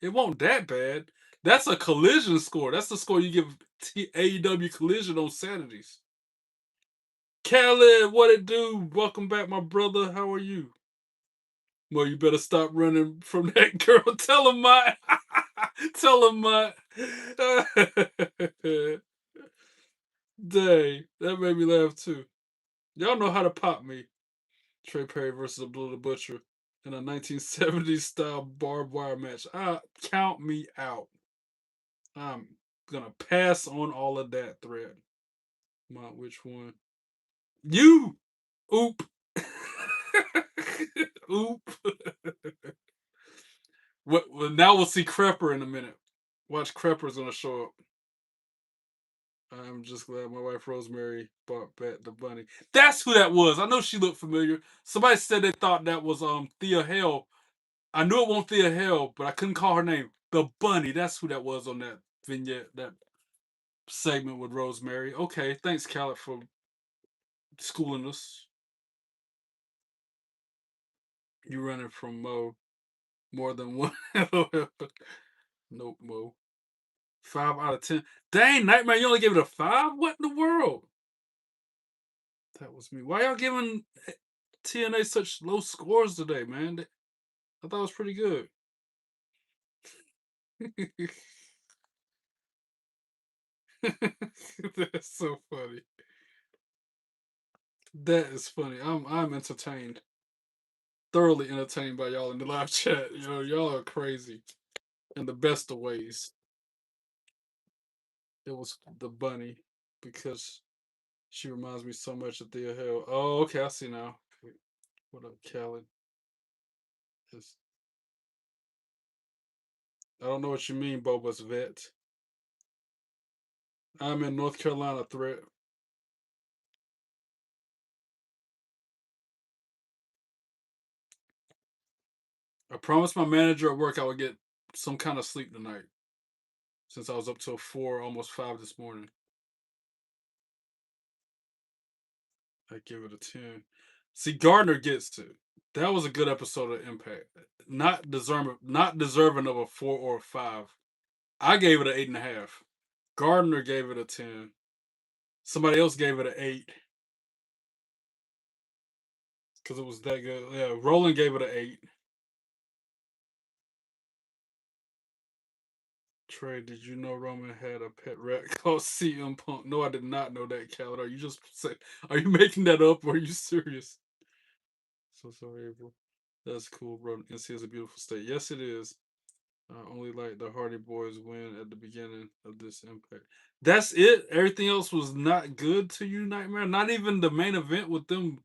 It won't that bad. That's a collision score. That's the score you give AEW Collision on Saturdays. Khaled, what it do? Welcome back, my brother. How are you? Well, you better stop running from that girl. Tell him my. Tell him my. Dang, that made me laugh too. Y'all know how to pop me. Trey Perry versus Abdullah the Butcher in a 1970s style barbed wire match. Count me out. I'm gonna pass on all of that thread. Which one? You! Oop! Oop! Well, now we'll see Crepper in a minute. Watch, Crepper's gonna show up. I'm just glad my wife Rosemary bought back the bunny. That's who that was. I know she looked familiar. Somebody said they thought that was Thea Hale. I knew it wasn't Thea Hale, but I couldn't call her name. The bunny. That's who that was on that vignette, that segment with Rosemary. Okay, thanks, Khaled, for schooling us. You running from Mo more than one. Nope, Mo. 5 out of 10. Dang, Nightmare, you only gave it a 5? What in the world? That was me. Why y'all giving TNA such low scores today, man? I thought it was pretty good. That's so funny. That is funny. I'm entertained. Thoroughly entertained by y'all in the live chat. You know, y'all are crazy in the best of ways. It was the bunny because she reminds me so much of Thea Hale. Oh, okay, I see now. What up, Khaled? I don't know what you mean, Boba's vet. I'm in North Carolina, threat. I promised my manager at work I would get some kind of sleep tonight. Since I was up till 4, almost 5 this morning. I give it a 10. See, Gardner gets it. That was a good episode of Impact. Not deserving of a 4 or a 5. I gave it an 8.5. Gardner gave it a 10. Somebody else gave it an 8. Because it was that good. Yeah, Roland gave it an 8. Trey, did you know Roman had a pet rat called CM Punk? No, I did not know that, Cal. Are you making that up or are you serious? So sorry, April. That's cool, bro. NC is a beautiful state. Yes, it is. I only like the Hardy Boys win at the beginning of this Impact. That's it. Everything else was not good to you, Nightmare. Not even the main event with them.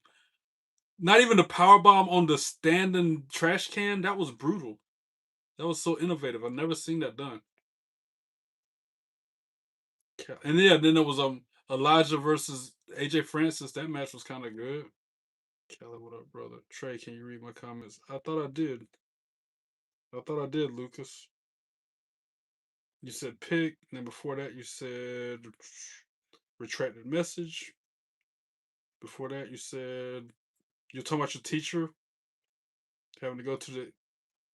Not even the power bomb on the standing trash can. That was brutal. That was so innovative. I've never seen that done. And yeah, then there was Elijah versus AJ Francis. That match was kind of good. Kelly, what up, brother? Trey, can you read my comments? I thought I did. Lucas. You said pick, and then before that you said retracted message. Before that you said you're talking about your teacher having to go to the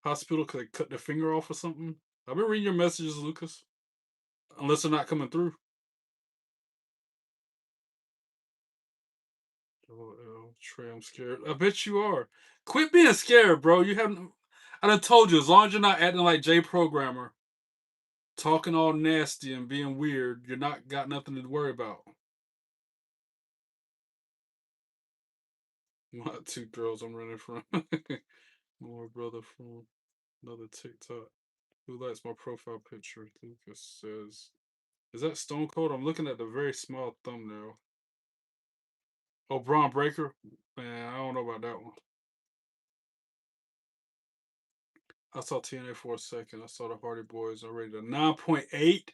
hospital because they cut their finger off or something. I've been reading your messages, Lucas. Unless they're not coming through. Oh, Trey, I'm scared. I bet you are. Quit being scared, bro. You haven't. I done told you, as long as you're not acting like J Programmer, talking all nasty and being weird, you're not got nothing to worry about. My two girls I'm running from. More brother from another TikTok. Who likes my profile picture? Lucas says. Is that Stone Cold? I'm looking at the very small thumbnail. Oh, Braun Breaker? Man, I don't know about that one. I saw TNA for a second. I saw the Hardy Boys already. The 9.8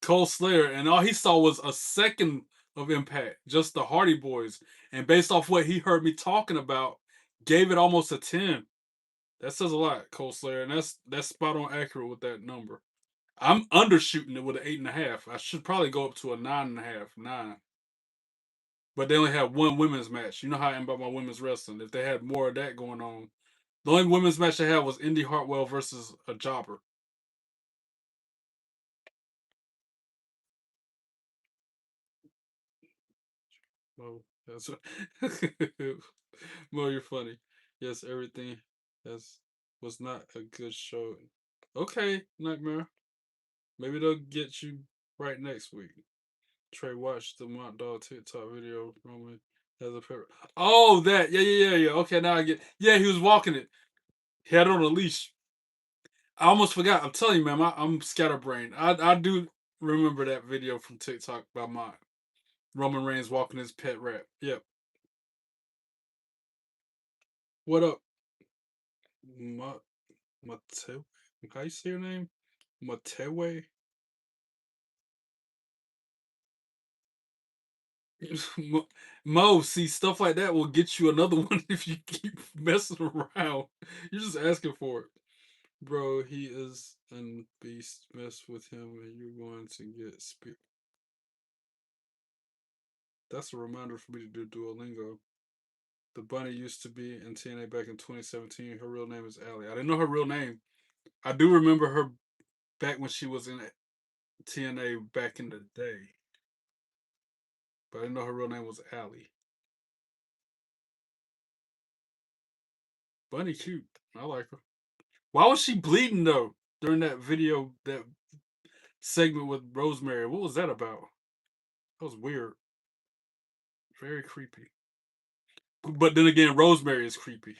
Cole Slayer, and all he saw was a second of Impact, just the Hardy Boys. And based off what he heard me talking about, gave it almost a 10. That says a lot, Cole Slayer, and that's spot on accurate with that number. I'm undershooting it with an 8.5. I should probably go up to a 9.5, 9. But they only had one women's match. You know how I am about my women's wrestling. If they had more of that going on, the only women's match they had was Indy Hartwell versus a jobber. Mo, that's Mo, you're funny. Yes, everything has was not a good show. Okay, Nightmare. Maybe they'll get you right next week. Trey watched the Mont Dog TikTok video. Roman has a pair. Oh, that. Yeah. Okay, now I get. Yeah, he was walking it. He had it on a leash. I almost forgot. I'm telling you, man, I'm scatterbrained. I do remember that video from TikTok by Mont. Roman Reigns walking his pet rat. Yep. What up, Matewe? How you say your name? Matewe? Mo, see, stuff like that will get you another one if you keep messing around. You're just asking for it. Bro, he is a beast. Mess with him and you're going to get speed. That's a reminder for me to do Duolingo. The bunny used to be in TNA back in 2017. Her real name is Allie. I didn't know her real name. I do remember her back when she was in TNA back in the day. But I didn't know her real name was Allie. Bunny cute. I like her. Why was she bleeding though during that video, that segment with Rosemary? What was that about? That was weird. Very creepy. But then again, Rosemary is creepy.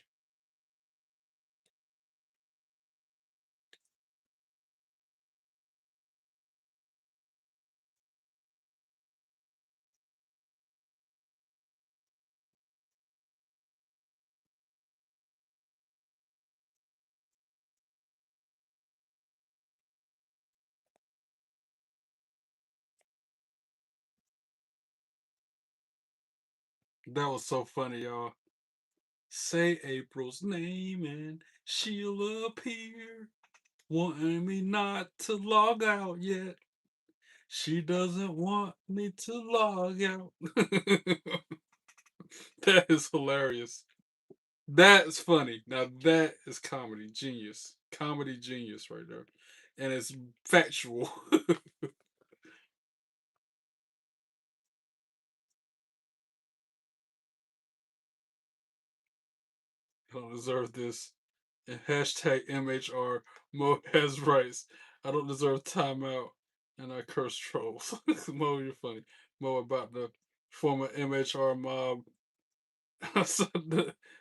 That was so funny, y'all. Say April's name and she'll appear. Wanting me not to log out yet. She doesn't want me to log out. That is hilarious. That's funny. Now that is comedy genius. Comedy genius right there. And it's factual. I don't deserve this. And hashtag MHR Mo has rights. I don't deserve timeout. And I curse trolls. Mo, you're funny. Mo about the former MHR mob.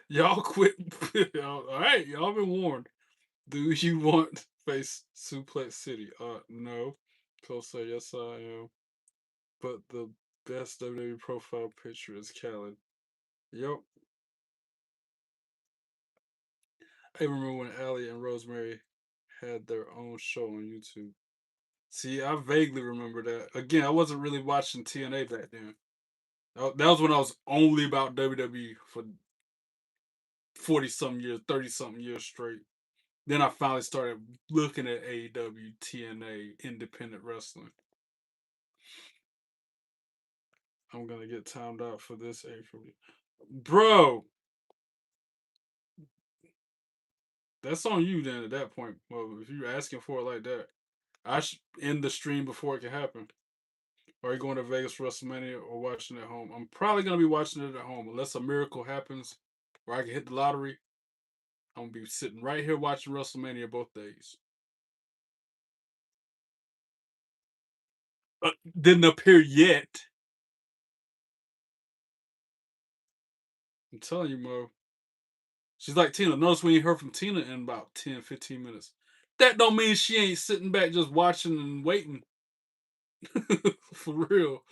Y'all quit. All right, y'all been warned. Do you want Face Suplex City. No. Sosa, yes I am. But the best WWE profile picture is Khaled. Yep. I remember when Allie and Rosemary had their own show on YouTube. See, I vaguely remember that. Again, I wasn't really watching TNA back then. That was when I was only about WWE for 40 something years, 30 something years straight. Then I finally started looking at AEW, TNA, independent wrestling. I'm gonna get timed out for this April. Bro, that's on you then at that point. Well, if you're asking for it like that, I should end the stream before it can happen. Are you going to Vegas for WrestleMania or watching it at home? I'm probably gonna be watching it at home unless a miracle happens where I can hit the lottery. I'm gonna be sitting right here watching WrestleMania both days. Didn't appear yet. I'm telling you, Mo. She's like Tina. Notice we ain't heard from Tina in about 10, 15 minutes. That don't mean she ain't sitting back just watching and waiting. For real.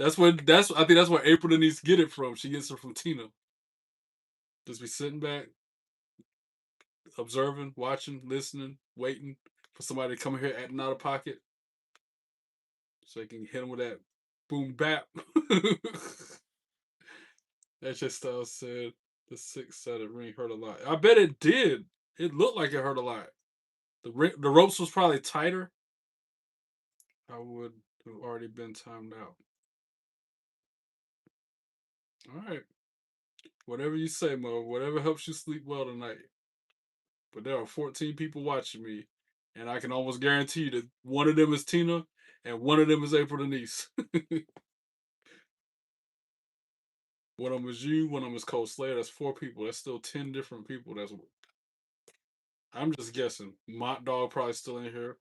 I think that's where April needs to get it from. She gets it from Tina. Just be sitting back, observing, watching, listening, waiting for somebody to come here acting out of pocket. So they can hit him with that boom bap. AJ Styles said the 6-sided ring hurt a lot. I bet it did. It looked like it hurt a lot. The ropes was probably tighter. I would have already been timed out. All right. Whatever you say, Mo. Whatever helps you sleep well tonight. But there are 14 people watching me, and I can almost guarantee you that one of them is Tina and one of them is April Denise. One of them is you, one of them is Cole Slayer. That's 4 people. That's still 10 different people. I'm just guessing. Mott Dog probably still in here.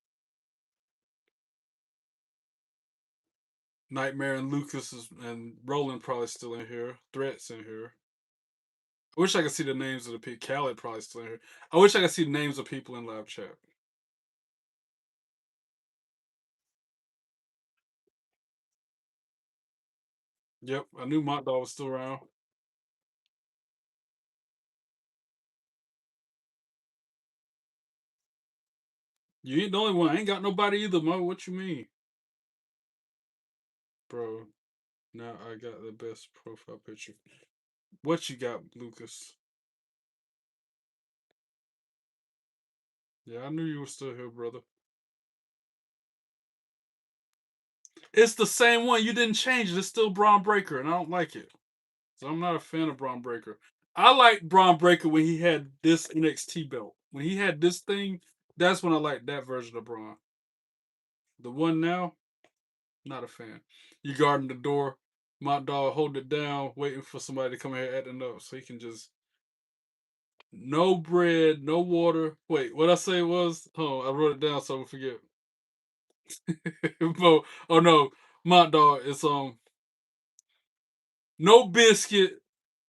Nightmare and Lucas and Roland probably still in here. Threats in here. I wish I could see the names of the people. Khaled probably still in here. I wish I could see the names of people in live chat. Yep, I knew Mott Dog was still around. You ain't the only one. I ain't got nobody either, Mo. What you mean? Bro, now I got the best profile picture. What you got, Lucas? Yeah, I knew you were still here, brother. It's the same one. You didn't change it. It's still Braun Breaker, and I don't like it. So I'm not a fan of Braun Breaker. I liked Braun Breaker when he had this NXT belt. When he had this thing, that's when I liked that version of Braun. The one now, not a fan. You guarding the door, my dog holding it down, waiting for somebody to come here acting up so he can just no bread, no water. Wait, what I say was, I wrote it down so I forget. Oh no, my dog, it's no biscuit,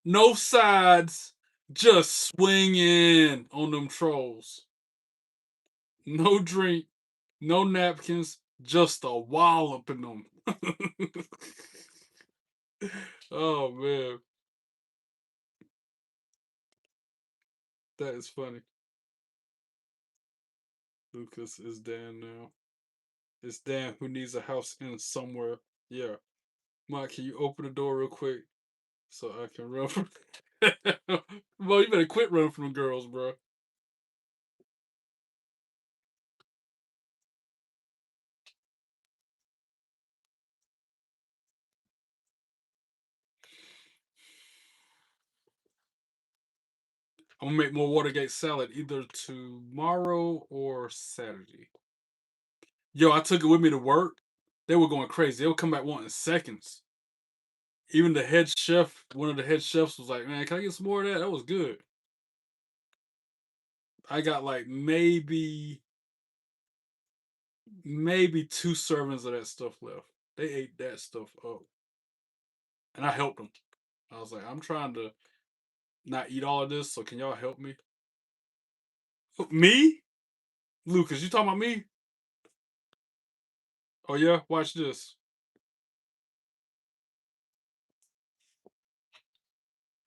no sides, just swinging on them trolls. No drink, no napkins, just a wallop in them. Oh man, that is funny. Lucas is Dan now. It's Dan who needs a house in somewhere. Yeah. Mike, can you open the door real quick so I can run from Well, you better quit running from the girls, bro. I'm gonna make more Watergate salad either tomorrow or Saturday. Yo, I took it with me to work. They were going crazy. They would come back wanting seconds. Even the head chef, one of the head chefs was like, "Man, can I get some more of that? That was good." I got like maybe 2 servings of that stuff left. They ate that stuff up, and I helped them. I was like, "I'm trying to not eat all of this, so can y'all help me?" Me? Lucas, you talking about me? Oh yeah, watch this.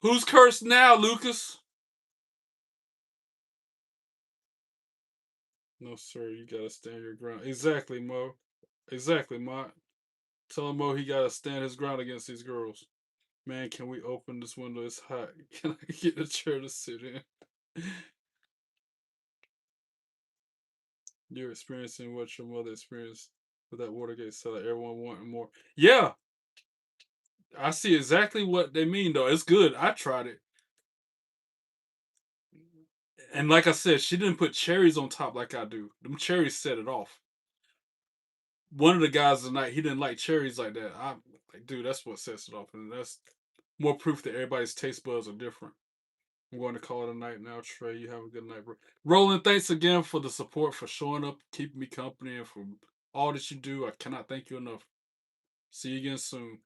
Who's cursed now, Lucas? No, sir, you gotta stand your ground. Exactly, Mo. Exactly, Mo. Tell him Mo he gotta stand his ground against these girls. Man, can we open this window? It's hot. Can I get a chair to sit in? You're experiencing what your mother experienced with that Watergate seller. Everyone wanting more. Yeah, I see exactly what they mean, though. It's good. I tried it. And like I said, she didn't put cherries on top like I do. Them cherries set it off. One of the guys tonight, he didn't like cherries like that. I'm like, dude, that's what sets it off. And that's more proof that everybody's taste buds are different. I'm going to call it a night now, Trey. You have a good night, bro. Roland, thanks again for the support, for showing up, keeping me company, and for all that you do. I cannot thank you enough. See you again soon.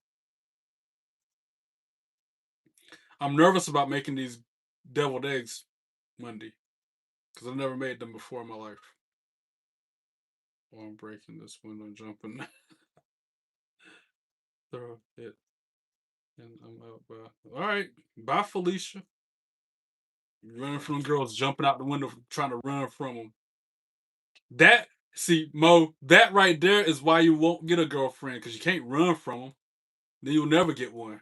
I'm nervous about making these deviled eggs Monday because I've never made them before in my life. Oh, I'm breaking this window and jumping. Throw it. And I'm out. Bye. All right. Bye, Felicia. Running from girls, jumping out the window, trying to run from them. That, see, Mo, that right there is why you won't get a girlfriend, because you can't run from them. Then you'll never get one.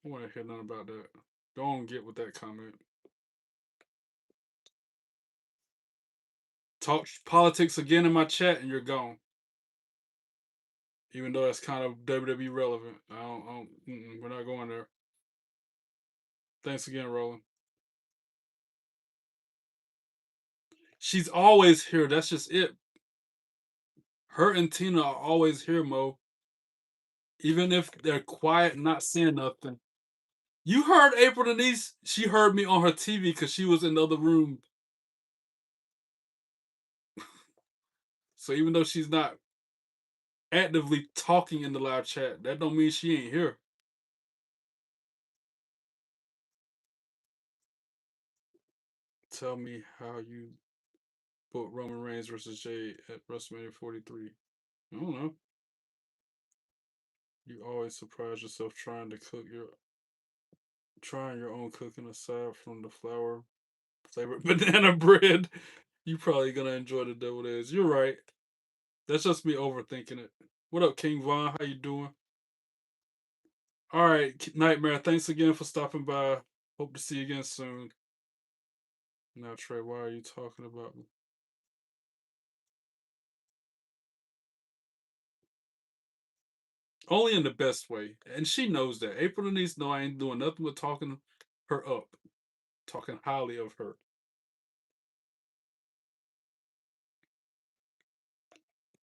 I want to hear nothing about that. Go on, get with that comment. Talk politics again in my chat, and you're gone. Even though that's kind of WWE relevant. We're not going there. Thanks again, Roland. She's always here. That's just it. Her and Tina are always here, Mo. Even if they're quiet, not saying nothing. You heard April Denise. She heard me on her TV because she was in the other room. So even though she's not actively talking in the live chat, that don't mean she ain't here. Tell me how you booked Roman Reigns versus Jay at WrestleMania 43. I don't know. You always surprise yourself trying your own cooking aside from the flour flavored banana bread. You probably gonna enjoy the deviled eggs. You're right. That's just me overthinking it. What up, King Von? How you doing? All right, Nightmare. Thanks again for stopping by. Hope to see you again soon. Now, Trey, why are you talking about me? Only in the best way, and she knows that. April Denise know I ain't doing nothing but talking her up, talking highly of her.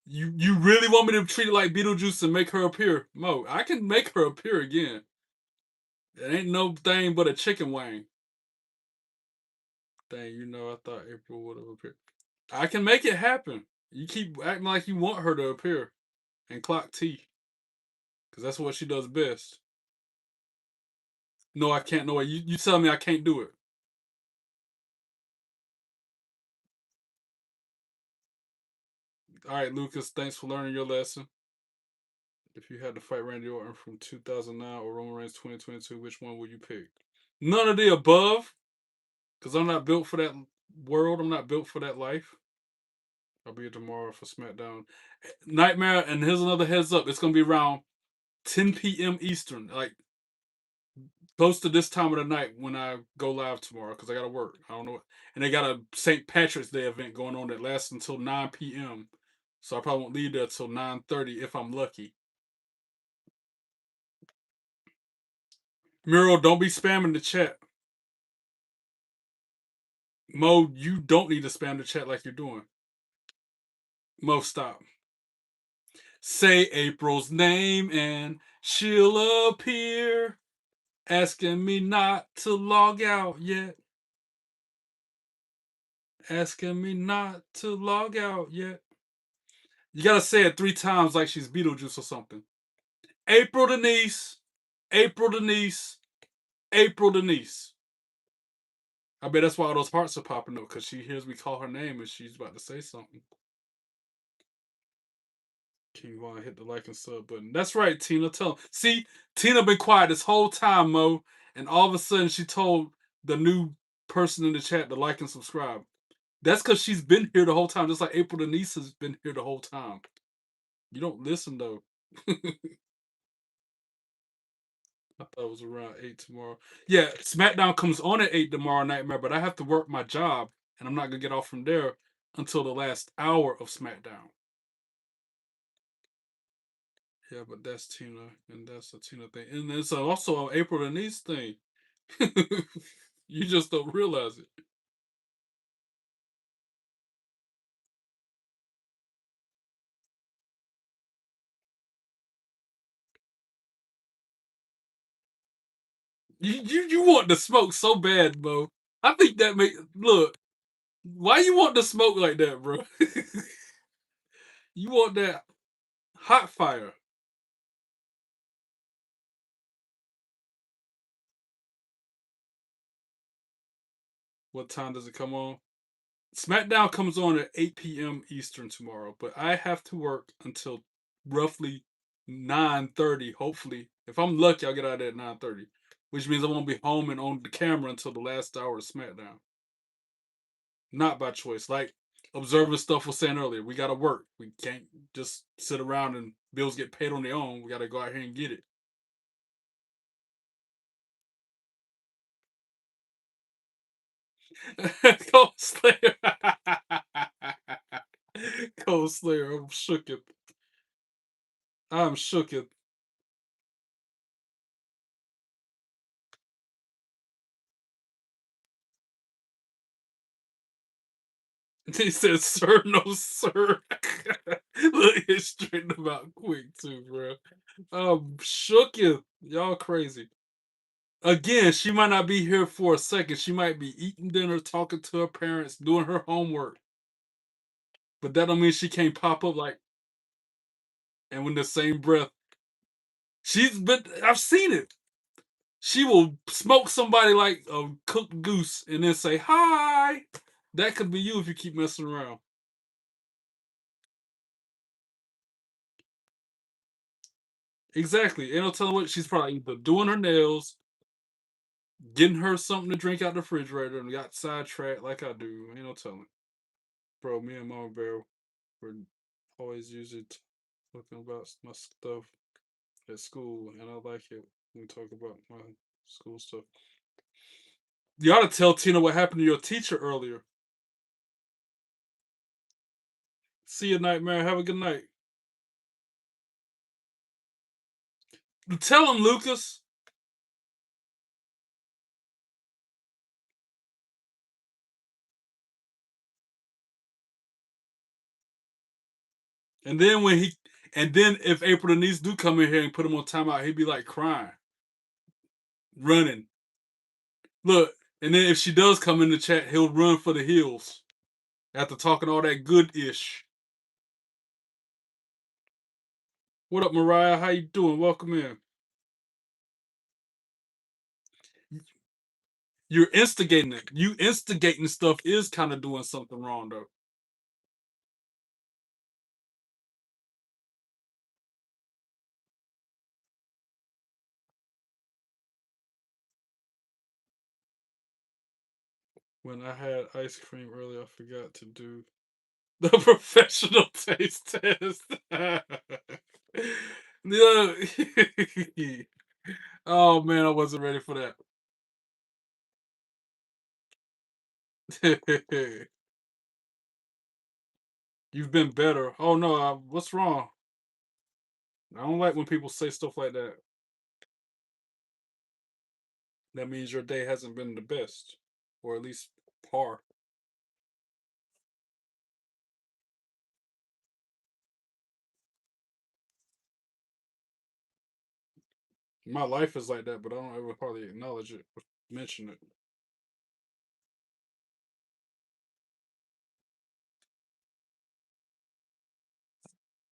You really want me to treat it like Beetlejuice and make her appear? Mo, I can make her appear again. It ain't no thing but a chicken wing. Dang, I thought April would have appeared. I can make it happen. You keep acting like you want her to appear and clock T. Because that's what she does best. No, I can't. No, you tell me I can't do it. All right, Lucas, thanks for learning your lesson. If you had to fight Randy Orton from 2009 or Roman Reigns 2022, which one would you pick? None of the above. Because I'm not built for that world. I'm not built for that life. I'll be here tomorrow for SmackDown. Nightmare, and here's another heads up. It's going to be around 10 p.m. Eastern. Like, close to this time of the night when I go live tomorrow because I got to work. I don't know. And they got a St. Patrick's Day event going on that lasts until 9 p.m. So I probably won't leave there until 9:30 if I'm lucky. Muriel, don't be spamming the chat. Mo, you don't need to spam the chat like you're doing. Mo, stop. Say April's name and she'll appear. Asking me not to log out yet. Asking me not to log out yet. You gotta say it 3 times like she's Beetlejuice or something. April Denise. April Denise. April Denise. I bet that's why all those hearts are popping up, because she hears me call her name and she's about to say something. King Von hit the like and sub button. That's right, Tina. Tell him. See, Tina been quiet this whole time, Mo, and all of a sudden she told the new person in the chat to like and subscribe. That's because she's been here the whole time, just like April Denise has been here the whole time. You don't listen though. I thought it was around 8 tomorrow. Yeah, SmackDown comes on at 8 tomorrow, Nightmare, but I have to work my job, and I'm not going to get off from there until the last hour of SmackDown. Yeah, but that's Tina, and that's a Tina thing. And it's also an April Denise thing. You just don't realize it. You want the smoke so bad, Bo. I think that look. Why you want the smoke like that, bro? You want that hot fire. What time does it come on? SmackDown comes on at 8 p.m. Eastern tomorrow, but I have to work until roughly 9:30. Hopefully, if I'm lucky, I'll get out of there at 9:30, which means I won't be home and on the camera until the last hour of SmackDown. Not by choice. Like Observer Stuff was saying earlier, we got to work. We can't just sit around and bills get paid on their own. We got to go out here and get it. Cold Slayer. Cold Slayer. I'm shook it. I'm shook it. He said, "Sir, no, sir." Look, it's straightened about quick too, bro. I'm shook it. Y'all crazy. Again, she might not be here for a second. She might be eating dinner, talking to her parents, doing her homework. But that don't mean she can't pop up like, and with the same breath, I've seen it. She will smoke somebody like a cooked goose and then say, "Hi." That could be you if you keep messing around. Exactly. Ain't no telling what she's probably either doing her nails, getting her something to drink out the refrigerator, and got sidetracked like I do. Ain't no telling. Bro, me and Mama Bear were always usually talking about my stuff at school, and I like it when we talk about my school stuff. You ought to tell Tina what happened to your teacher earlier. See you, Nightmare. Have a good night. Tell him, Lucas. And then if April Denise do come in here and put him on timeout, he'd be like crying, running. Look, and then if she does come in the chat, he'll run for the hills after talking all that good-ish. What up, Mariah? How you doing? Welcome in. You're instigating it. You instigating stuff is kind of doing something wrong, though. When I had ice cream earlier, I forgot to do the professional taste test. No. Oh man, I wasn't ready for that. You've been better. Oh no, what's wrong? I don't like when people say stuff like that. That means your day hasn't been the best, or at least par. My life is like that, but I don't ever hardly acknowledge it or mention it.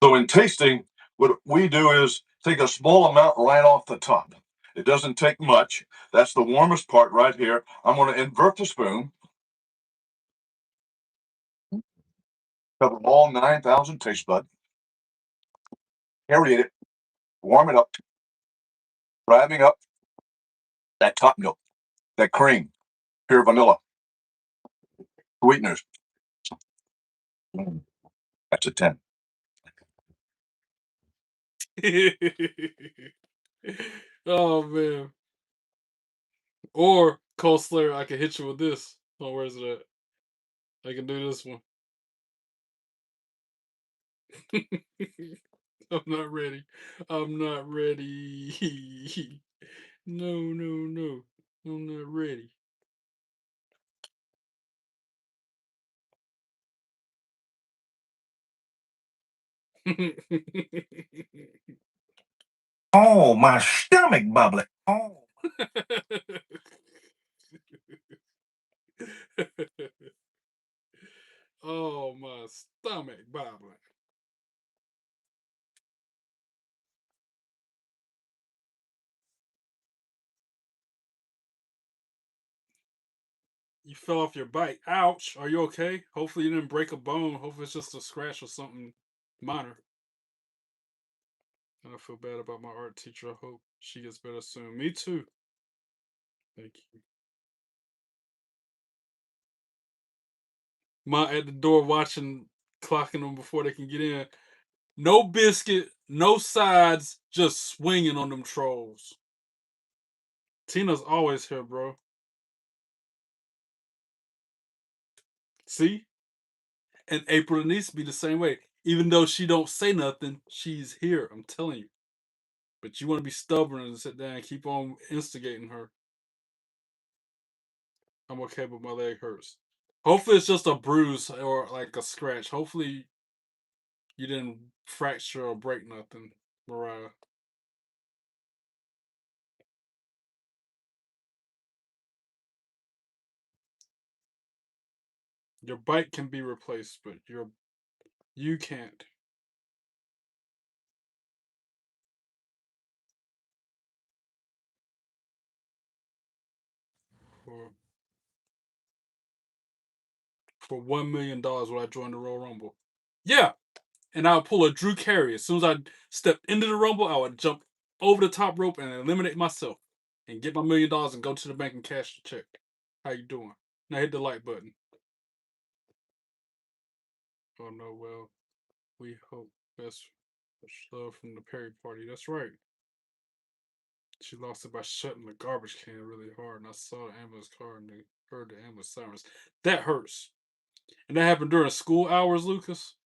So in tasting, what we do is take a small amount right off the top. It doesn't take much. That's the warmest part right here. I'm going to invert the spoon. Cover all 9,000 taste buds. Aerate it. Warm it up. Driving up that top milk, that cream, pure vanilla, sweeteners. That's a 10. Oh man. Or Cold Slayer, I can hit you with this. Oh, where's it at? I can do this one. I'm not ready. I'm not ready. No, no, no. I'm not ready. Oh, my stomach bubbling. Oh. Oh, my stomach bobbling. You fell off your bike. Ouch. Are you okay? Hopefully you didn't break a bone. Hopefully it's just a scratch or something minor. I feel bad about my art teacher. I hope she gets better soon. Me too. Thank you. Ma at the door watching, clocking them before they can get in. No biscuit, no sides, just swinging on them trolls. Tina's always here, bro. See? And April needs to be the same way. Even though she don't say nothing, she's here. I'm telling you. But you want to be stubborn and sit down and keep on instigating her. I'm okay, but my leg hurts. Hopefully it's just a bruise or like a scratch. Hopefully you didn't fracture or break nothing, Mariah. Your bike can be replaced, but you can't. For $1 million, would I join the Royal Rumble? Yeah, and I would pull a Drew Carey. As soon as I stepped into the Rumble, I would jump over the top rope and eliminate myself, and get my $1 million and go to the bank and cash the check. How you doing? Now hit the like button. Oh no, well, we hope best love from the Perry party. That's right. She lost it by shutting the garbage can really hard, and I saw the ambulance car and heard the ambulance sirens. That hurts. And that happened during school hours, Lucas.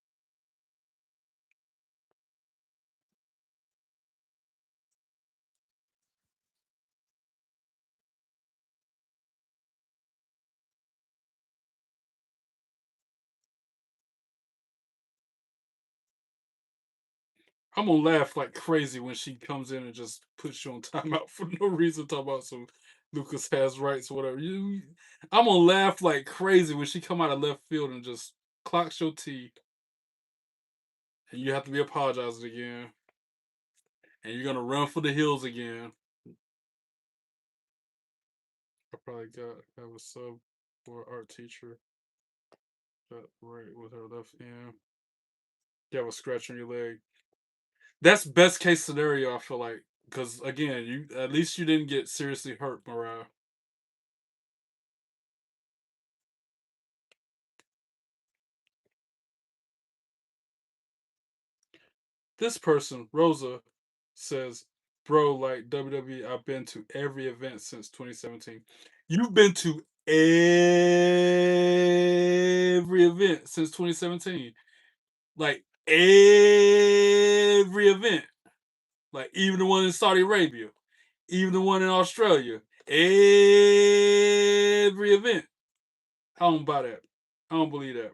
I'm gonna laugh like crazy when she comes in and just puts you on timeout for no reason. Talk about some Lucas has rights or whatever. I'm gonna laugh like crazy when she come out of left field and just clocks your T, and you have to be apologizing again, and you're gonna run for the hills again. I probably have a sub for art teacher. That right with her left hand. You have a scratch on your leg. That's best case scenario. I feel like, because again, you at least you didn't get seriously hurt, Mariah. This person, Rosa, says, "Bro, like WWE, I've been to every event since 2017. You've been to every event since 2017, like every event, like even the one in Saudi Arabia, even the one in Australia, every event. I don't buy that. I don't believe that.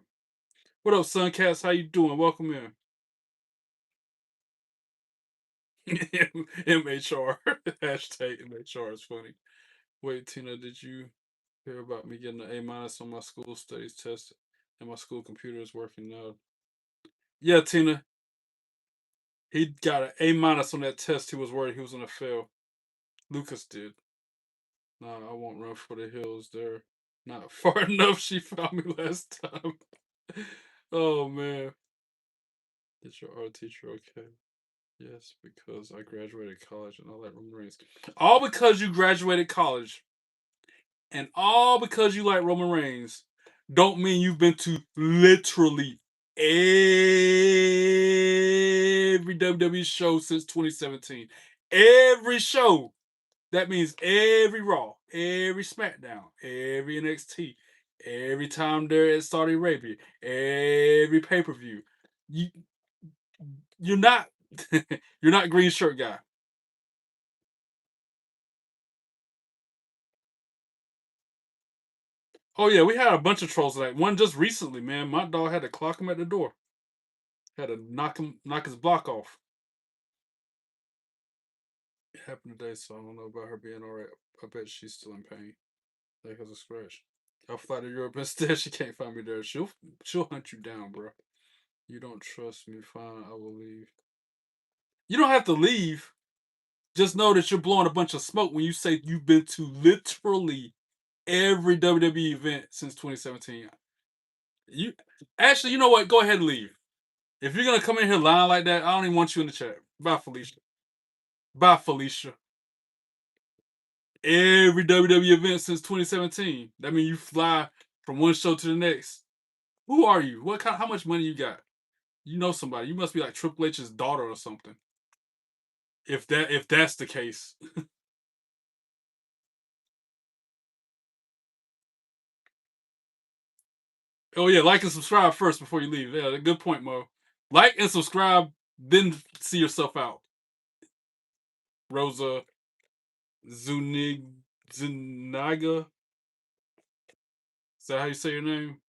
What up, Suncats? How you doing? Welcome in." MHR. Hashtag MHR is funny. Wait, Tina, did you hear about me getting an A minus on my school studies test and my school computer is working now? Yeah, Tina. He got an A minus on that test. He was worried he was going to fail. Lucas did. Nah, I won't run for the hills there. Not far enough. She found me last time. Oh man. Is your art teacher okay? Yes, because I graduated college and all that Roman Reigns. All because you graduated college and all because you like Roman Reigns don't mean you've been to literally every WWE show since 2017. Every show. That means every Raw, every SmackDown, every NXT, every time they're at Saudi Arabia, every pay-per-view. You you're not you're not green shirt guy. Oh yeah, we had a bunch of trolls like one just recently, man. My dog had to clock him at the door. Had to knock his block off. It happened today, so I don't know about her being alright. I bet she's still in pain. Like has a scratch. I'll fly to Europe instead. She can't find me there. She'll hunt you down, bro. You don't trust me, fine, I will leave. You don't have to leave. Just know that you're blowing a bunch of smoke when you say you've been to literally every WWE event since 2017. You actually, you know what? Go ahead and leave. If you're gonna come in here lying like that, I don't even want you in the chat. Bye, Felicia. Bye, Felicia. Every WWE event since 2017. That means you fly from one show to the next. Who are you? How much money you got? You know somebody. You must be like Triple H's daughter or something. If that's the case. Oh yeah, like and subscribe first before you leave. Yeah, good point, Mo. Like and subscribe, then see yourself out. Rosa Zuniga. Is that how you say your name?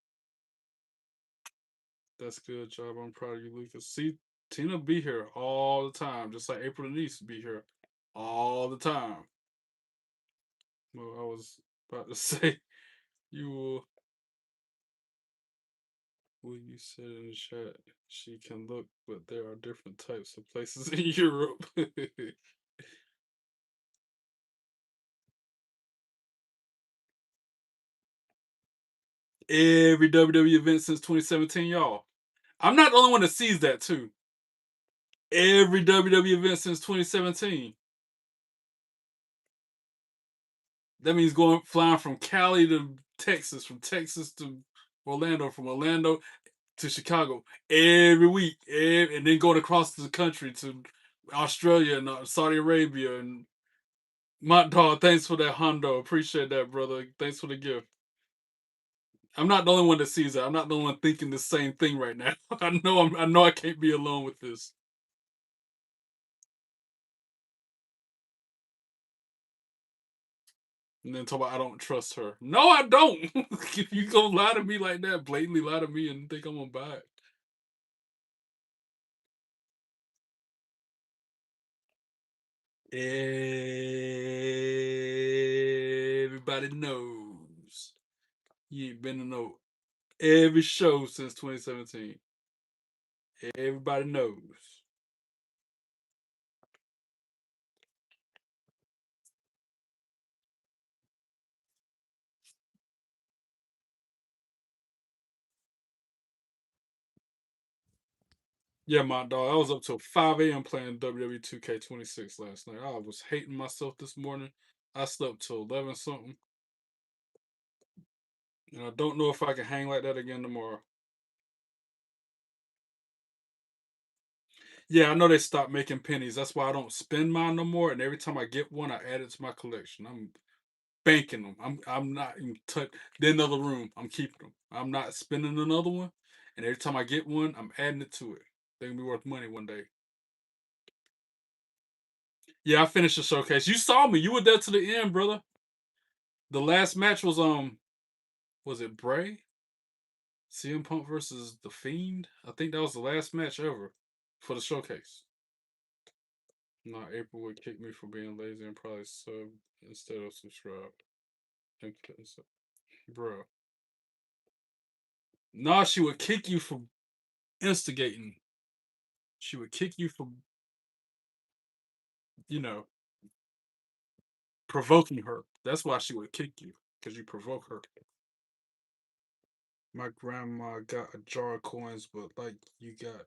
That's good job. I'm proud of you, Lucas. See, Tina be here all the time, just like April Denise be here all the time. Well, I was about to say you will you said in the chat she can look, but there are different types of places in Europe. Every WWE event since 2017, y'all. I'm not the only one that sees that too. Every WWE event since 2017. That means flying from Cali to Texas, from Texas to Orlando, from Orlando to Chicago every week, and then going across the country to Australia and Saudi Arabia. And my dog, thanks for that Hondo. Appreciate that, brother. Thanks for the gift. I'm not the only one that sees that. I'm not the only one thinking the same thing right now. I know I can't be alone with this. And then talk about I don't trust her. No, I don't. If you gonna lie to me like that, blatantly lie to me and think I'm gonna buy it. Everybody knows. You ain't been to no every show since 2017. Everybody knows. Yeah, my dog. I was up till 5 a.m. playing WWE 2K26 last night. I was hating myself this morning. I slept till 11 something. And I don't know if I can hang like that again tomorrow. Yeah, I know they stopped making pennies. That's why I don't spend mine no more. And every time I get one, I add it to my collection. I'm banking them. I'm not even touch the another room. I'm keeping them. I'm not spending another one. And every time I get one, I'm adding it to it. They're gonna be worth money one day. Yeah, I finished the showcase. You saw me. You were there to the end, brother. The last match was it Bray? CM Punk versus The Fiend? I think that was the last match ever for the showcase. No, April would kick me for being lazy and probably sub instead of subscribe. Bro. No, she would kick you for instigating. She would kick you for, you know. provoking her. That's why she would kick you, because you provoke her. My grandma got a jar of coins, but like you got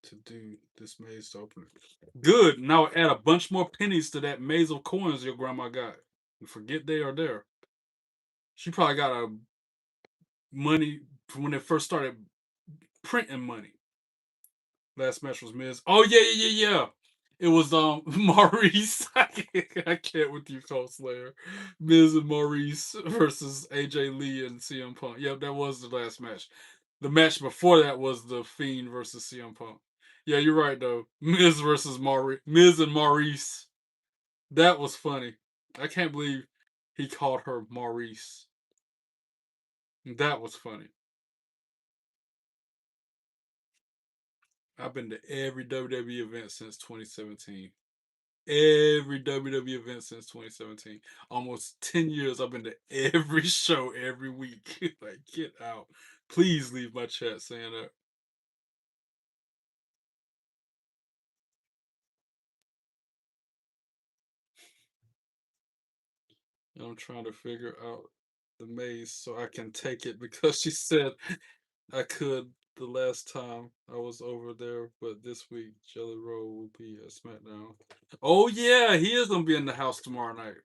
to do this maze to open it. Good. Now add a bunch more pennies to that maze of coins your grandma got. And forget they are there. She probably got a money from when they first started printing money. Last match was Miz. Oh yeah. It was Maurice. I can't with you, Cold Slayer. Miz and Maurice versus AJ Lee and CM Punk. Yep, that was the last match. The match before that was the Fiend versus CM Punk. Yeah, you're right though. Miz versus Maurice. Miz and Maurice. That was funny. I can't believe he called her Maurice. That was funny. I've been to every WWE event since 2017. Every WWE event since 2017. Almost 10 years I've been to every show every week. Like, get out. Please leave my chat saying that. I'm trying to figure out the maze so I can take it because she said I could the last time I was over there, but this week Jelly Roll will be at SmackDown. Oh yeah, he is gonna be in the house tomorrow night.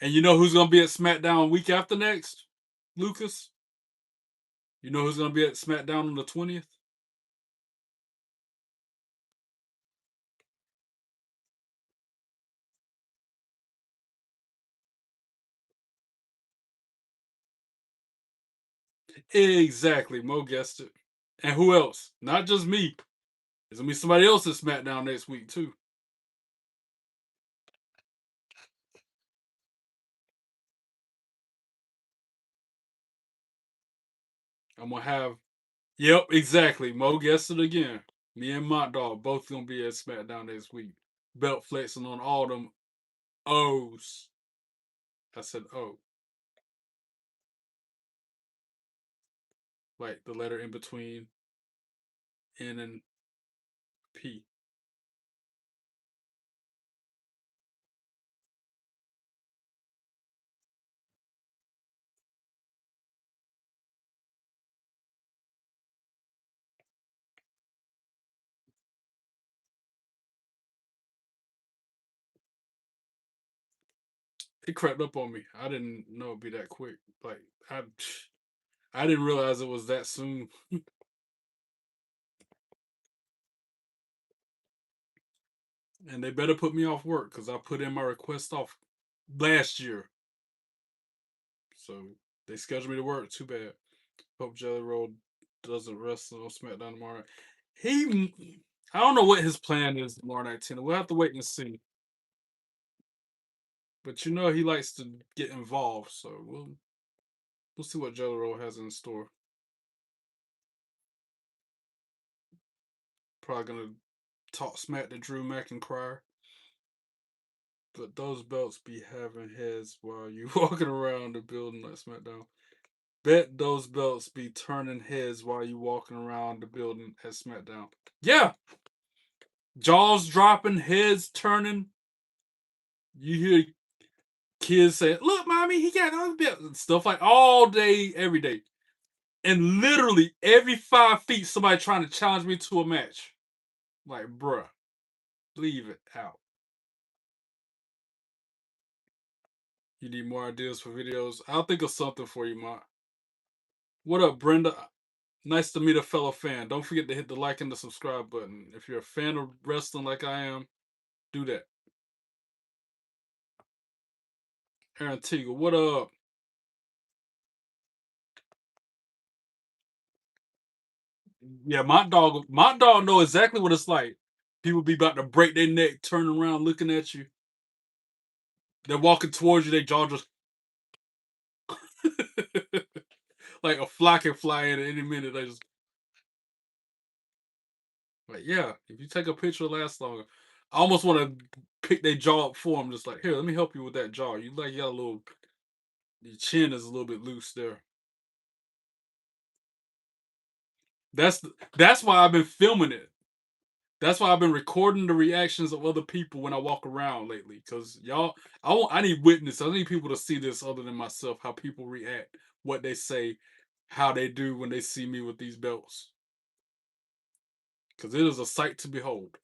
And you know who's gonna be at SmackDown week after next? Lucas? You know who's gonna be at SmackDown on the 20th? Exactly. Mo guessed it. And who else? Not just me. There's gonna be somebody else at SmackDown next week too. I'm gonna have. Yep, exactly. Mo guessed it again. Me and Mont Dog both gonna be at SmackDown next week. Belt flexing on all them O's. I said O. Like the letter in between N and P. It crept up on me. I didn't know it'd be that quick. Like I didn't realize it was that soon. And they better put me off work because I put in my request off last year. So they scheduled me to work. Too bad. Hope Jelly Roll doesn't wrestle on SmackDown tomorrow. I don't know what his plan is tomorrow night, Tina. We'll have to wait and see. But you know he likes to get involved, so we'll see what Jelly Roll has in store. Probably gonna talk smack to Drew McIntyre. But those belts be having heads while you walking around the building like SmackDown. Bet those belts be turning heads while you walking around the building at SmackDown. Yeah, jaws dropping, heads turning. You hear kids say, "Look, mommy, he got those belts," and stuff like all day, every day. And literally every 5 feet, somebody trying to challenge me to a match. Like, bruh, leave it out. You need more ideas for videos? I'll think of something for you, Ma. What up, Brenda? Nice to meet a fellow fan. Don't forget to hit the like and the subscribe button. If you're a fan of wrestling like I am, do that. Aaron Teagle, what up? Yeah, my dog know exactly what it's like. People be about to break their neck, turning around, looking at you. They're walking towards you, they jaw just like a fly can fly in at any minute. They just like, yeah, if you take a picture, it'll last longer. I almost want to pick their jaw up for them, just like, here, let me help you with that jaw. You got a little, your chin is a little bit loose there. That's why I've been filming it. That's why I've been recording the reactions of other people when I walk around lately. Cause y'all, I need witness. I need people to see this other than myself. How people react, what they say, how they do when they see me with these belts. Cause it is a sight to behold.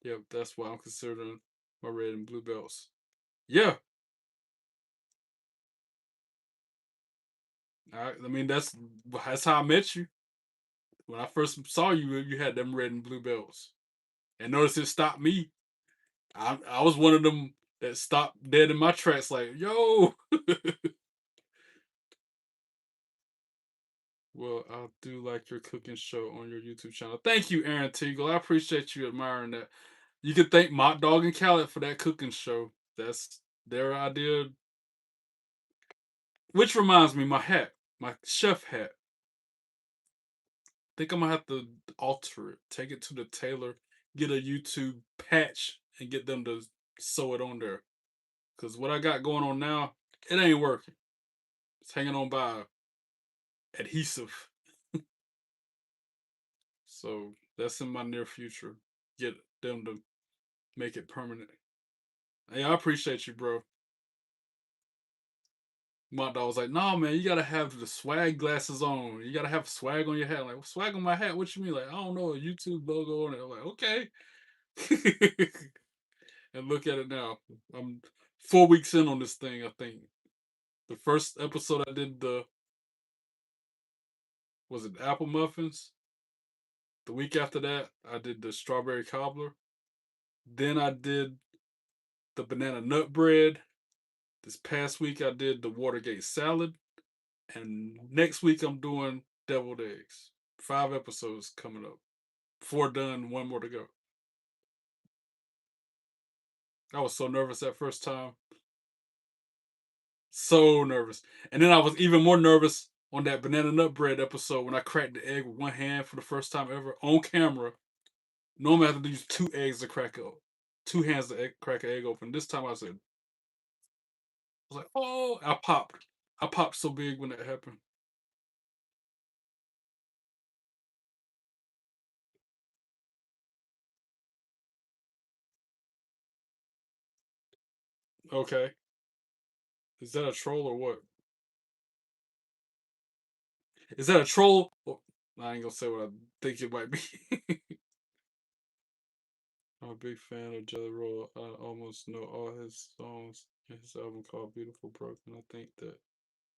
Yep, that's why I'm considering my red and blue belts. Yeah, I mean that's how I met you. When I first saw you, you had them red and blue belts. And notice it stopped me. I was one of them that stopped dead in my tracks, like, yo. Well, I do like your cooking show on your YouTube channel. Thank you, Aaron Teagle. I appreciate you admiring that. You can thank Mott Dog and Khaled for that cooking show. That's their idea. Which reminds me, my hat, my chef hat. I think I'm gonna have to alter it. Take it to the tailor, get a YouTube patch, and get them to sew it on there. Cause what I got going on now, it ain't working. It's hanging on by adhesive. So that's in my near future. Get them to make it permanent. Hey, I appreciate you, bro. My dog was like, "No, man, you gotta have the swag glasses on. You gotta have swag on your hat." I'm like, swag on my hat? What you mean? Like, I don't know, a YouTube logo on it. I'm like, okay. And look at it now. I'm 4 weeks in on this thing. I think the first episode I did was it apple muffins. The week after that, I did the strawberry cobbler. Then I did the banana nut bread. This past week I did the Watergate salad, and next week I'm doing deviled eggs. 5 episodes coming up. 4 done, 1 more to go. I was so nervous that first time. So nervous. And then I was even more nervous on that banana nut bread episode when I cracked the egg with one hand for the first time ever on camera. Normally I have to use 2 eggs to crack it. 2 hands to crack an egg open. This time I was like, oh, I popped. I popped so big when that happened. Okay. Is that a troll or what? Is that a troll? Well, I ain't gonna say what I think it might be. I'm a big fan of Jelly Roll. I almost know all his songs. His album called Beautiful Broken. I think that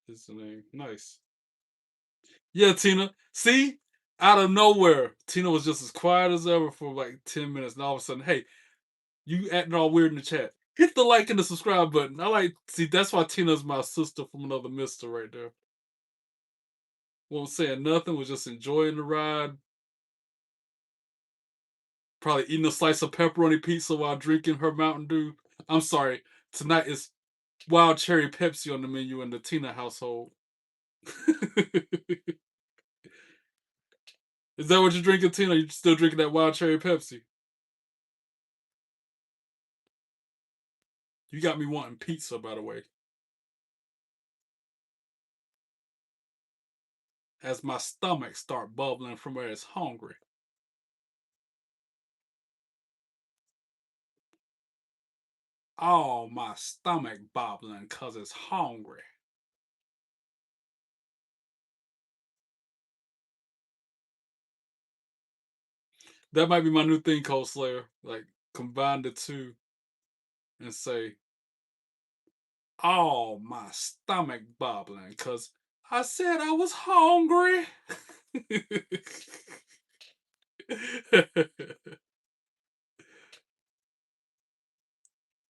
is the name. Nice. Yeah, Tina. See? Out of nowhere, Tina was just as quiet as ever for like 10 minutes. And all of a sudden, hey, you acting all weird in the chat. Hit the like and the subscribe button. See, that's why Tina's my sister from another mister right there. Won't saying nothing, was just enjoying the ride. Probably eating a slice of pepperoni pizza while drinking her Mountain Dew. I'm sorry. Tonight is wild cherry Pepsi on the menu in the Tina household. Is that what you're drinking, Tina? You still drinking that wild cherry Pepsi? You got me wanting pizza, by the way. As my stomach start bubbling from where it's hungry. Oh, my stomach bubbling cause it's hungry. That might be my new thing, Cold Slayer. Like, combine the two and say, oh, my stomach bubbling cause I said I was hungry.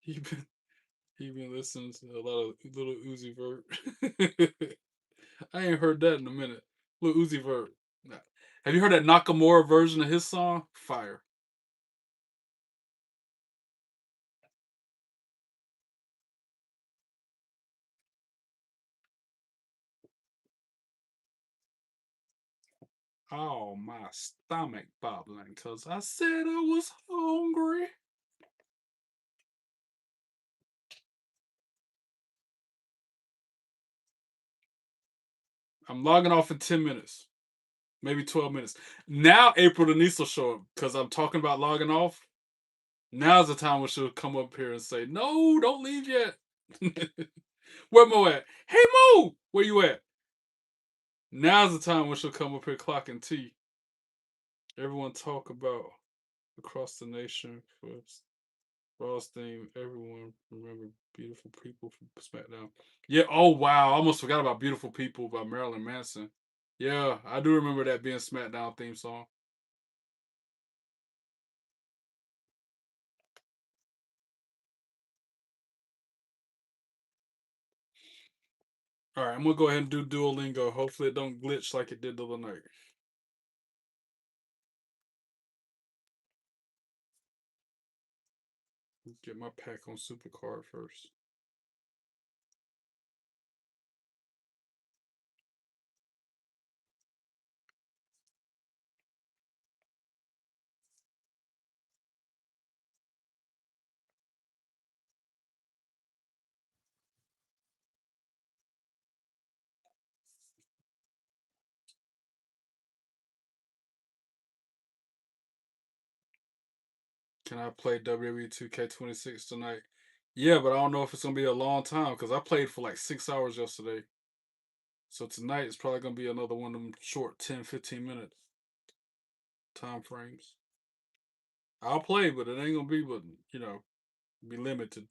he been he been listening to a lot of little Uzi Vert. I ain't heard that in a minute. Little Uzi Vert. Nah. Have you heard that Nakamura version of his song? Fire. Oh, my stomach bubbling because I said I was hungry. I'm logging off in 10 minutes. maybe 12 minutes. Now April Denise will show up because I'm talking about logging off. Now's the time when she'll come up here and say, "No, don't leave yet." Where Mo at? Hey Mo, where you at? Now's the time when she'll come up here clocking tea. Everyone talk about across the nation first. Ross theme. Everyone remember Beautiful People from SmackDown. Yeah. Oh wow, I almost forgot about Beautiful People by Marilyn Manson. Yeah, I do remember that being SmackDown theme song. All right, I'm gonna go ahead and do Duolingo. Hopefully, it don't glitch like it did the other night. Get my pack on Supercard first. Can I play WWE 2K26 tonight? Yeah, but I don't know if it's gonna be a long time because I played for like 6 hours yesterday. So tonight it's probably gonna be another one of them short 10-15 minute time frames. I'll play, but it ain't gonna be but be limited.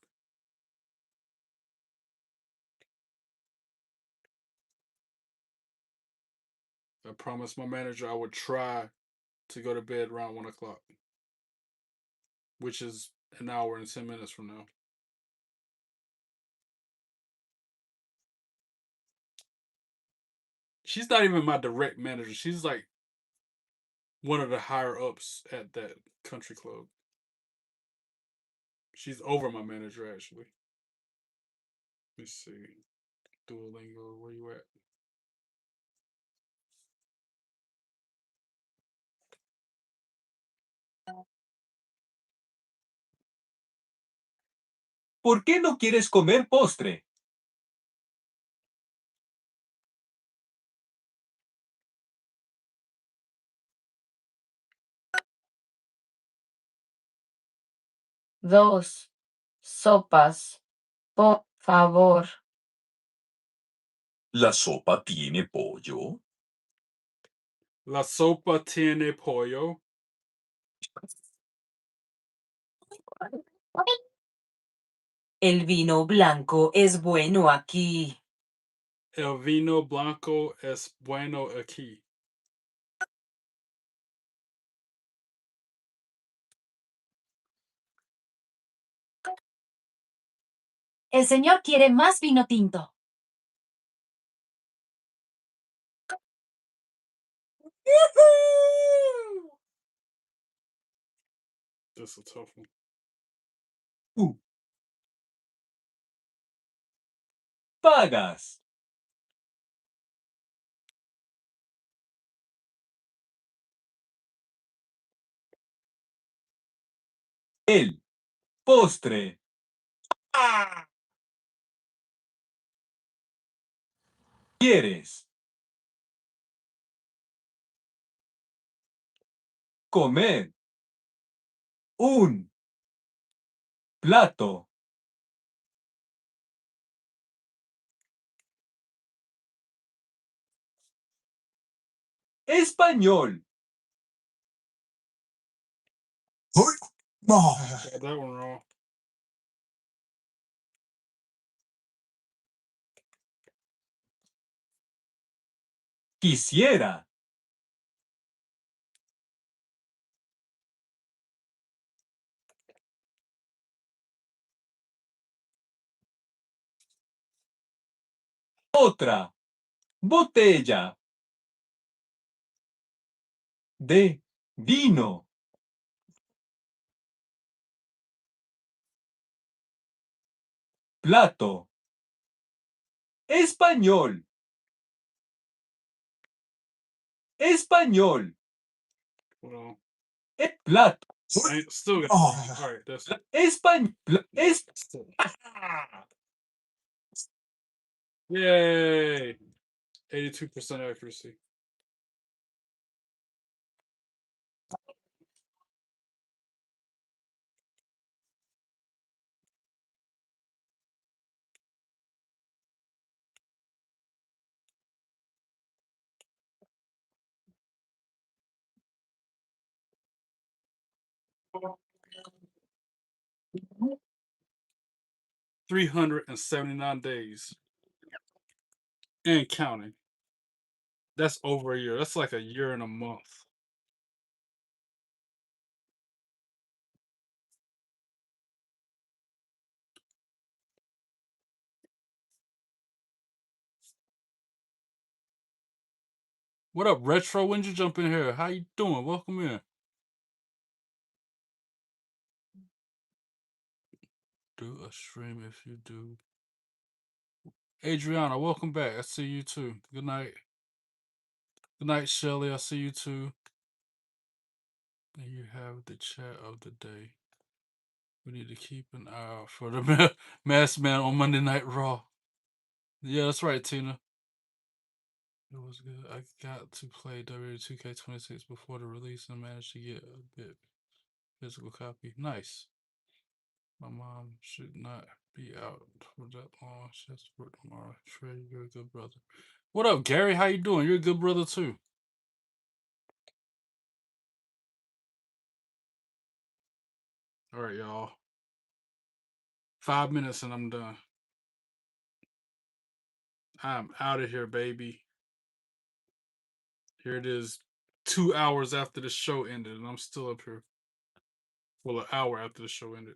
I promised my manager I would try to go to bed around 1 o'clock, which is an hour and 10 minutes from now. She's not even my direct manager. She's like one of the higher ups at that country club. She's over my manager actually. Let's see. Duolingo, where you at? ¿Por qué no quieres comer postre? Dos sopas, por favor. ¿La sopa tiene pollo? La sopa tiene pollo. El vino blanco es bueno aquí. El vino blanco es bueno aquí. El señor quiere más vino tinto. That's a tough one. Pagas. El postre. ¿Quieres comer un plato español? Got that one wrong. Quisiera otra botella de vino. Plato español. Español. Well, Plato. I still got all right. That's Español. yay. 82% accuracy. $379 days and counting. That's over a year. That's like a year and a month. What up, Retro? When did you jump in here? How you doing? Welcome in. Do a stream if you do. Adriana, welcome back. I see you too. Good night. Good night, Shelly. I see you too. And you have the chat of the day. We need to keep an eye out for the masked man on Monday Night Raw. Yeah, that's right, Tina. It was good. I got to play WWE 2K26 before the release and managed to get a bit physical copy. Nice. My mom should not be out for that long. She has to work tomorrow. Trey, you're a good brother. What up, Gary? How you doing? You're a good brother too. All right, y'all. 5 minutes and I'm done. I'm out of here, baby. Here it is, 2 hours after the show ended, and I'm still up here. Well, an hour after the show ended.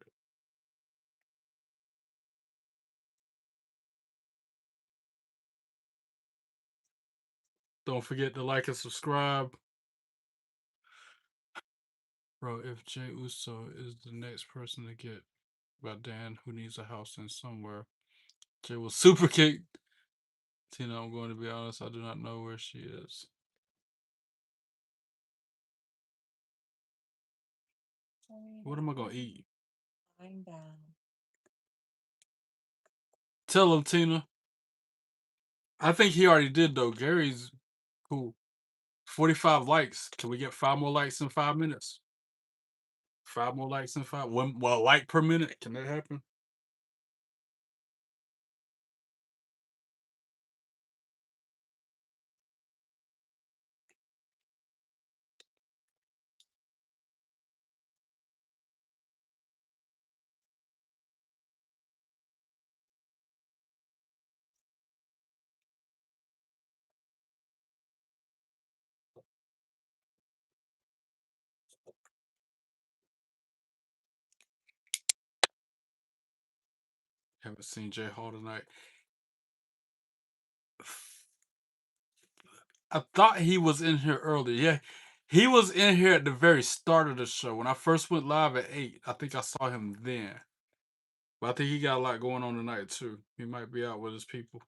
Don't forget to like and subscribe. Bro, if Jey Uso is the next person to get by Dan, who needs a house in somewhere, Jey will super kick Tina. I'm going to be honest, I do not know where she is. What am I going to eat? I'm down. Tell him, Tina. I think he already did, though. Gary's cool. 45 likes. Can we get 5 more likes in 5 minutes? 5 more likes in 5? One, well, like per minute. Can that happen? Haven't seen Jay Hall tonight. I thought he was in here earlier. Yeah, he was in here at the very start of the show. When I first went live at 8, I think I saw him then. But I think he got a lot going on tonight, too. He might be out with his people.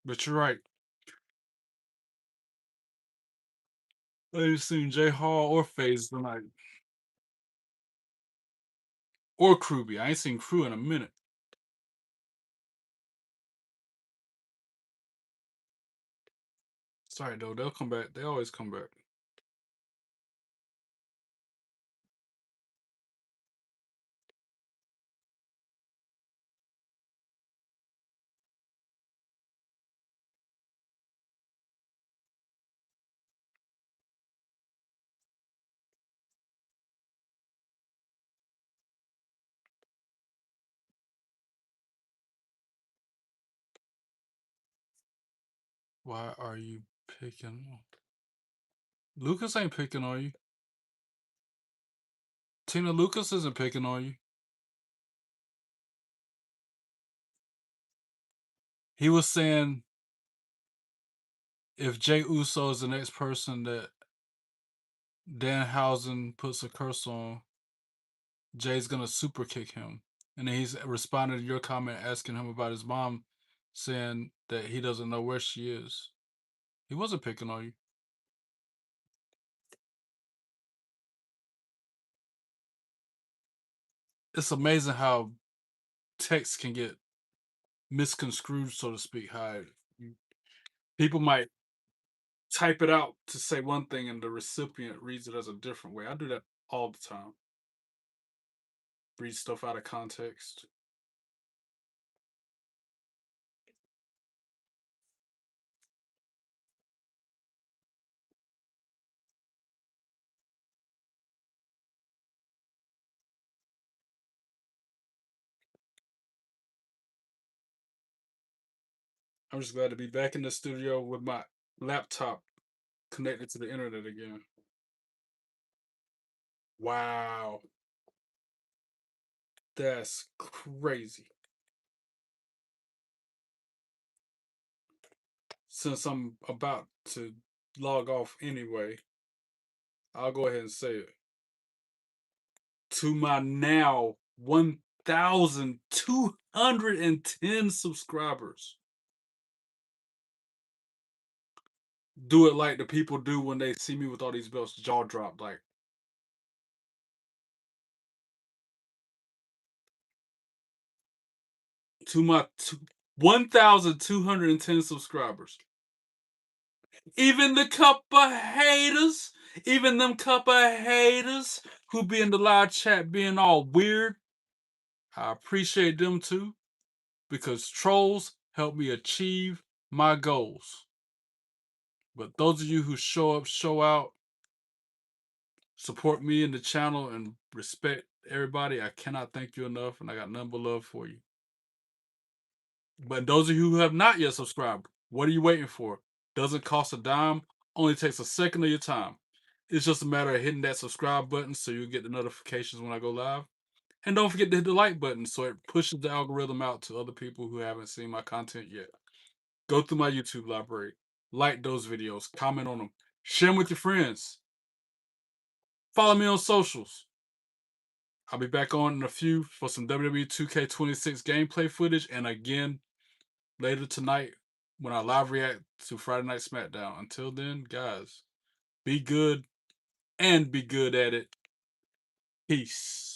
But you're right. I ain't seen Jay Hall or FaZe tonight. Or Kruby. I ain't seen Crew in a minute. Sorry, though. They'll come back. They always come back. Why are you picking on? Lucas ain't picking on you. Tina, Lucas isn't picking on you. He was saying if Jey Uso is the next person that Danhausen puts a curse on, Jay's gonna super kick him. And then he's responded to your comment asking him about his mom, saying that he doesn't know where she is. He wasn't picking on you. It's amazing how text can get misconstrued, so to speak. How people might type it out to say one thing and the recipient reads it as a different way. I do that all the time. Read stuff out of context. I'm just glad to be back in the studio with my laptop connected to the internet again. Wow. That's crazy. Since I'm about to log off anyway, I'll go ahead and say it. To my now 1,210 subscribers. Do it like the people do when they see me with all these belts, jaw drop. Like, to my 1,210 subscribers. Even the couple haters, even them couple haters who be in the live chat being all weird, I appreciate them too, because trolls help me achieve my goals. But those of you who show up, show out, support me in the channel, and respect everybody, I cannot thank you enough, and I got nothing but love for you. But those of you who have not yet subscribed, what are you waiting for? Doesn't cost a dime, only takes a second of your time. It's just a matter of hitting that subscribe button so you get the notifications when I go live. And don't forget to hit the like button so it pushes the algorithm out to other people who haven't seen my content yet. Go through my YouTube library, like those videos, comment on them, share them with your friends. Follow me on socials. I'll be back on in a few for some WWE 2K26 gameplay footage, and again later tonight when I live react to Friday Night SmackDown. Until then, guys, be good and be good at it. Peace.